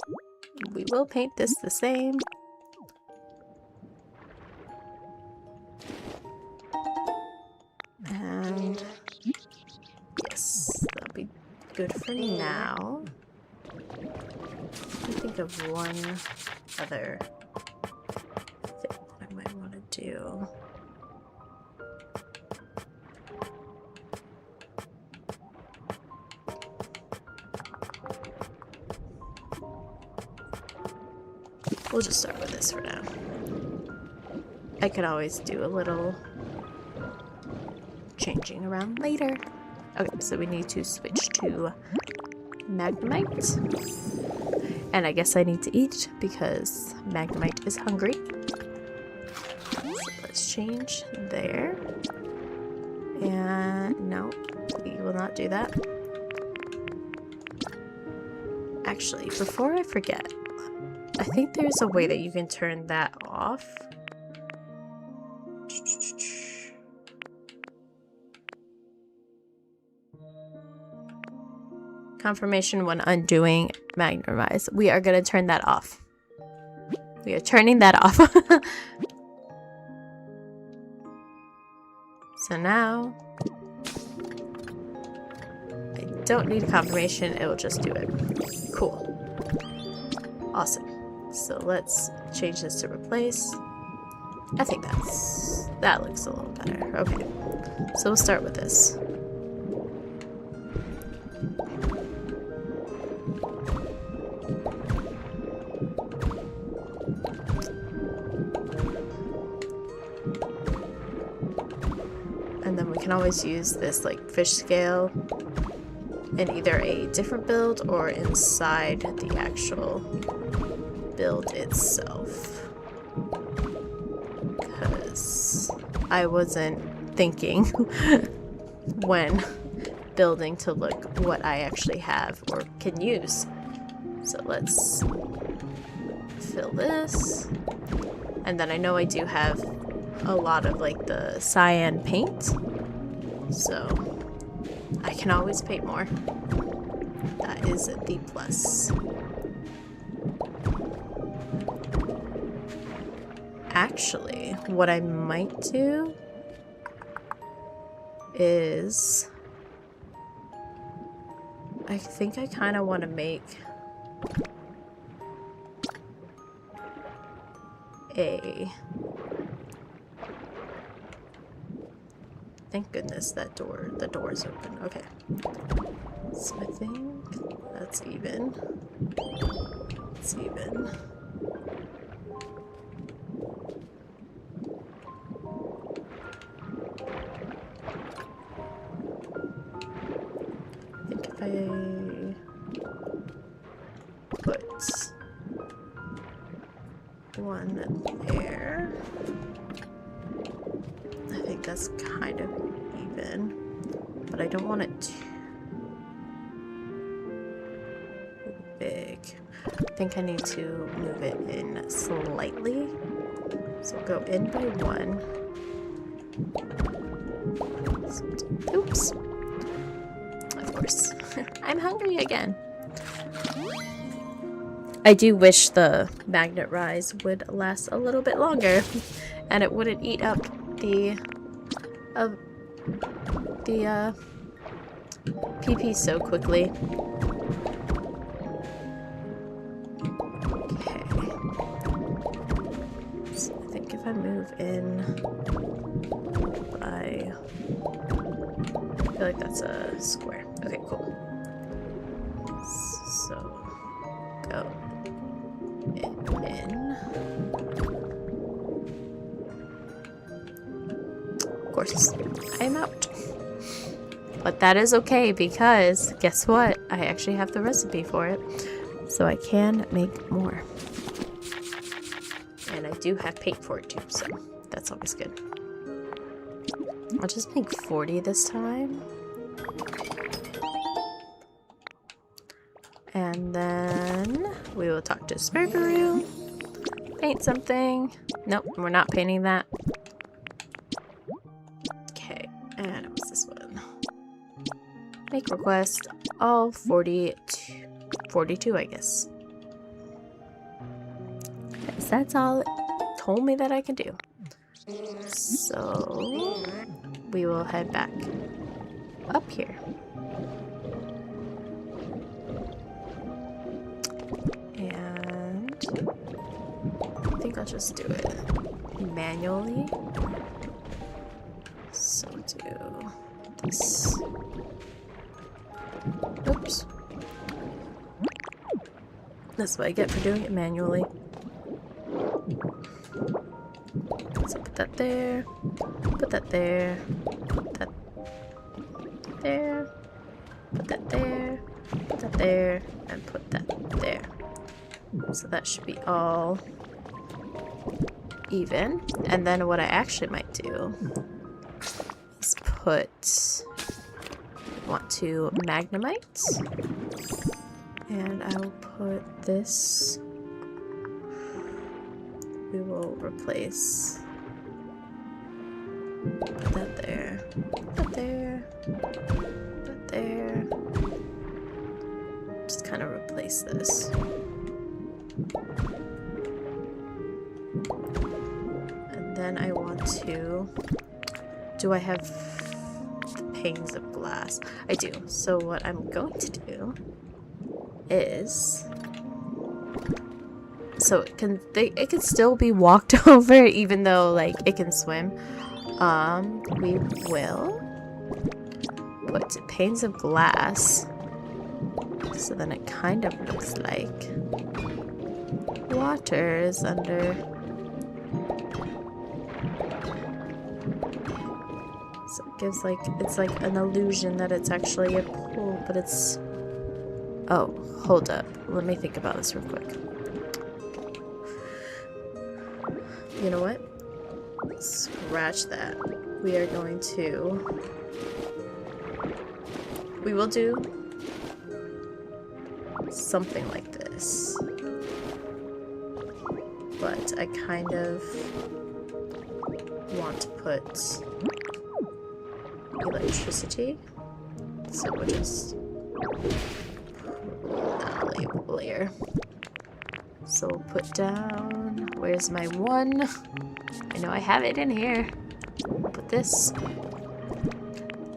We will paint this the same. And yes, that'll be good for now. Let me think of one other thing I So we'll just start with this for now. I could always do a little changing around later. Okay, so we need to switch to Magnemite. And I guess I need to eat because Magnemite is hungry. So let's change there. And no, we will not do that. Actually, before I forget, I think there's a way that you can turn that off. Confirmation when undoing Magnemize. We are going to turn that off. We are turning that off. So now, I don't need confirmation. It will just do it. Cool. Awesome. So let's change this to replace. I think that looks a little better. Okay. So we'll start with this. And then we can always use this like fish scale in either a different build or inside the actual build itself. Because I wasn't thinking when building to look what I actually have or can use. So let's fill this. And then I know I do have a lot of like the cyan paint, so I can always paint more. That is the plus. Actually, what I might do is I think I kind of want to make a... Thank goodness that the door's open. Okay. So I think that's even. It's even. I think if I put one there, I think that's kind of even, but I don't want it too big. I think I need to move it in slightly. So go in by one. Oops. Of course. I'm hungry again. I do wish the magnet rise would last a little bit longer and it wouldn't eat up the PP so quickly. Okay. So I think if I move in by... I feel like that's a square. Okay, cool. So go in. Of course, I am out. But that is okay because guess what? I actually have the recipe for it. So I can make more. And I do have paint for it too, so that's always good. I'll just make 40 this time. And then we will talk to Spurgaroo. Paint something. Nope, we're not painting that. Okay, and what's this one? Make request. All 42, I guess. Because that's all it told me that I can do. So we will head back up here. And I think I'll just do it manually. So do this. Oops. That's what I get for doing it manually. So put that there. Put that there. Put that there. Put that there. Put that there. And put that there. So that should be all even. And then what I actually might do is put, want to Magnemite, and I will put this, we will replace, put that there, put that there, put that there, just kind of replace this. Then I want to, do I have the panes of glass? I do. So what I'm going to do is, so it can still be walked over even though like it can swim. We will put panes of glass so then it kind of looks like water is under. So it gives like, it's like an illusion that it's actually a pool, but it's... Oh, hold up. Let me think about this real quick. You know what? Scratch that. We are going to... We will do something like this. But I kind of want to put electricity, so we'll just pull that layer. So we'll put down, where's my one? I know I have it in here. Put this,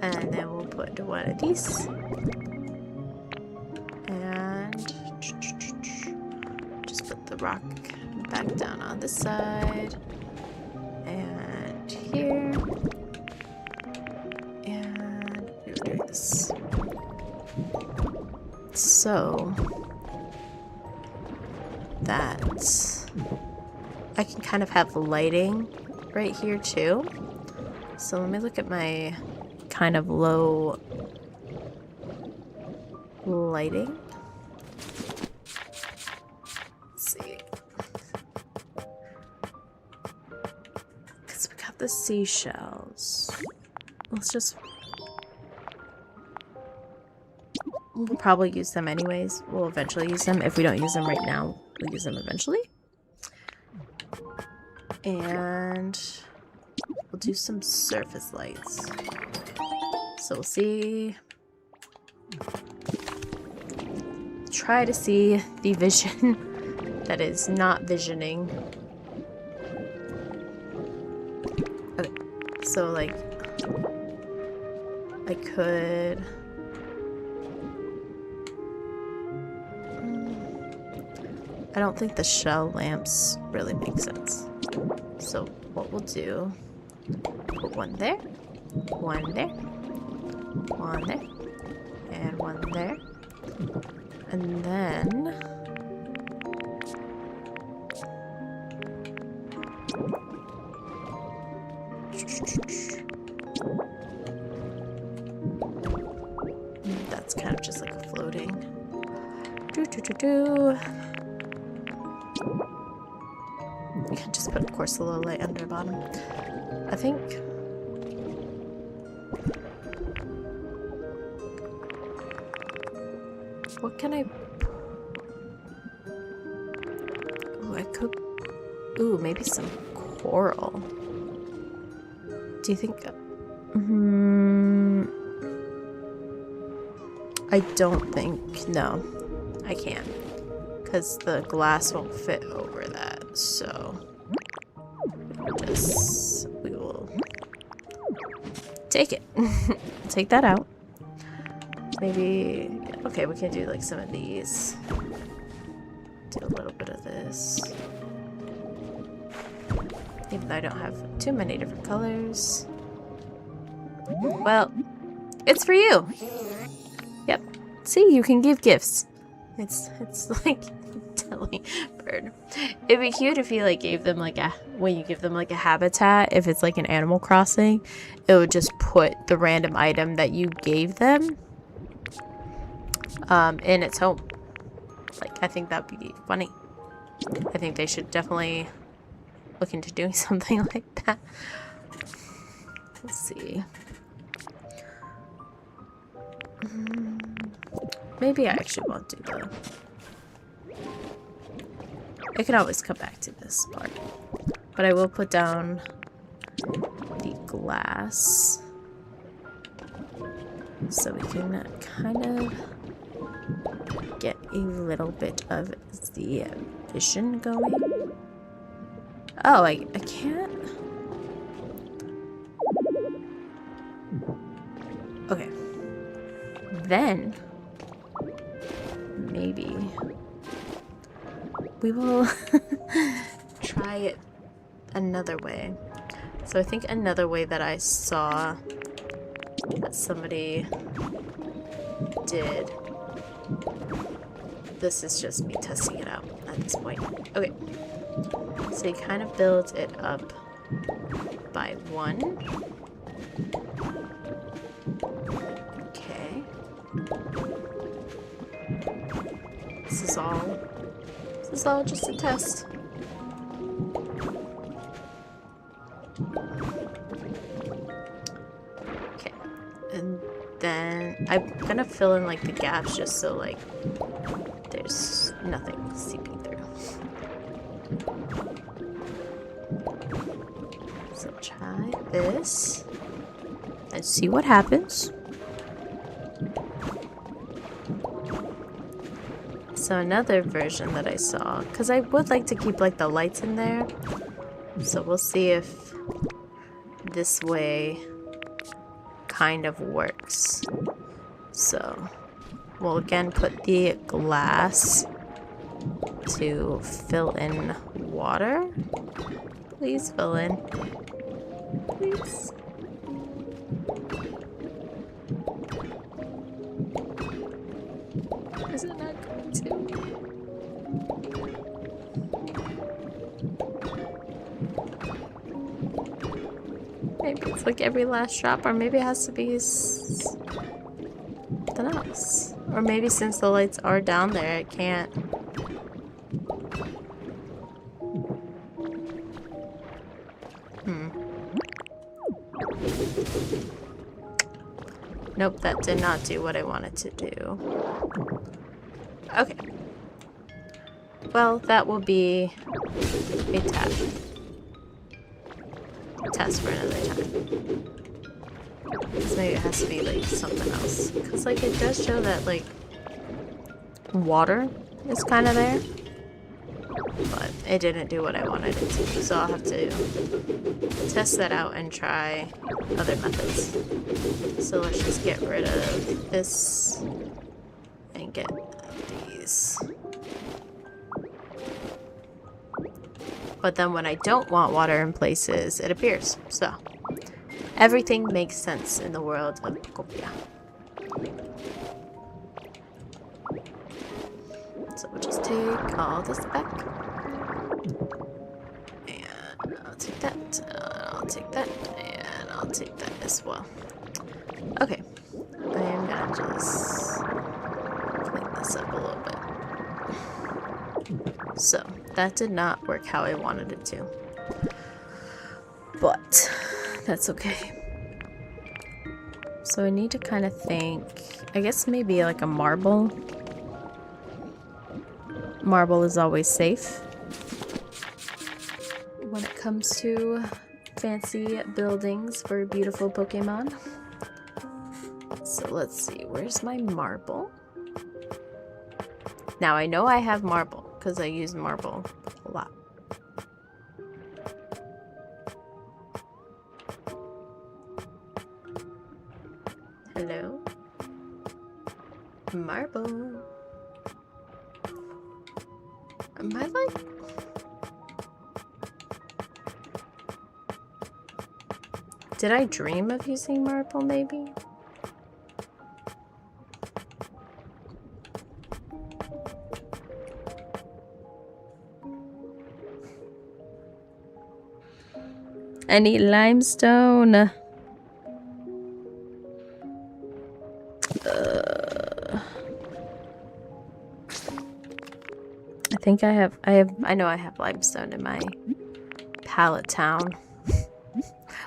and then we'll put one of these, and just put the rock back down on this side, and here. So that I can kind of have lighting right here too. So let me look at my kind of low lighting. Let's see. Because we got the seashells. Let's just... We'll probably use them anyways. We'll eventually use them. If we don't use them right now, we'll use them eventually. And we'll do some surface lights. So we'll see. Try to see the vision that is not visioning. Okay. So like, I could... I don't think the shell lamps really make sense. So what we'll do, put one there, one there, one there, and one there. And then that's kind of just like a floating. You can just put, of course, a little light under the bottom. I think... What can I... Ooh, I could... Ooh, maybe some coral. Do you think... I don't think... No, I can't. Because the glass won't fit over that, so... we will take it. Take that out. Maybe... Okay, we can do like some of these. Do a little bit of this. Even though I don't have too many different colors. Well, it's for you. Yep. See, you can give gifts. It's like telling bird. It'd be cute if you like gave them like when you give them like a habitat, if it's like an Animal Crossing, it would just put the random item that you gave them in its home. Like, I think that'd be funny. I think they should definitely look into doing something like that. Let's see. Maybe I actually won't do that. I can always come back to this part. But I will put down the glass so we can kind of get a little bit of the vision going. Oh, I can't. Okay. Then maybe we will try it another way. So I think another way that I saw that somebody did. This is just me testing it out at this point. Okay. So you kind of build it up by one. Okay. This is all just a test. Okay. And then I'm gonna fill in like the gaps just so like there's nothing seeping through. So try this and see what happens. So another version that I saw, because I would like to keep like the lights in there. So we'll see if this way kind of works. So we'll again put the glass to fill in water. Please fill in. Please. Is it not going to? Maybe it's like every last drop, or maybe it has to be something else. Or maybe since the lights are down there, it can't. Nope, that did not do what I wanted to do. Okay. Well, that will be a test for another time. So maybe it has to be like something else. Because like it does show that like water is kind of there. But it didn't do what I wanted it to. So I'll have to test that out and try other methods. So let's just get rid of this and get these. But then when I don't want water in places, it appears. So everything makes sense in the world of Pokopia. So we'll just take all this back. And I'll take that. I'll take that. And I'll take that as well. Okay. I am gonna just clean this up a little bit. So that did not work how I wanted it to. But that's okay. So I need to kind of think, I guess maybe like a marble. Marble is always safe when it comes to fancy buildings for beautiful Pokemon. So let's see, where's my marble? Now I know I have marble because I use marble a lot. Hello? Marble. Am I like... Did I dream of using marble, maybe? I need limestone. I think I know I have limestone in my pallet town.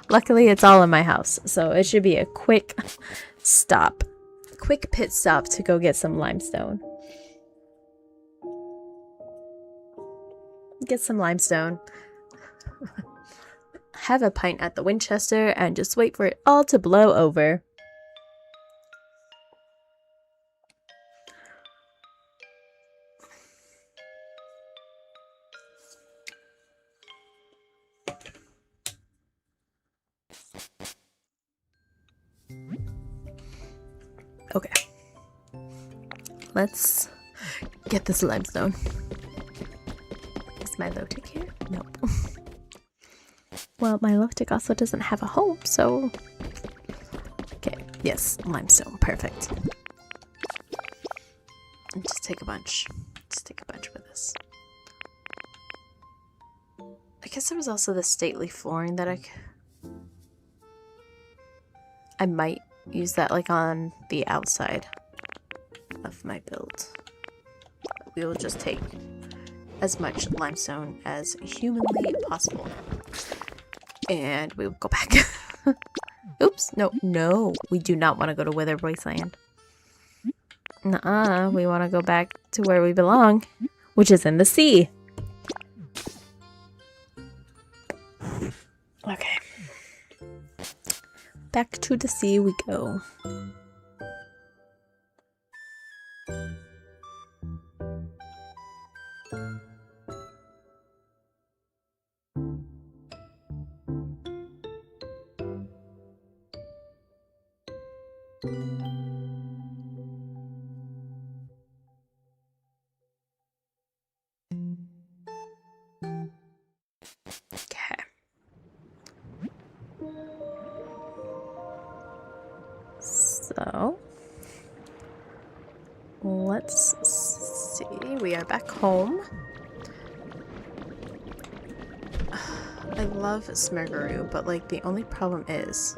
Luckily, it's all in my house, so it should be a quick stop. Quick pit stop to go get some limestone. Get some limestone. Have a pint at the Winchester and just wait for it all to blow over. Okay. Let's get this limestone. Is Milotic here? Nope. Well, Milotic also doesn't have a home, so... Okay, yes, limestone, perfect. And just take a bunch. Just take a bunch with us. I guess there was also the stately flooring that I might use that like on the outside of my build. We will just take as much limestone as humanly possible. And we will go back. Oops, no, we do not want to go to Wither Wasteland. Nuh-uh, we want to go back to where we belong, which is in the sea. Okay. Back to the sea we go. Okay. So, let's see. We are back home. I love Smirgaroo, but like the only problem is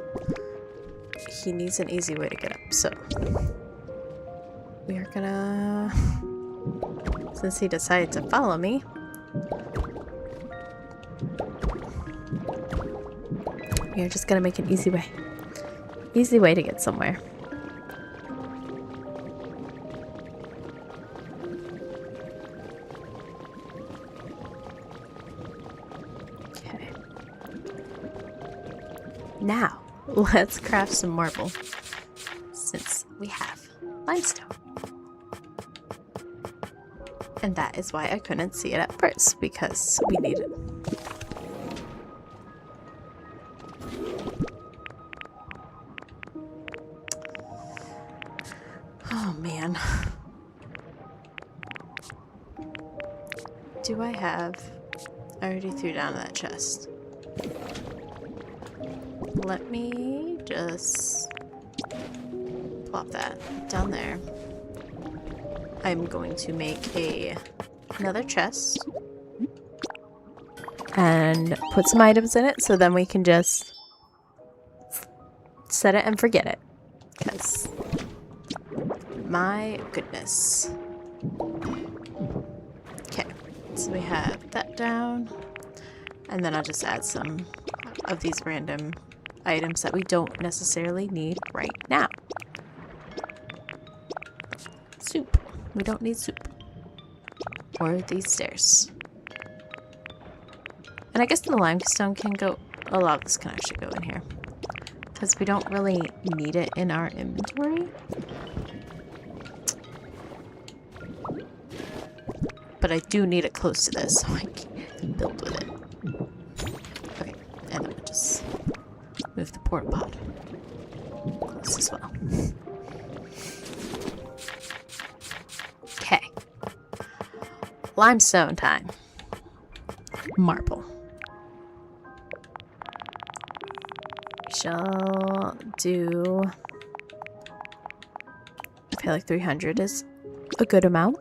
he needs an easy way to get up. So, we are gonna, since he decided to follow me, we are just gonna make an easy way. Easy way to get somewhere. Okay. Now, let's craft some marble, since we have limestone. And that is why I couldn't see it at first, because we need it. Oh man. Do I have... I already threw down that chest. Let me just plop that down there. I'm going to make another chest and put some items in it so then we can just set it and forget it. Because my goodness. Okay, so we have that down, and then I'll just add some of these random items that we don't necessarily need right now. Soup. We don't need soup. Or these stairs. And I guess the limestone can go, a lot of this can actually go in here, because we don't really need it in our inventory. But I do need it close to this so I can build with it. Okay, and then we'll just move the porta pot close as well. Okay. Limestone time. Marble. shall do... I feel like 300 is a good amount.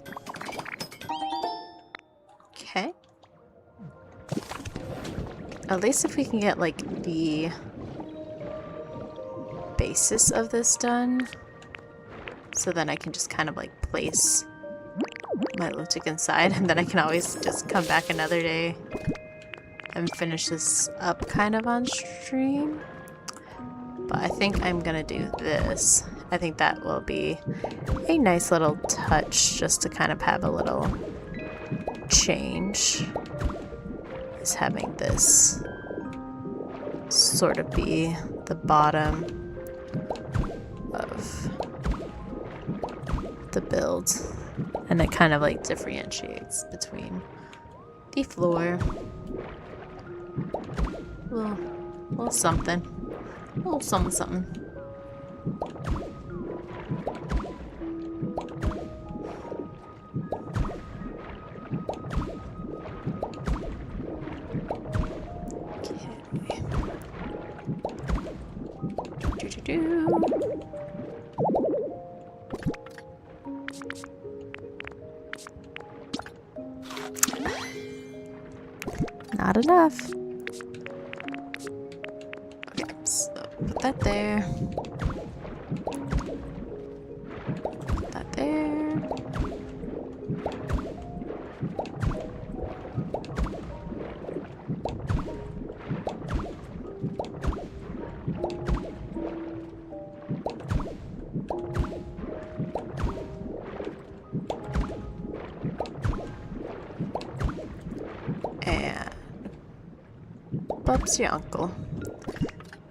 Okay. At least if we can get, like, the basis of this done. So then I can just kind of, like, place Milotic inside. And then I can always just come back another day and finish this up kind of on stream. But I think I'm gonna do this. I think that will be a nice little touch just to kind of have a little change. Is having this sort of be the bottom of the build. And it kind of like differentiates between the floor. Well, something. Oh, something. Okay. Not enough. Okay, so put that there. Put that there. And Bub's your uncle.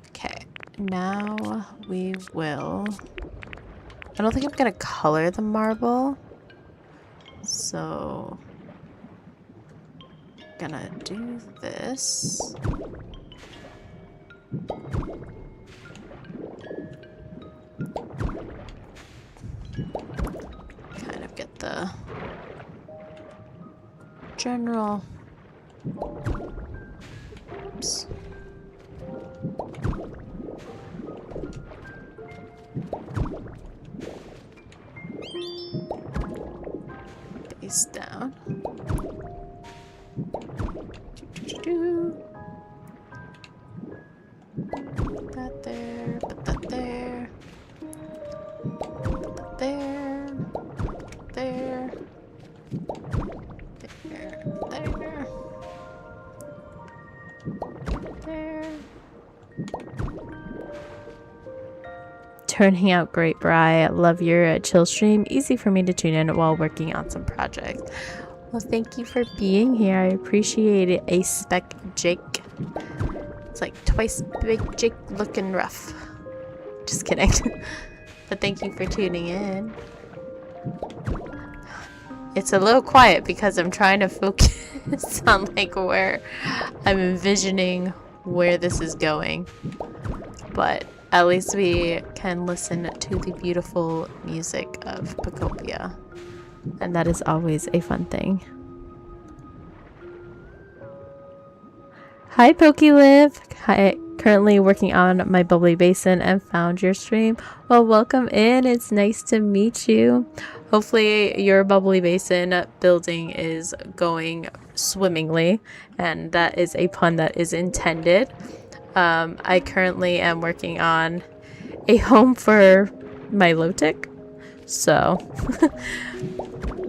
Okay, now we will... I don't think I'm gonna color the marble. So... gonna do this. Kind of get the general... Oops. Base down. Put that there, put that there. Put that there. Put there. There. There. There. Turning out great, Bri. Love your chill stream. Easy for me to tune in while working on some projects. Well, thank you for being here. I appreciate it. A spec Jake. It's like twice big Jake looking rough. Just kidding. But thank you for tuning in. It's a little quiet because I'm trying to focus on like where I'm envisioning where this is going. But at least we can listen to the beautiful music of Pokopia. And that is always a fun thing. Hi, PokeLive. Hi, currently working on my bubbly basin and found your stream. Well, welcome in. It's nice to meet you. Hopefully your bubbly basin building is going swimmingly, and that is a pun that is intended. I currently am working on a home for Milotic, so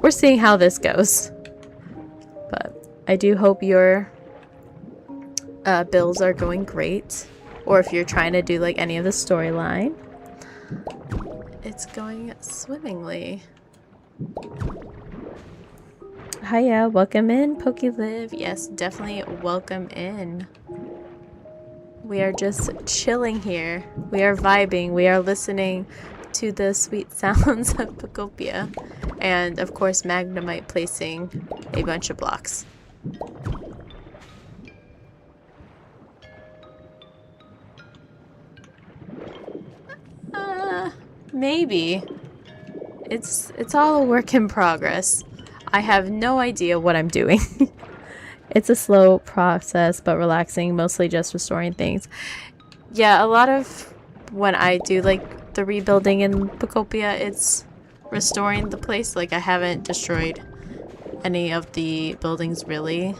we're seeing how this goes. But I do hope your builds are going great, or if you're trying to do like any of the storyline, it's going swimmingly. Hiya, welcome in, PokeLive. Yes, definitely welcome in. We are just chilling here. We are vibing. We are listening to the sweet sounds of Pokopia. And of course, Magnemite placing a bunch of blocks. Maybe. It's all a work in progress. I have no idea what I'm doing. It's a slow process, but relaxing, mostly just restoring things. Yeah, a lot of when I do like the rebuilding in Pokopia, it's restoring the place. Like I haven't destroyed any of the buildings really.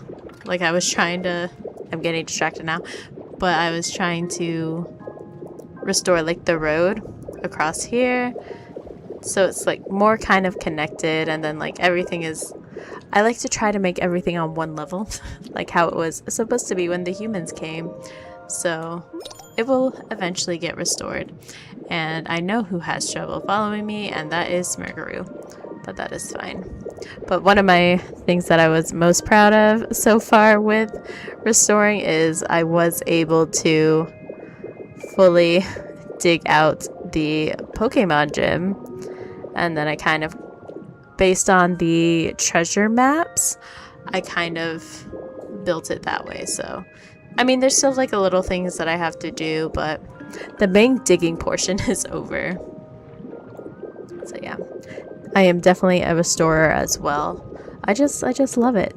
Like I was trying to, I'm getting distracted now, but I was trying to restore like the road across here. So it's like more kind of connected, and then like everything is, I like to try to make everything on one level, like how it was supposed to be when the humans came. So it will eventually get restored. And I know who has trouble following me, and that is Smurgaroo. But that is fine. But one of my things that I was most proud of so far with restoring is I was able to fully dig out the Pokemon gym. And then I kind of, based on the treasure maps, I kind of built it that way. So I mean, there's still like a little things that I have to do, but the main digging portion is over. So yeah, I am definitely a restorer as well. I just love it.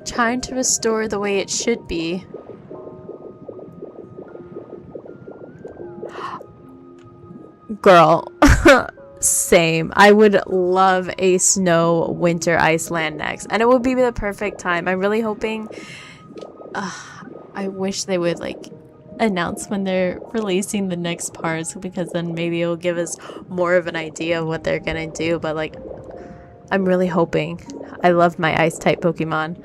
Trying to restore the way it should be. Girl, same. I would love a snow winter Iceland next, and it would be the perfect time. I'm really hoping. I wish they would like announce when they're releasing the next parts, because then maybe it'll give us more of an idea of what they're gonna do. But like, I'm really hoping. I love my ice type Pokemon,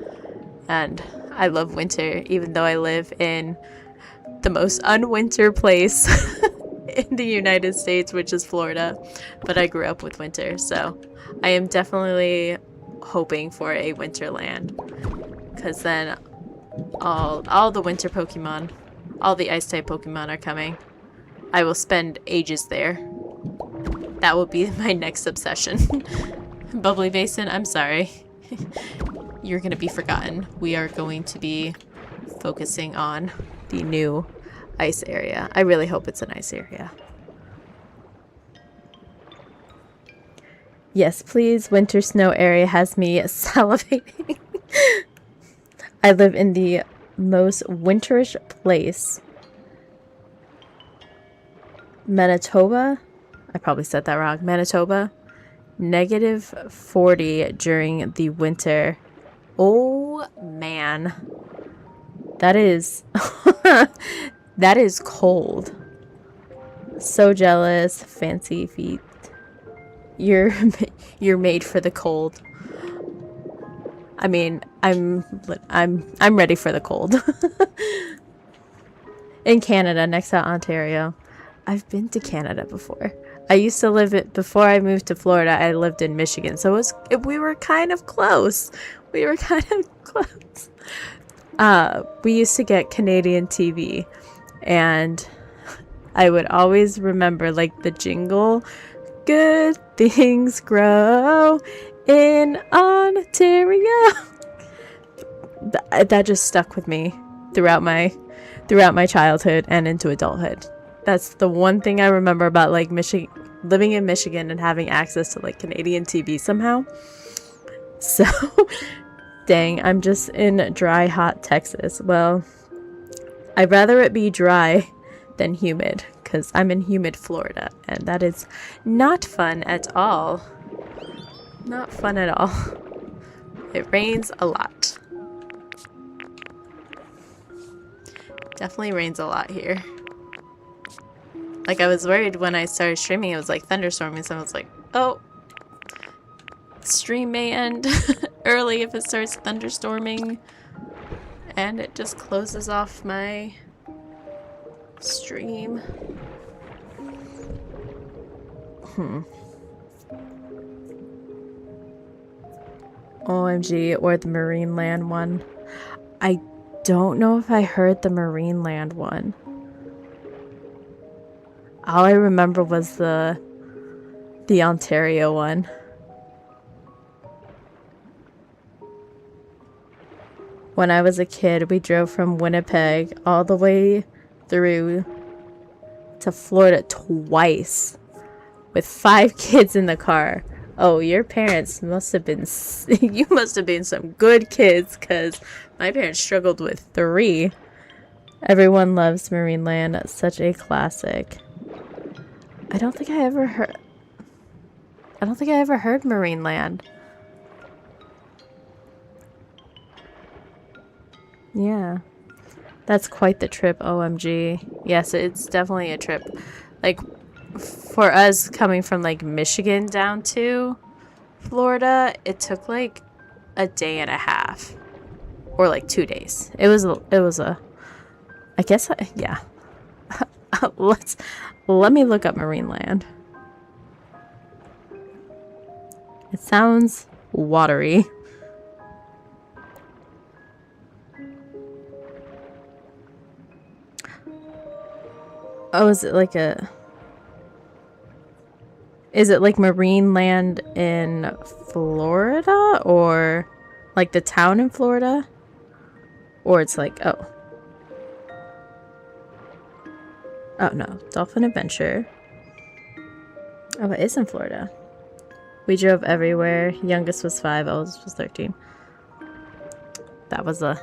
and I love winter, even though I live in the most unwinter place in the United States, which is Florida, but I grew up with winter, so I am definitely hoping for a winter land, because then all the winter Pokemon, all the ice type Pokemon are coming. I will spend ages there. That will be my next obsession. Bubbly Basin, I'm sorry. You're gonna be forgotten. We are going to be focusing on the new ice area. I really hope it's an ice area. Yes, please. Winter snow area has me salivating. I live in the most winterish place. Manitoba? I probably said that wrong. Manitoba? -40 during the winter. Oh, man. That is... that is cold. So jealous. Fancy feet. You're made for the cold. I mean, I'm ready for the cold. In Canada, next to Ontario. I've been to Canada before. I used to live it before I moved to Florida. I lived in Michigan, so we were kind of close. We were kind of close. We used to get Canadian TV, and I would always remember like the jingle, "Good things grow in Ontario." That just stuck with me throughout my childhood and into adulthood. That's the one thing I remember about like living in Michigan and having access to like Canadian TV somehow. So dang, I'm just in dry, hot Texas. Well, I'd rather it be dry than humid, because I'm in humid Florida, and that is not fun at all. Not fun at all. It rains a lot. Definitely rains a lot here. Like, I was worried when I started streaming, it was like thunderstorming, so I was like, oh, stream may end early if it starts thunderstorming. And it just closes off my stream. OMG, or the Marine Land one. I don't know if I heard the Marine Land one. All I remember was the Ontario one. When I was a kid, we drove from Winnipeg all the way through to Florida twice with 5 kids in the car. Oh, your parents must have been... you must have been some good kids, because my parents struggled with 3. Everyone loves Marineland. Such a classic. I don't think I ever heard Marineland. Yeah. That's quite the trip, OMG. Yes, it's definitely a trip. Like, for us coming from, like, Michigan down to Florida, it took, like, a day and a half. Or, like, 2 days. It was a... I guess, yeah. Let me look up Marineland. It sounds watery. Oh, is it like Marineland in Florida? Or like the town in Florida? Or it's like, oh. Oh no, Dolphin Adventure. Oh, it is in Florida. We drove everywhere. Youngest was 5, oldest was 13. That was a...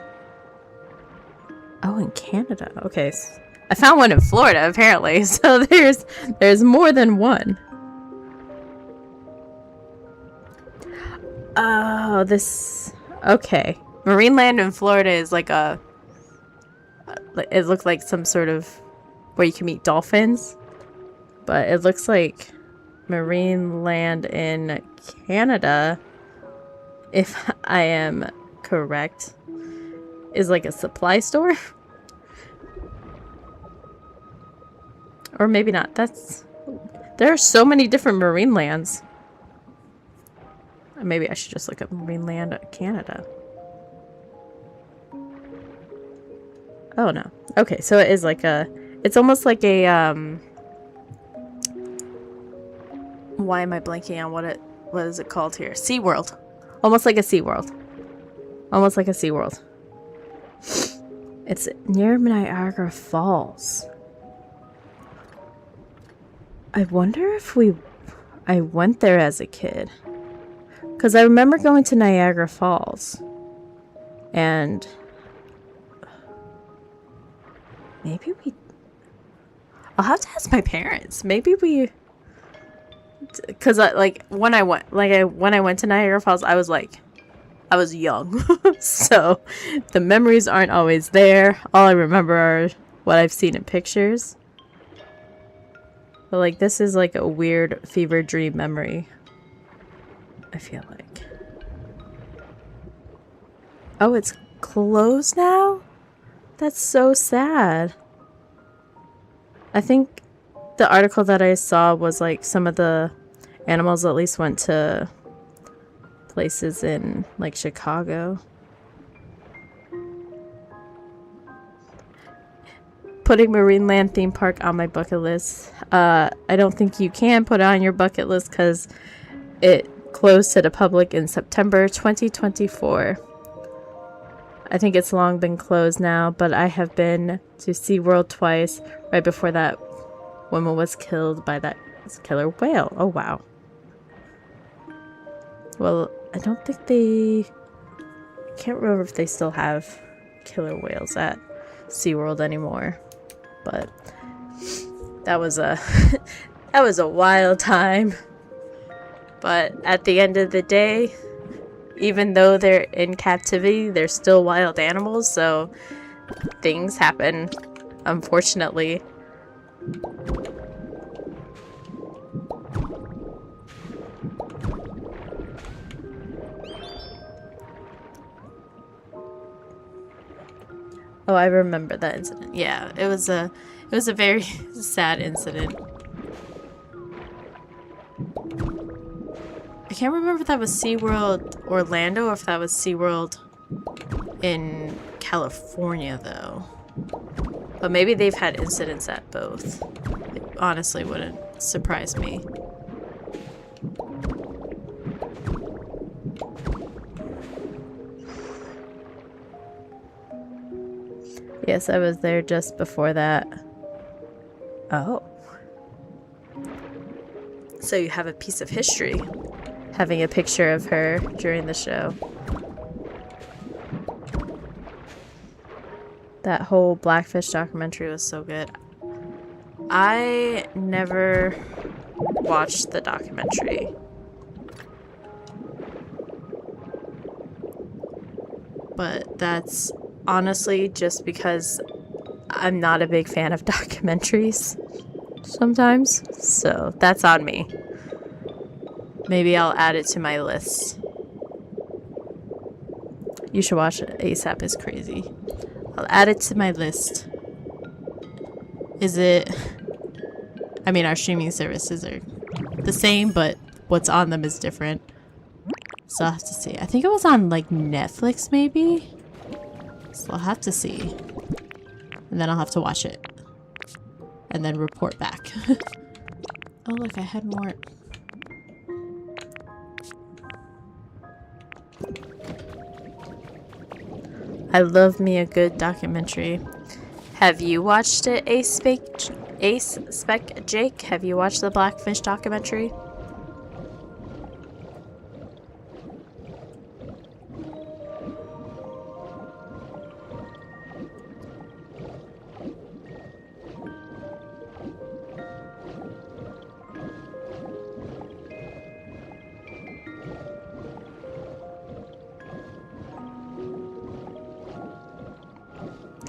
Oh, in Canada. Okay. I found one in Florida, apparently. So there's more than one. Oh, this... Okay. Marineland in Florida is like a... It looked like some sort of... where you can meet dolphins. But it looks like Marineland in Canada, if I am correct, is like a supply store. Or maybe not. There are so many different Marinelands. Maybe I should just look up Marineland Canada. Oh no. Okay, so it is like a... It's almost like a, why am I blanking on what is it called here? SeaWorld. Almost like a SeaWorld. Almost like a SeaWorld. It's near Niagara Falls. I wonder if I went there as a kid. Because I remember going to Niagara Falls. And maybe I'll have to ask my parents. Maybe we... Because when I went to Niagara Falls, I was young. So the memories aren't always there. All I remember are what I've seen in pictures. But like, this is like a weird fever dream memory, I feel like. Oh, it's closed now? That's so sad. I think the article that I saw was like some of the animals at least went to places in like Chicago. Putting Marineland theme park on my bucket list. I don't think you can put it on your bucket list because it closed to the public in September 2024. I think it's long been closed now, but I have been to SeaWorld twice. Right before that woman was killed by that killer whale. Oh, wow. Well, I don't think I can't remember if they still have killer whales at SeaWorld anymore. But that was a that was a wild time. But at the end of the day, even though they're in captivity, they're still wild animals, so things happen, unfortunately. Oh, I remember that incident. Yeah, it was a very sad incident. I can't remember if that was SeaWorld Orlando or if that was SeaWorld in California, though. But maybe they've had incidents at both. It honestly wouldn't surprise me. Yes, I was there just before that. Oh. So you have a piece of history. Having a picture of her during the show. That whole Blackfish documentary was so good. I never watched the documentary. But that's honestly just because I'm not a big fan of documentaries sometimes. So that's on me. Maybe I'll add it to my list. You should watch it. ASAP is crazy. I'll add it to my list. Is it... I mean, our streaming services are the same, but what's on them is different. So I'll have to see. I think it was on, like, Netflix, maybe? So I'll have to see. And then I'll have to watch it. And then report back. Oh, look, I had more... I love me a good documentary. Have you watched it, Ace Spec Jake? Have you watched the Blackfish documentary?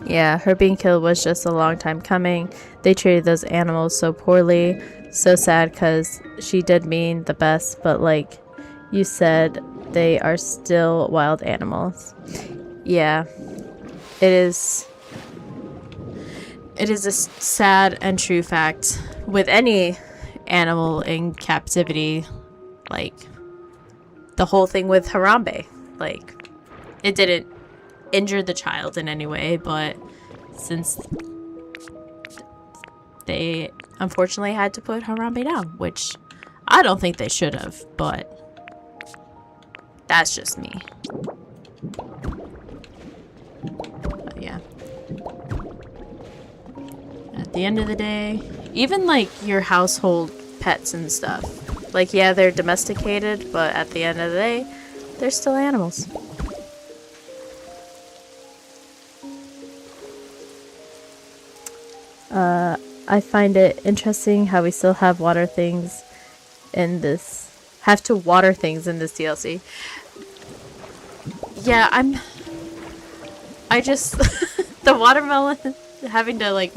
Yeah, her being killed was just a long time coming. They treated those animals so poorly. So sad because she did mean the best, but like you said, they are still wild animals. Yeah, it is. It is a sad and true fact with any animal in captivity. Like the whole thing with Harambe, like it didn't injure the child in any way, but since they unfortunately had to put Harambe down, which I don't think they should have, but that's just me. But yeah, at the end of the day, even like your household pets and stuff, like yeah, they're domesticated, but at the end of the day, they're still animals. I find it interesting how we still have water things in this. Have to water things in this DLC. Yeah, I just the watermelon, having to like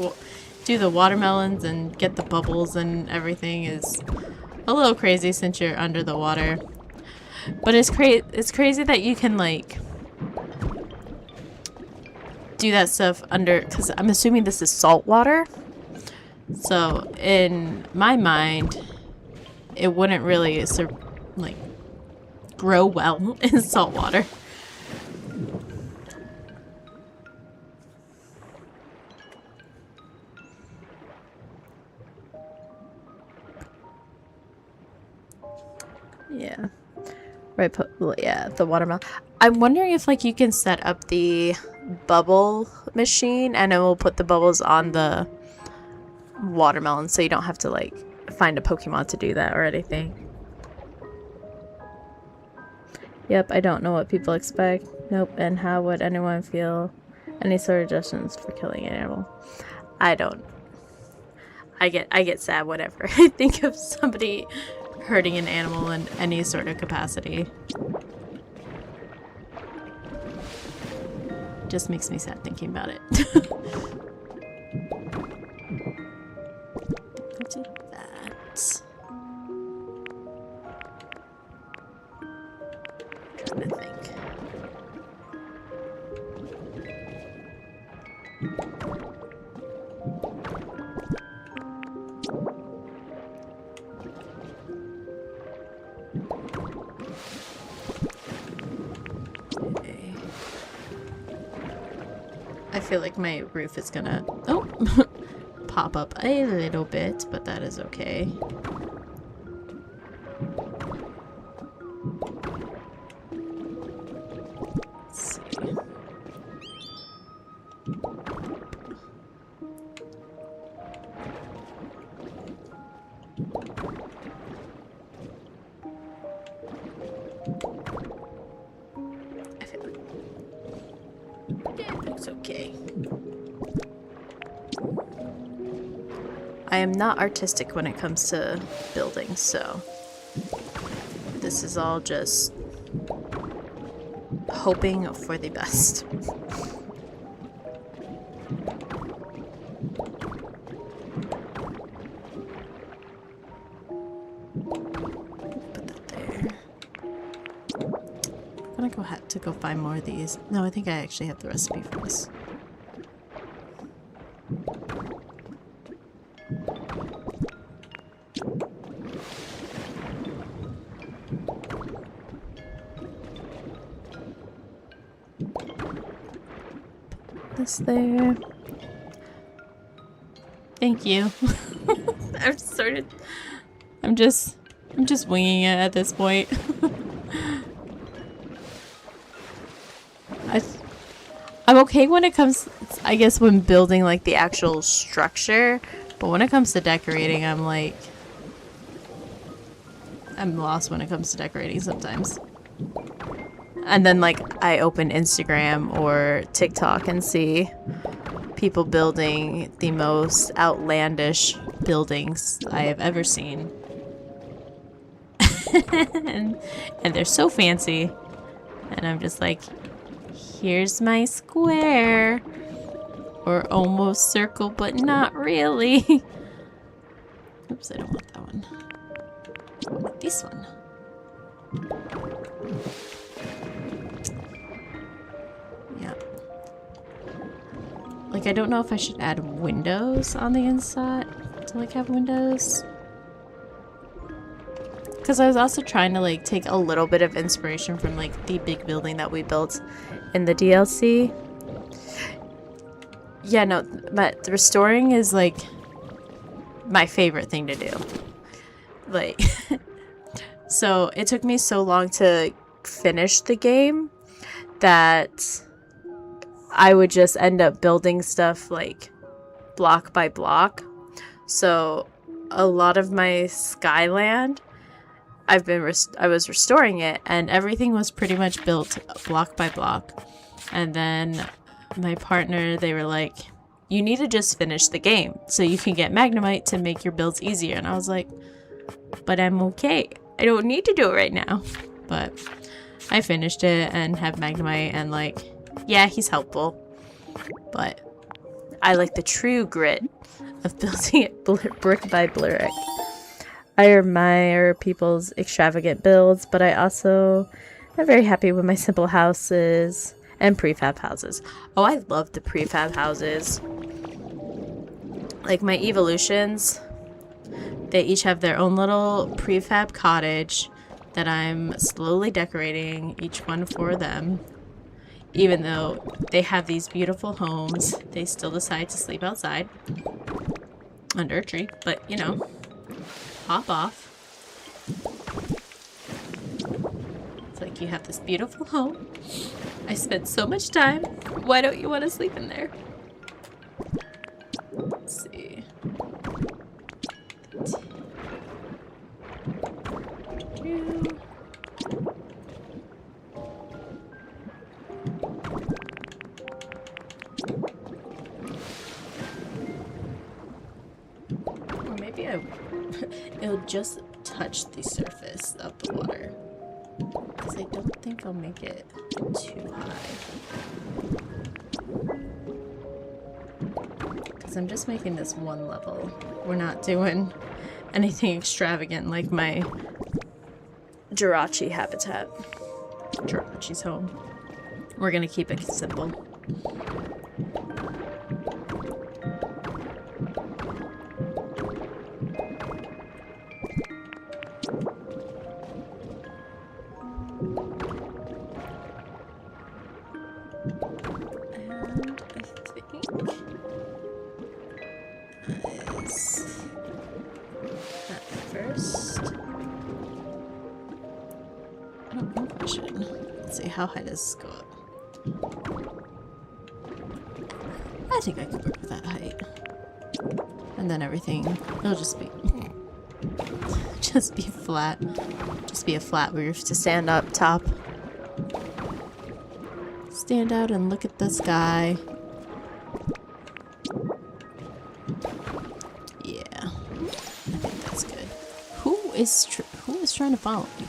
do the watermelons and get the bubbles and everything is a little crazy since you're under the water. But it's crazy that you can like do that stuff under, because I'm assuming this is salt water. So in my mind, it wouldn't really like grow well in salt water. Yeah. Right, yeah, the watermelon. I'm wondering if like you can set up the bubble machine and it will put the bubbles on the watermelon, so you don't have to like find a Pokemon to do that or anything. Yep, I don't know what people expect. Nope, and how would anyone feel any sort of judgments for killing an animal? I don't. I get sad whenever I think of somebody hurting an animal in any sort of capacity. Just makes me sad thinking about it. Let's do that. I'm trying to think. Okay. I feel like my roof is gonna pop up a little bit, but that is okay. Let's see. I feel like it looks okay. I am not artistic when it comes to building, so this is all just hoping for the best. I'm gonna have to go find more of these. No, I think I actually have the recipe for this. This there. Thank you. I'm just winging it at this point. I'm okay when it comes, I guess, when building like the actual structure, but when it comes to decorating, I'm lost when it comes to decorating sometimes. And then like I open Instagram or TikTok and see people building the most outlandish buildings I have ever seen. and they're so fancy. And I'm just like, here's my square. Or almost circle, but not really. Oops, I don't want that one. I want this one. Yeah. Like, I don't know if I should add windows on the inside to, like, have windows. Because I was also trying to, like, take a little bit of inspiration from, like, the big building that we built in the DLC. Yeah, no, but restoring is, like, my favorite thing to do. Like, so it took me so long to finish the game that I would just end up building stuff, like, block by block. So a lot of my Skyland, I was restoring it, and everything was pretty much built block by block. And then my partner, they were like, you need to just finish the game so you can get Magnemite to make your builds easier. And I was like, but I'm okay. I don't need to do it right now. But I finished it and have Magnemite, and like, yeah, he's helpful. But I like the true grit of building it brick by brick. I admire people's extravagant builds, but I also am very happy with my simple houses and prefab houses. Oh, I love the prefab houses. Like my evolutions, they each have their own little prefab cottage that I'm slowly decorating, each one for them. Even though they have these beautiful homes, they still decide to sleep outside under a tree, but you know, hop off. It's like, you have this beautiful home. I spent so much time. Why don't you want to sleep in there? Let's see. Or maybe it'll just touch the surface of the water. Because I don't think I'll make it too high. Because I'm just making this one level. We're not doing anything extravagant like my Jirachi habitat. Jirachi's home. We're gonna keep it simple. How high does this go up? I think I could work with that height. And then everything, it'll just be flat. Just be a flat roof to stand up top. Stand out and look at the sky. Yeah. is trying to follow me?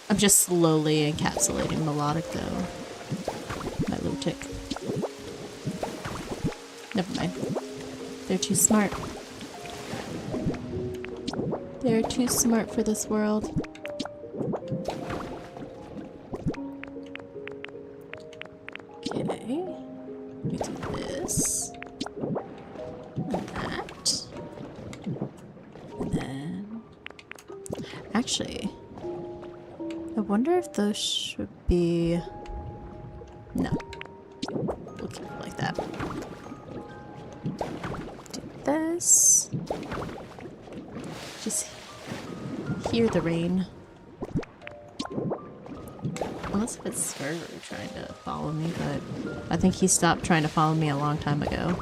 I'm just slowly encapsulating Milotic though. Milotic. Never mind. They're too smart. They're too smart for this world. Okay. We do this. And that. And then... Actually, I wonder if those should be... No. We'll keep it like that. Do this. Just hear the rain. Unless if it's Server trying to follow me, but I think he stopped trying to follow me a long time ago.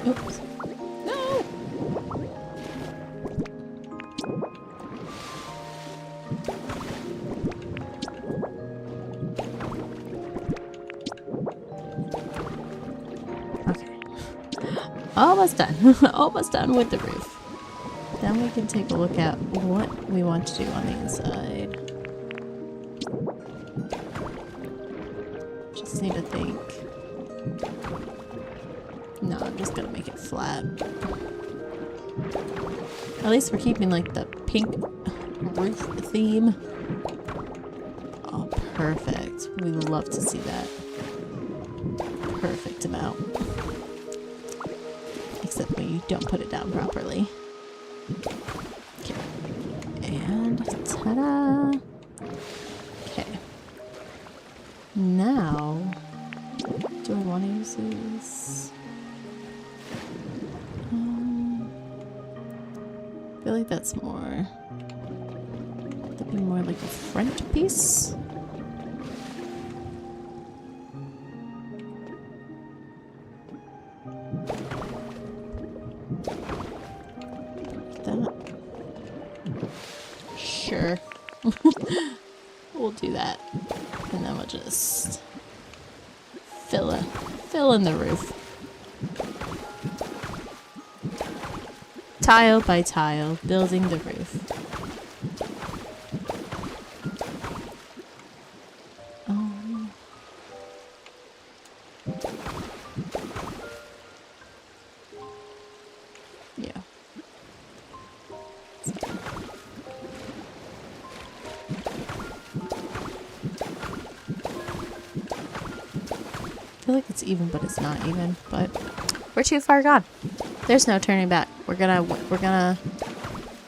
Oops. No! Okay. Almost done. Almost done with the roof. Then we can take a look at what we want to do on the inside. Just need to think. No, I'm just gonna make it flat. At least we're keeping like the pink roof theme. Oh, perfect. We love to see that. Perfect amount. Except when you don't put it down properly. Okay. And ta-da! Okay. Now, do I want to use these? I feel like that's more... That'd be more like a front piece. Like that. Sure. We'll do that. And then we'll just fill in the roof. Tile by tile, building the roof. Yeah. I feel like it's even, but it's not even, but we're too far gone. There's no turning back. We're gonna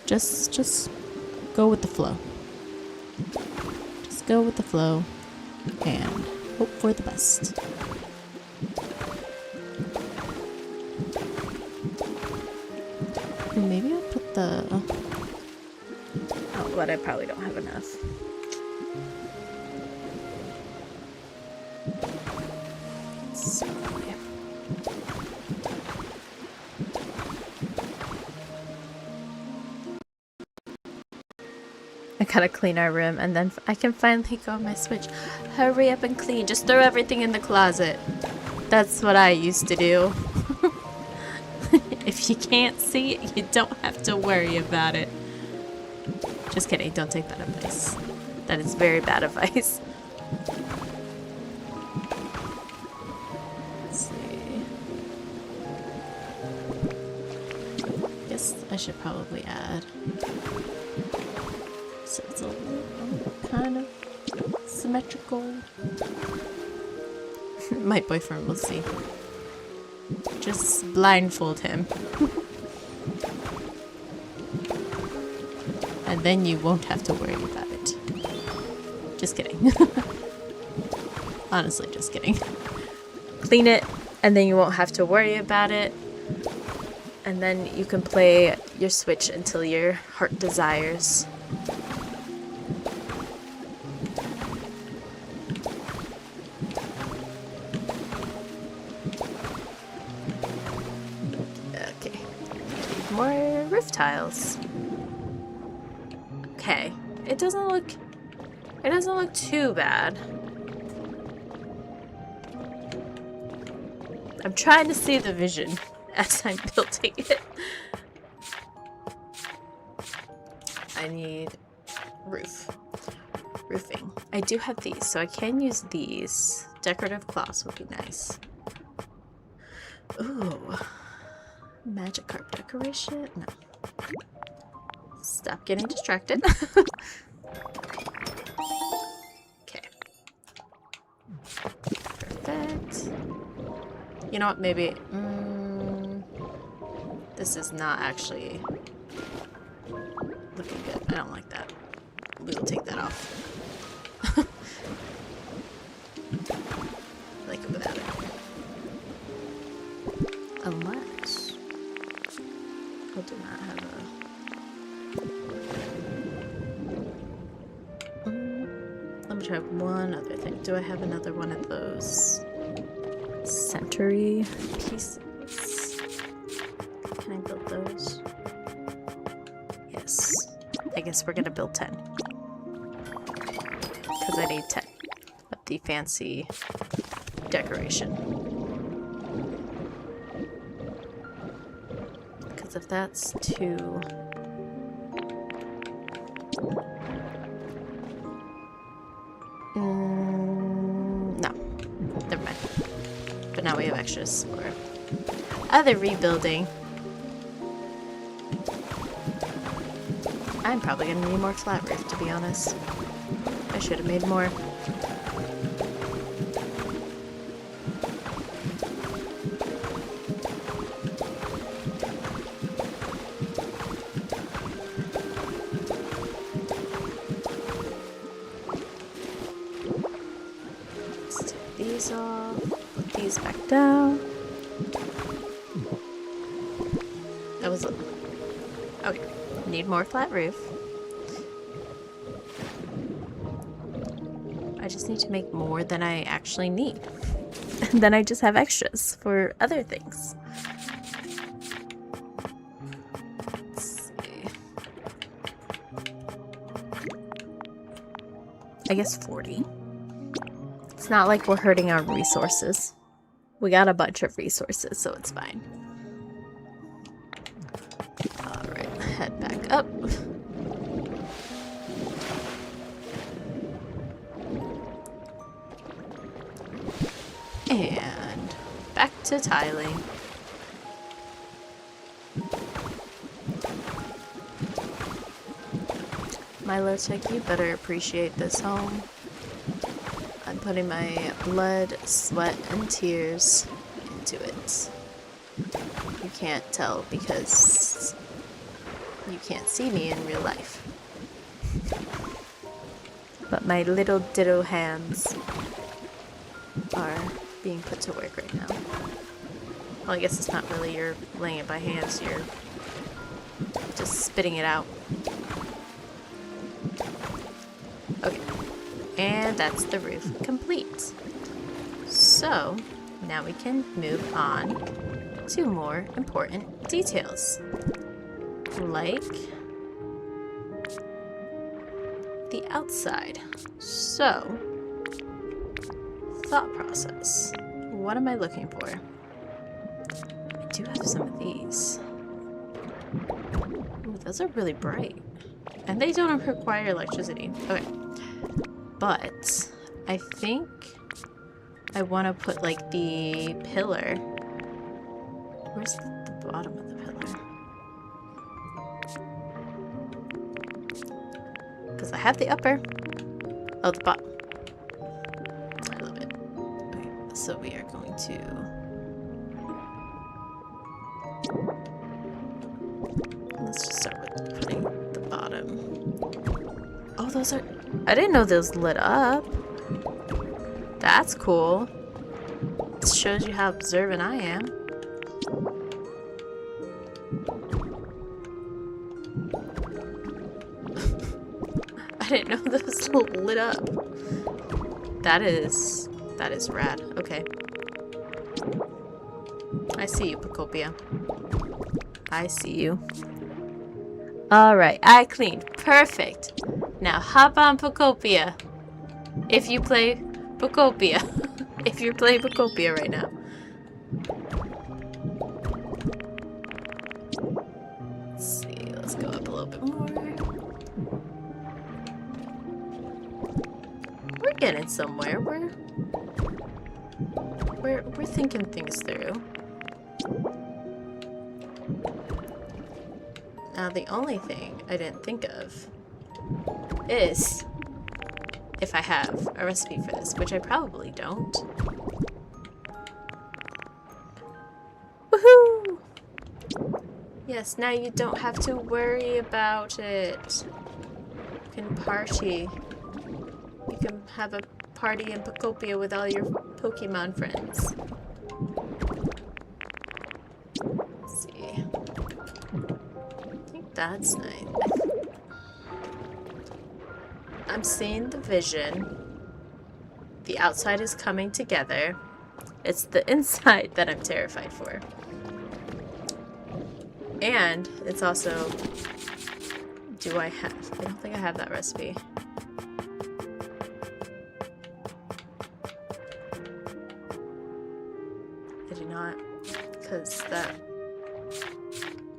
just go with the flow. Just go with the flow and hope for the best. Maybe I'll put the... Oh, but I probably don't have enough. So, yeah. I gotta clean our room and then I can finally go on my Switch. Hurry up and clean. Just throw everything in the closet. That's what I used to do. If you can't see it, you don't have to worry about it. Just kidding. Don't take that advice. That is very bad advice. Let's see. Guess I should probably add. So it's a little kind of symmetrical. My boyfriend will see. Just blindfold him. And then you won't have to worry about it. Just kidding. Honestly, just kidding. Clean it, and then you won't have to worry about it. And then you can play your Switch until your heart desires. Okay. More roof tiles. Okay. It doesn't look too bad. I'm trying to see the vision as I'm building it. I need roofing. I do have these, so I can use these. Decorative cloths would be nice. Ooh. Magic carp decoration? No. Stop getting distracted. Okay. Perfect. You know what, maybe... this is not actually looking good. I don't like that. We will take that off. I like it without it. Unless... we'll do not have a... let me try one other thing. Do I have another one of those century pieces? Can I build those? Yes. I guess we're gonna build 10. Because I need 10 of the fancy decoration. Because if that's too... no. Never mind. But now we have extras for other rebuilding. I'm probably gonna need more flat roof, to be honest. I should have made more. Let's take these off, put these back down. That was... okay. Need more flat roof. I just need to make more than I actually need. And then I just have extras for other things. Let's see. I guess 40. It's not like we're hurting our resources. We got a bunch of resources, so it's fine. Head back up. And back to tiling. Milotic, you better appreciate this home. I'm putting my blood, sweat, and tears into it. You can't tell because you can't see me in real life. But my little ditto hands are being put to work right now. Well, I guess it's not really you're laying it by hands, you're just spitting it out. Okay, and that's the roof complete. So, now we can move on to more important details. Like the outside. So, thought process. What am I looking for? I do have some of these. Ooh, those are really bright. And they don't require electricity. Okay. But I think I want to put like the pillar. Where's the bottom of the pillar? Because I have the upper. Oh, the bottom. I love it. Okay, So we are going to... Let's just start with putting the bottom. Oh, those are... I didn't know those lit up. That's cool. It shows you how observant I am. I didn't know those lit up. That is rad. Okay. I see you, Pokopia. I see you. Alright, I cleaned. Perfect. Now hop on Pokopia. If you play Pokopia. If you're playing Pokopia right now. Let's see, let's go up a little bit more. We're getting somewhere. We're thinking things through. Now the only thing I didn't think of is if I have a recipe for this, which I probably don't. Woohoo! Yes, now you don't have to worry about it. You can party. You can have a party in Pokopia with all your Pokemon friends. Let's see. I think that's nice. I'm seeing the vision. The outside is coming together. It's the inside that I'm terrified for. And it's also... Do I have... I don't think I have that recipe. I do not. Because that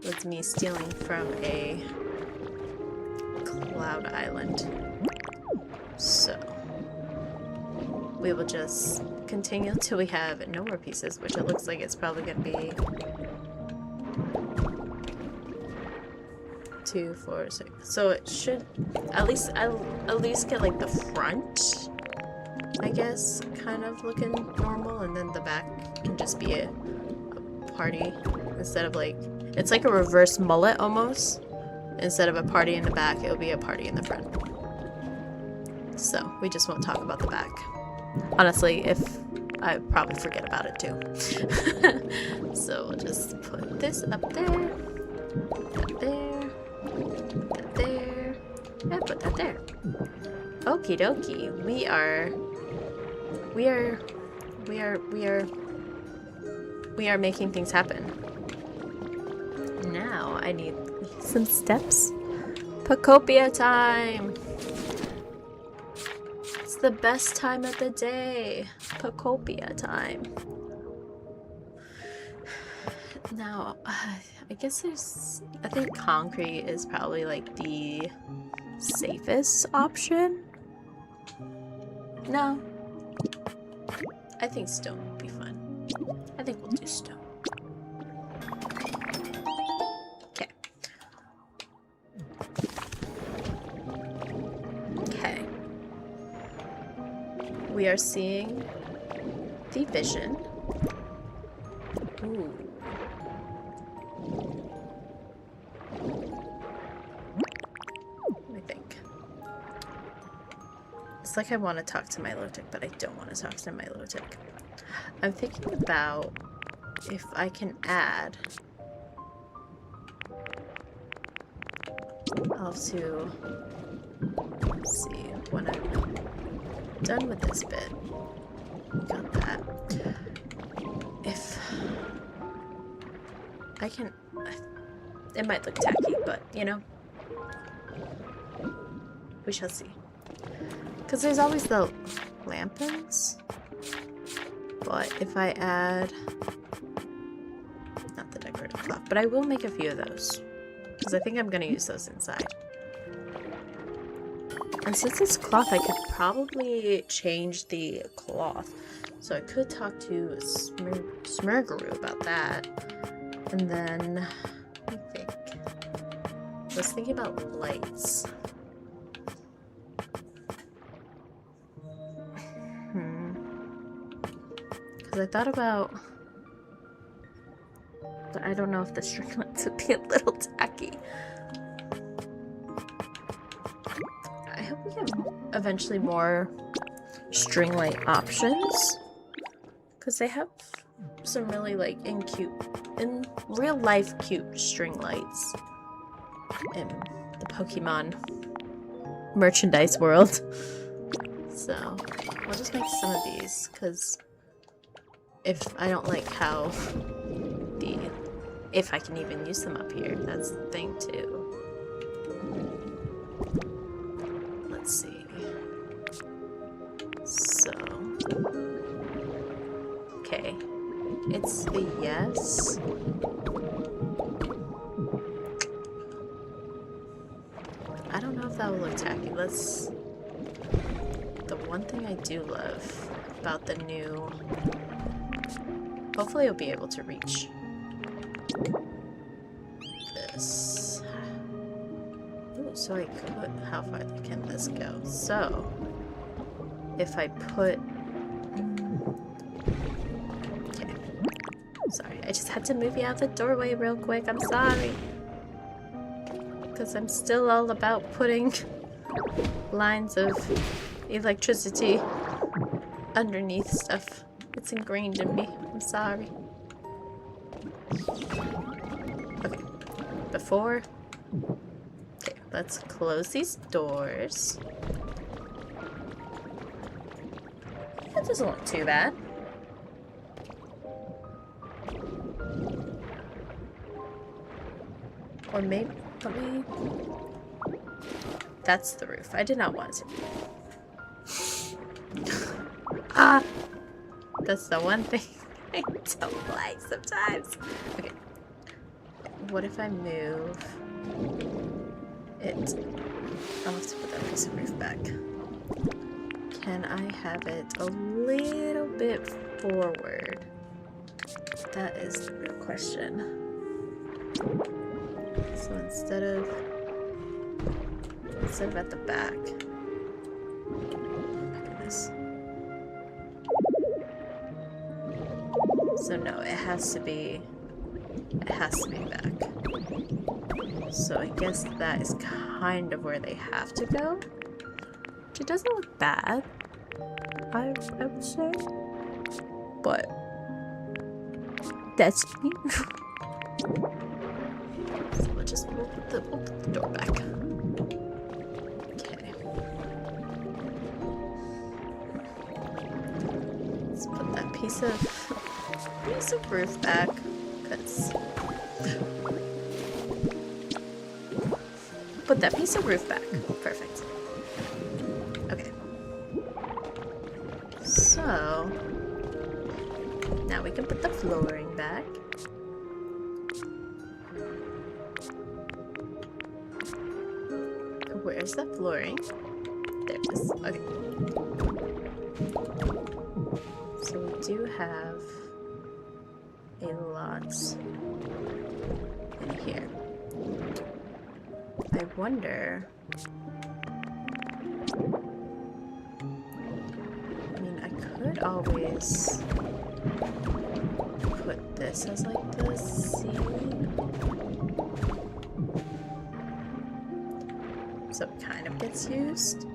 was me stealing from a cloud island. So we will just continue till we have no more pieces, which it looks like it's probably going to be 2, 4, 6. So it should at least get like the front, I guess, kind of looking normal, and then the back can just be a party instead of like, it's like a reverse mullet almost. Instead of a party in the back, it'll be a party in the front. So we just won't talk about the back. Honestly, if I probably forget about it too. So we'll just put this up there, that there, that there, and put that there. Okie dokie. We are making things happen. Now I need some steps. Pokopia time! It's the best time of the day. Pokopia time. Now, I guess I think concrete is probably like the safest option. No. I think stone would be fun. I think we'll do stone. Okay. Okay. We are seeing the vision. Ooh. Let me think. It's like I want to talk to Milotic, but I don't want to talk to Milotic. I'm thinking about if I can add... I'll have to see when I'm done with this bit. Got that. If I can... It might look tacky, but, you know, we shall see. Because there's always the lampins. But if I add... Not the decorative cloth, but I will make a few of those. Because I think I'm going to use those inside. And since it's cloth, I could probably change the cloth. So I could talk to Smirgaroo about that. And then, let me think. I was thinking about lights. Because I thought about... But I don't know if the string lights would be a little tacky. I hope we have eventually more string light options. Because they have some really, like, in real life cute string lights in the Pokemon merchandise world. So, we'll just make some of these, because if I don't like how if I can even use them up here, that's the thing too. Let's see. So, okay, it's a yes. I don't know if that will look tacky. The one thing I do love about the new... Hopefully I'll be able to reach this. Ooh, so I could... How far can this go? So, if I put... Okay. Sorry, I just had to move you out the doorway real quick. I'm sorry. Because I'm still all about putting lines of electricity underneath stuff. It's ingrained in me. I'm sorry. Okay. Before... Okay, let's close these doors. That doesn't look too bad. Or maybe... Let me... That's the roof. I did not want to. Ah! That's the one thing I don't like sometimes. Okay. What if I move it? I'll have to put that piece of roof back. Can I have it a little bit forward? That is the real question. So instead of at the back. Oh my goodness. So no, it has to be back. So I guess that is kind of where they have to go. Which it doesn't look bad, I would say. But that's me. So we'll put the door back. Okay. Let's put that piece of roof back, because put that piece of roof back. Perfect. Okay. So now we can put the flooring back. Where's the flooring? There it is. Okay. So we do have a lot in here. I wonder... I mean, I could always put this as like the ceiling. So it kind of gets used.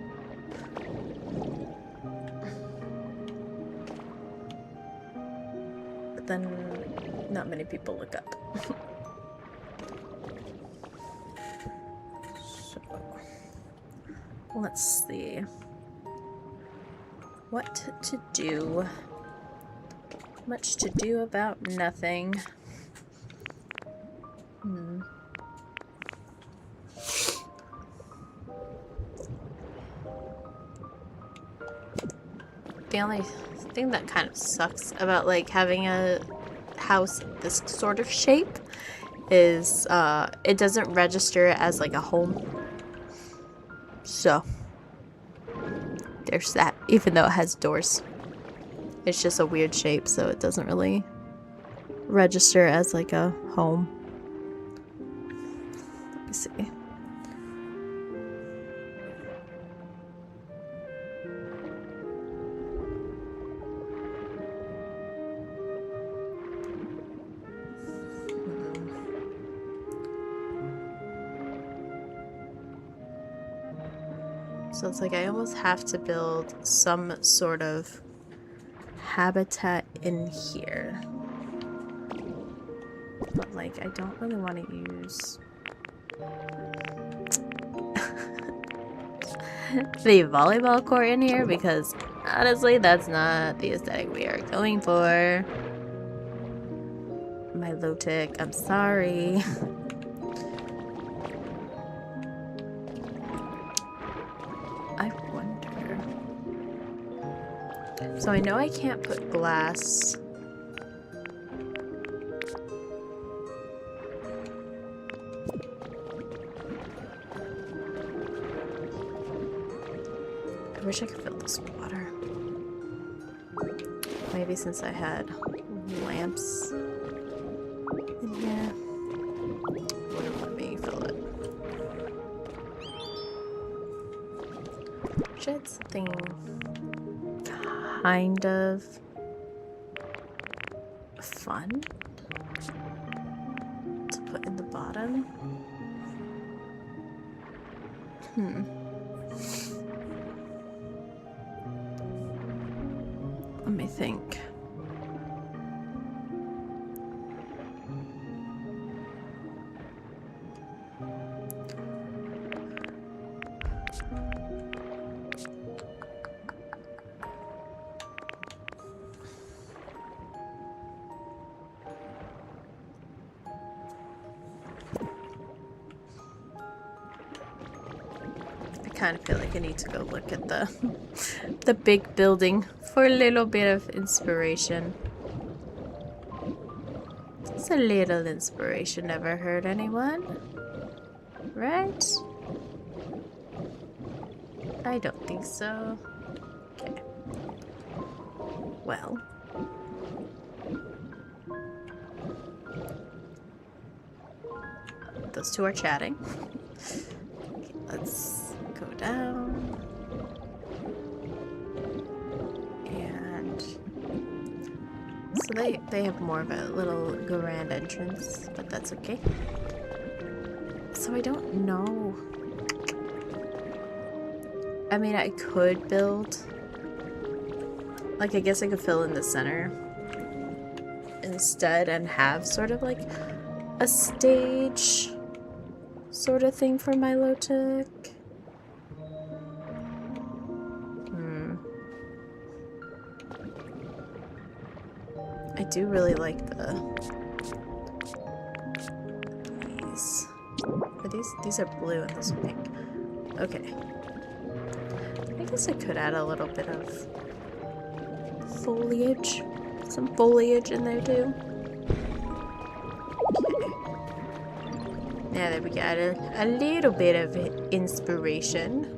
But then not many people look up. So let's see what to do. Much to do about nothing. The only thing that kind of sucks about like having a house this sort of shape is it doesn't register as like a home. So there's that, even though it has doors. It's just a weird shape, so it doesn't really register as like a home. Let me see. So it's like I almost have to build some sort of habitat in here. But like I don't really want to use the volleyball court in here because honestly that's not the aesthetic we are going for. Milotic, I'm sorry. I wonder. So I know I can't put glass. I wish I could fill this with water. Maybe since I had lamps in here, wouldn't let me fill it. Shed something kind of fun to put in the bottom. Let me think. I kind of feel like I need to go look at the big building for a little bit of inspiration. Just a little inspiration never hurt anyone, right? I don't think so. Okay. Well. Those two are chatting. Okay, let's go down. And so they have more of a little grand entrance, but that's okay. So I don't know. I mean, I could build, like, I guess I could fill in the center instead and have sort of like a stage sort of thing for Milotic. I do really like these are blue and this is pink. Okay. I guess I could add a little bit of foliage. Some foliage in there too. Okay. Now that we got a little bit of inspiration.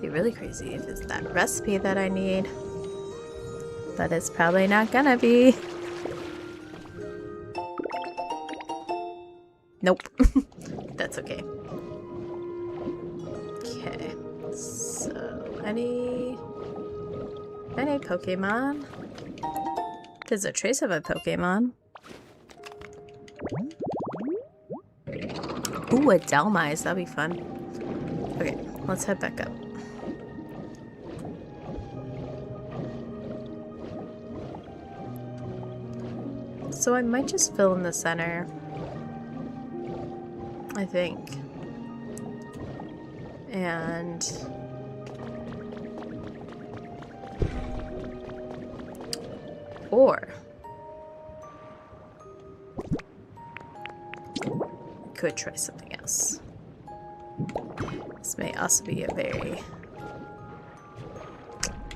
Be really crazy if it's that recipe that I need. But it's probably not gonna be. Nope. That's okay. Okay. So, any Pokemon? There's a trace of a Pokemon. Ooh, a Delmise. That'll be fun. Okay, let's head back up. So I might just fill in the center, I think. And or could try something else. This may also be a very...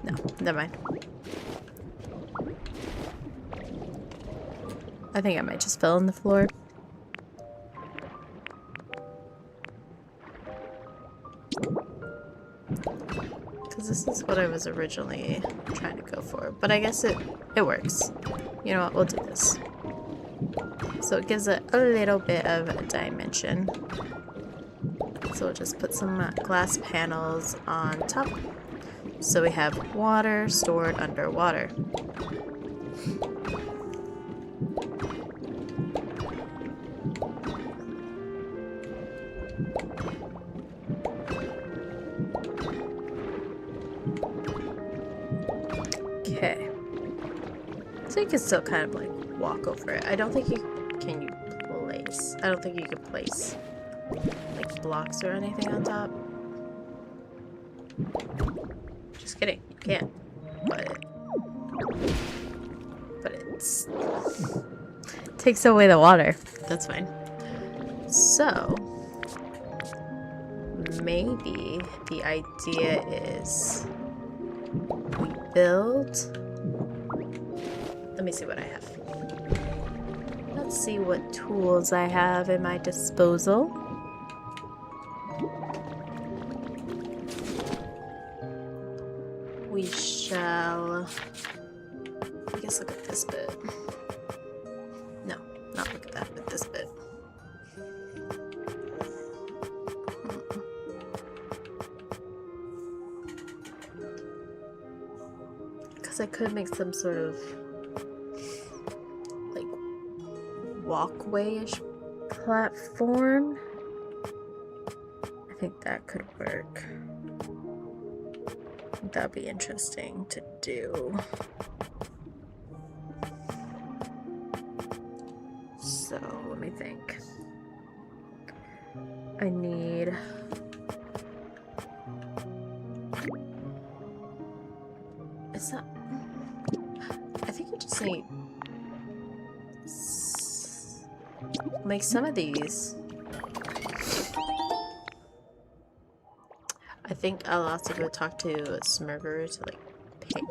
No, never mind. I think I might just fill in the floor. Because this is what I was originally trying to go for. But I guess it works. You know what? We'll do this. So it gives it a little bit of a dimension. So we'll just put some glass panels on top. So we have water stored underwater. Okay. So you can still kind of like walk over it. I don't think you can place. I don't think you can place like blocks or anything on top. Just kidding. You can't. But it takes away the water. That's fine. So maybe the idea is we build. Let me see what I have. Let's see what tools I have at my disposal. We shall, I guess, look at this bit. No, not look at that, but this bit. Because I could make some sort of like walkway-ish platform. I think that could work. That'd be interesting to do. So let me think. I need it's not I think I just need make some of these. I think I'll also go talk to Smurger to like paint,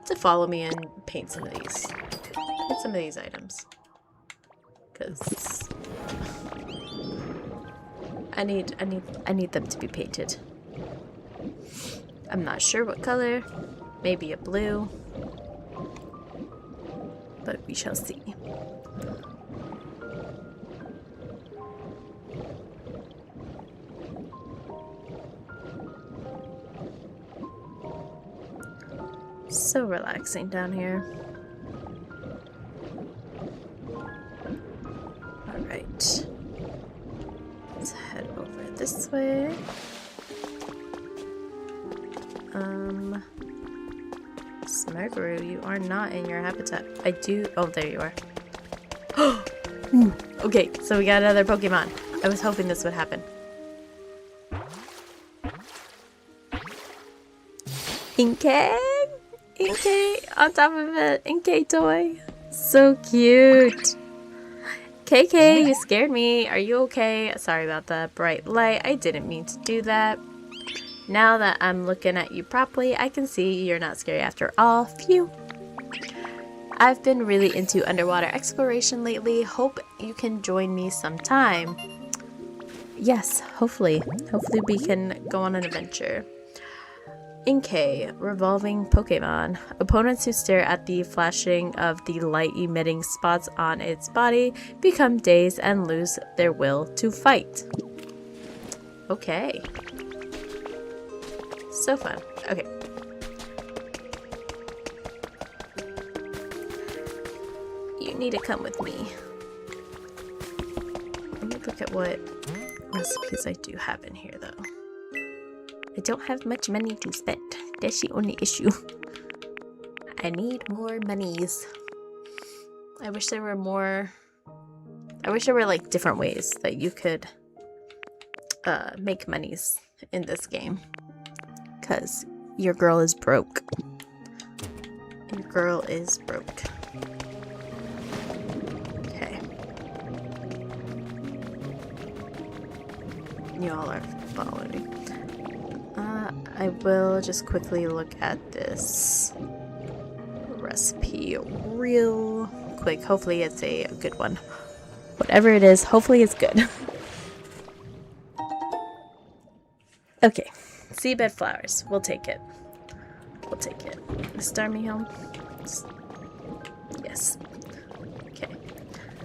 to follow me and paint some of these. Paint some of these items. Cause I need them to be painted. I'm not sure what color. Maybe a blue. But we shall see. So relaxing down here. Alright. Let's head over this way. Smurgaroo, you are not in your habitat. I do. Oh, there you are. Okay, so we got another Pokemon. I was hoping this would happen. Inkay! Inkay on top of an Inkay toy. So cute. KK, you scared me. Are you okay? Sorry about that bright light. I didn't mean to do that. Now that I'm looking at you properly, I can see you're not scary after all. Phew. I've been really into underwater exploration lately. Hope you can join me sometime. Yes, hopefully. Hopefully we can go on an adventure. Inkay, revolving Pokemon. Opponents who stare at the flashing of the light-emitting spots on its body become dazed and lose their will to fight. Okay. So fun. Okay. You need to come with me. Let me look at what recipes I do have in here, though. I don't have much money to spend. That's the only issue. I need more monies. I wish there were more... I wish there were, like, different ways that you could make monies in this game. Because your girl is broke. Your girl is broke. Okay. You all are following me. I will just quickly look at this recipe real quick. Hopefully it's a good one. Whatever it is, hopefully it's good. Okay. Seabed flowers. We'll take it. We'll take it. Star me home? Yes. Okay.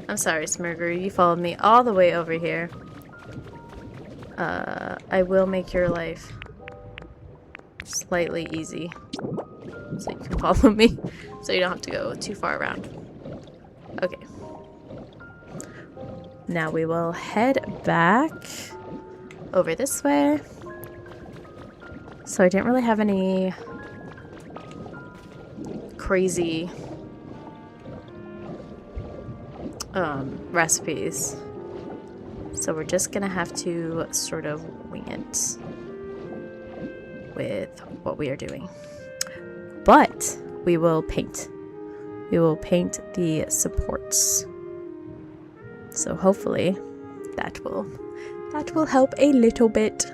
I'm sorry, Smurger. You followed me all the way over here. I will make your life slightly easy so you can follow me, so you don't have to go too far around. Okay. Now we will head back over this way. So I didn't really have any crazy recipes. So we're just gonna have to sort of wing it with what we are doing. But we will paint. We will paint the supports. So hopefully that will help a little bit.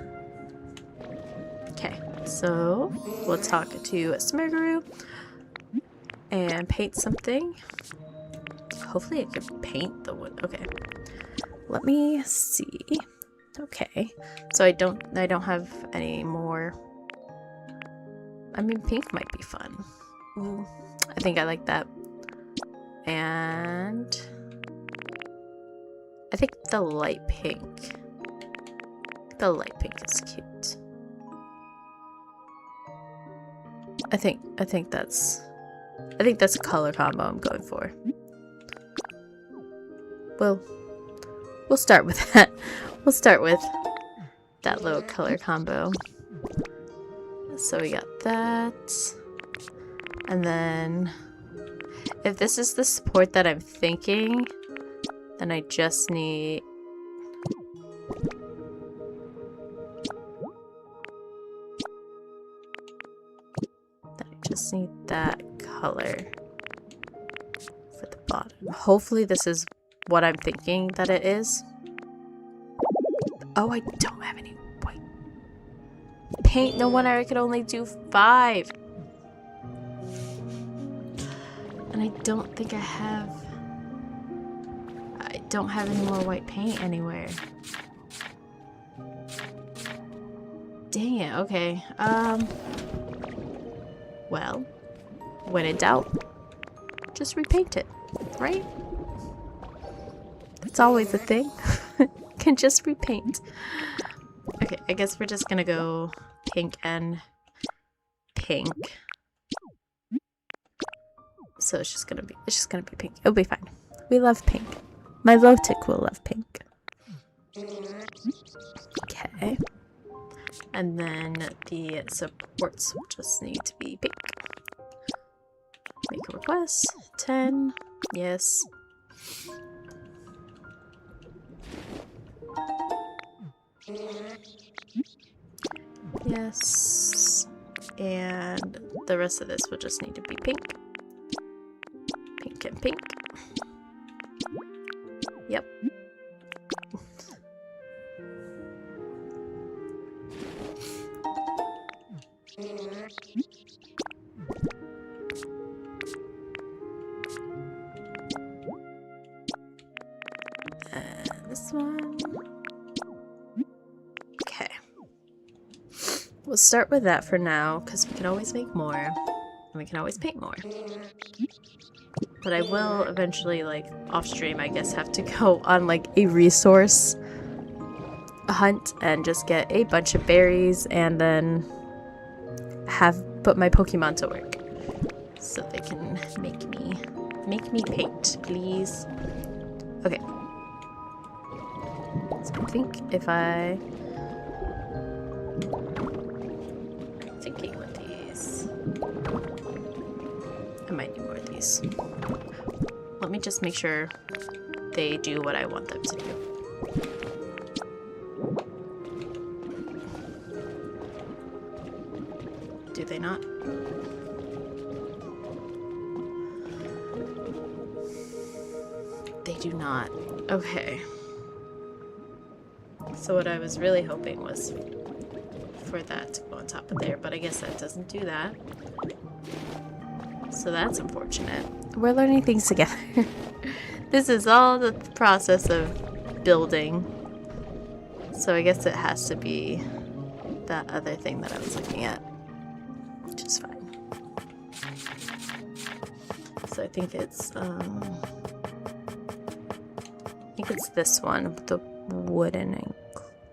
Okay, so we'll talk to Smirgaroo and paint something. Hopefully I can paint the wood. Okay. Let me see. Okay. So I don't have any more. I mean, pink might be fun. Ooh, I think I like that. And I think the light pink. The light pink is cute. I think that's a color combo I'm going for. We'll start with that. We'll start with that little color combo. So we got that. And then if this is the support that I'm thinking, then I just need that color for the bottom. Hopefully this is what I'm thinking that it is. Oh, I don't have any white paint. No wonder I could only do 5. And I don't think I don't have any more white paint anywhere. Dang it, okay. Well, when in doubt, just repaint it, right? It's always a thing. Can just repaint. Okay, I guess we're just gonna go pink and pink. So it's just gonna be pink. It'll be fine. We love pink. Milotic will love pink. Okay. And then the supports will just need to be pink. Make a request. 10. Yes. Yes. And the rest of this will just need to be pink. Pink and pink. Yep. And this one. Okay. We'll start with that for now, because we can always make more. And we can always paint more. But I will eventually, like, off stream, I guess, have to go on, like, a resource hunt and just get a bunch of berries and then put my Pokemon to work. So they can make me paint, please. Okay. So I think if I'm thinking with these. I might need more of these. Let me just make sure they do what I want them to do. Do they not? They do not. Okay. So what I was really hoping was for that to go on top of there, but I guess that doesn't do that. So that's unfortunate. We're learning things together. This is all the process of building. So I guess it has to be that other thing that I was looking at. Which is fine. So I think it's this one, the wooden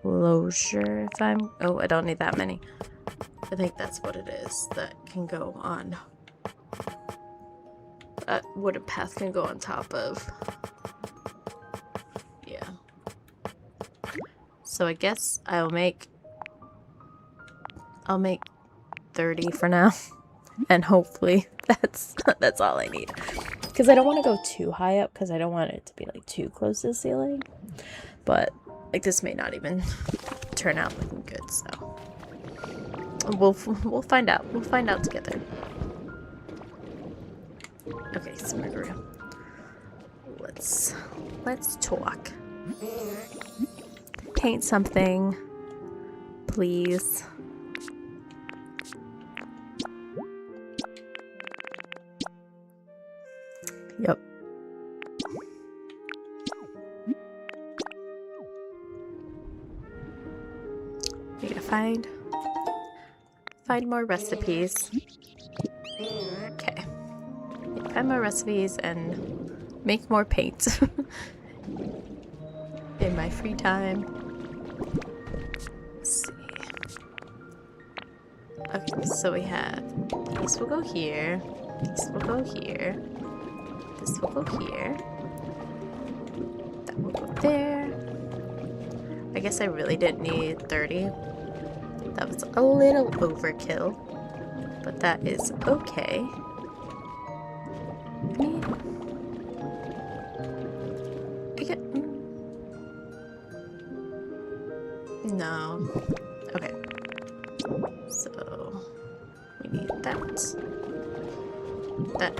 enclosure. Oh, I don't need that many. I think that's what it is that can go on. That wooden path can go on top of. Yeah. So I guess I'll make 30 for now. And hopefully That's all I need. Because I don't want to go too high up because I don't want it to be like too close to the ceiling. But like this may not even turn out looking good, so we'll find out. We'll find out together. Okay, Smirgaroo. Let's talk. Paint something, please. Yep. We gotta find more recipes. Okay. Find more recipes and make more paint in my free time. Let's see. Okay, so we have these will go here. These will go here. This will go here. That will go there. I guess I really didn't need 30. That was a little overkill, but that is okay. No. Okay. So we need that. That.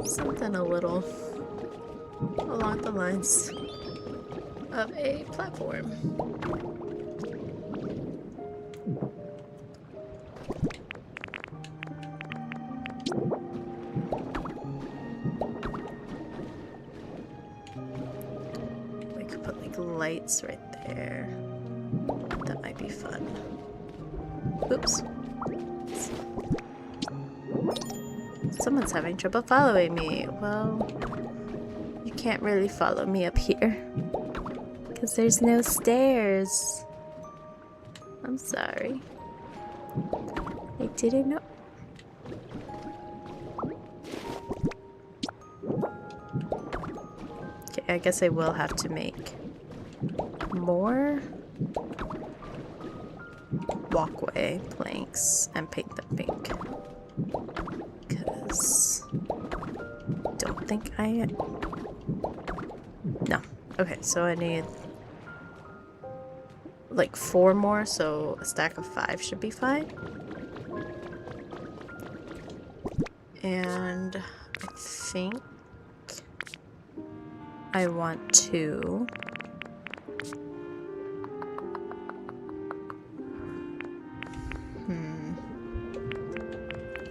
Something a little along the lines of a platform. We could put like lights right there. That might be fun. Oops. Someone's having trouble following me. Well, you can't really follow me up here because there's no stairs. I'm sorry. I didn't know. Okay, I guess I will have to make more walkway planks and paint them pink. Don't think I am. No. Okay, so I need like 4 more, so a stack of 5 should be fine. And I think I want to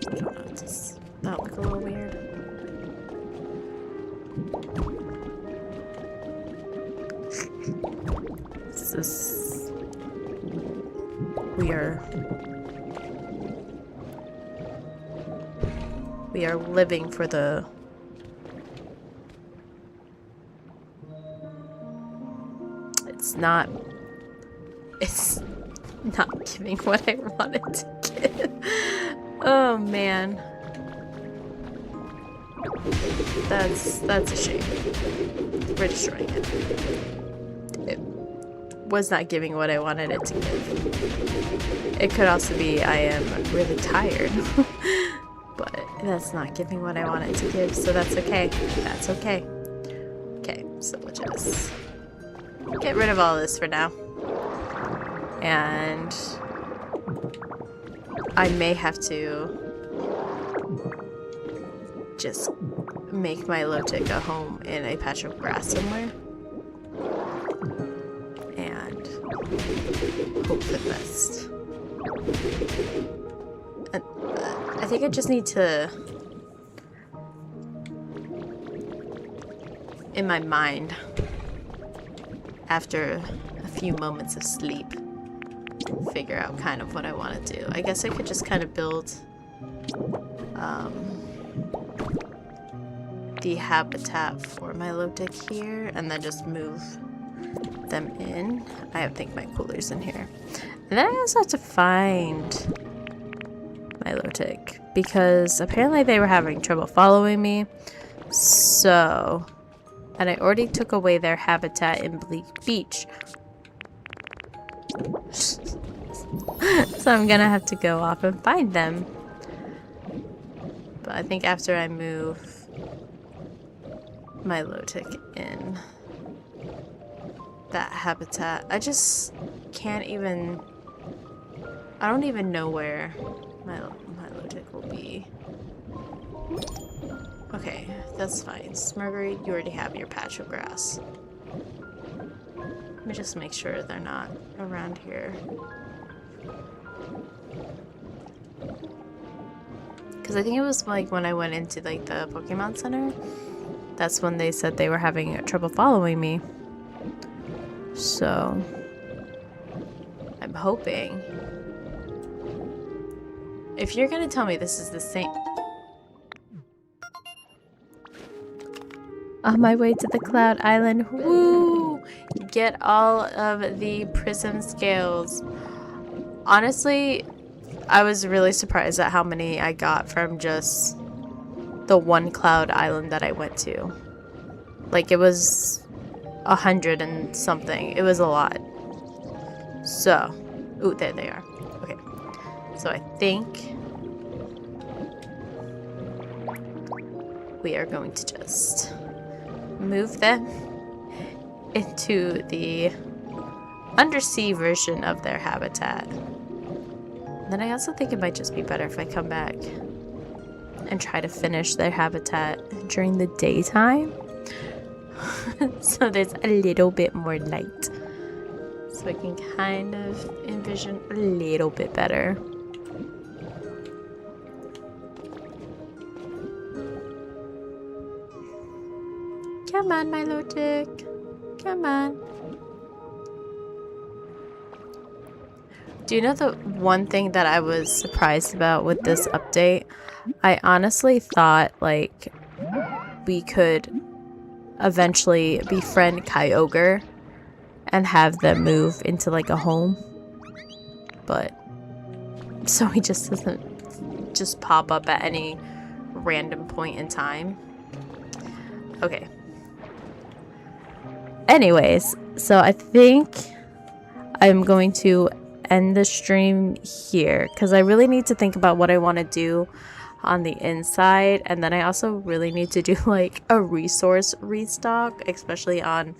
I don't know, does that look a little weird? This is... We are living for the... It's not giving what I wanted to give. Oh man. That's a shame. We're destroying it. It was not giving what I wanted it to give. It could also be I am really tired. But that's not giving what I wanted to give, so that's okay. That's okay. Okay, so we'll just get rid of all this for now. And I may have to just make my Milotic a home in a patch of grass somewhere. And hope for the best. And, I think I just need to, in my mind, after a few moments of sleep, figure out kind of what I want to do. I guess I could just kind of build the habitat for my Milotic here and then just move them in. I think my cooler's in here. And then I also have to find my Milotic because apparently they were having trouble following me. So And I already took away their habitat in Bleak Beach. So I'm gonna have to go off and find them. But I think after I move Milotic in that habitat, I just can't even... I don't even know where Milotic will be. Okay, that's fine. Smurgery, you already have your patch of grass. Let me just make sure they're not around here. Because I think it was like when I went into like the Pokemon Center, that's when they said they were having trouble following me. So I'm hoping. If you're gonna tell me this is the same... On my way to the Cloud Island, woo! Get all of the Prism Scales. Honestly, I was really surprised at how many I got from just the one Cloud Island that I went to. Like, it was 100 and something. It was a lot. So, ooh, there they are. Okay. So I think we are going to just move them into the undersea version of their habitat. Then I also think it might just be better if I come back and try to finish their habitat during the daytime. So there's a little bit more light. So I can kind of envision a little bit better. Come on, Milotic. Come on. Do you know the one thing that I was surprised about with this update? I honestly thought, like, we could eventually befriend Kyogre and have them move into, like, a home. But, so he just doesn't just pop up at any random point in time. Okay. Anyways, so I think I'm going to end the stream here because I really need to think about what I want to do on the inside, and then I also really need to do like a resource restock, especially on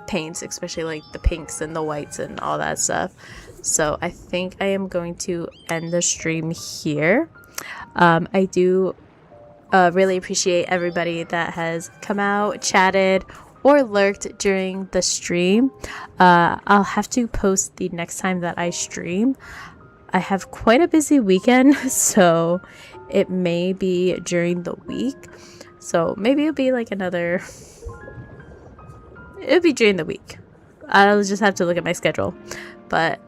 paints, especially like the pinks and the whites and all that stuff. So I think I am going to end the stream here. I do really appreciate everybody that has come out, chatted, or lurked during the stream. I'll have to post the next time that I stream. I have quite a busy weekend, so it may be during the week. So maybe it'll be like another... It'll be during the week. I'll just have to look at my schedule. But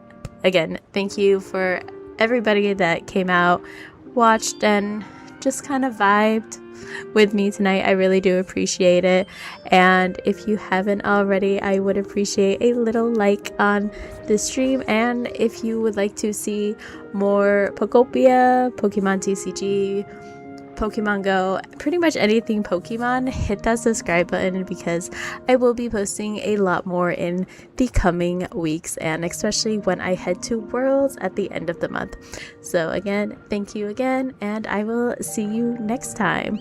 again, thank you for everybody that came out, watched, and just kind of vibed with me tonight. I really do appreciate it. And if you haven't already, I would appreciate a little like on the stream. And if you would like to see more Pokopia, Pokemon TCG, Pokemon Go, pretty much anything Pokemon, hit that subscribe button because I will be posting a lot more in the coming weeks, and especially when I head to Worlds at the end of the month. So again, thank you again, and I will see you next time.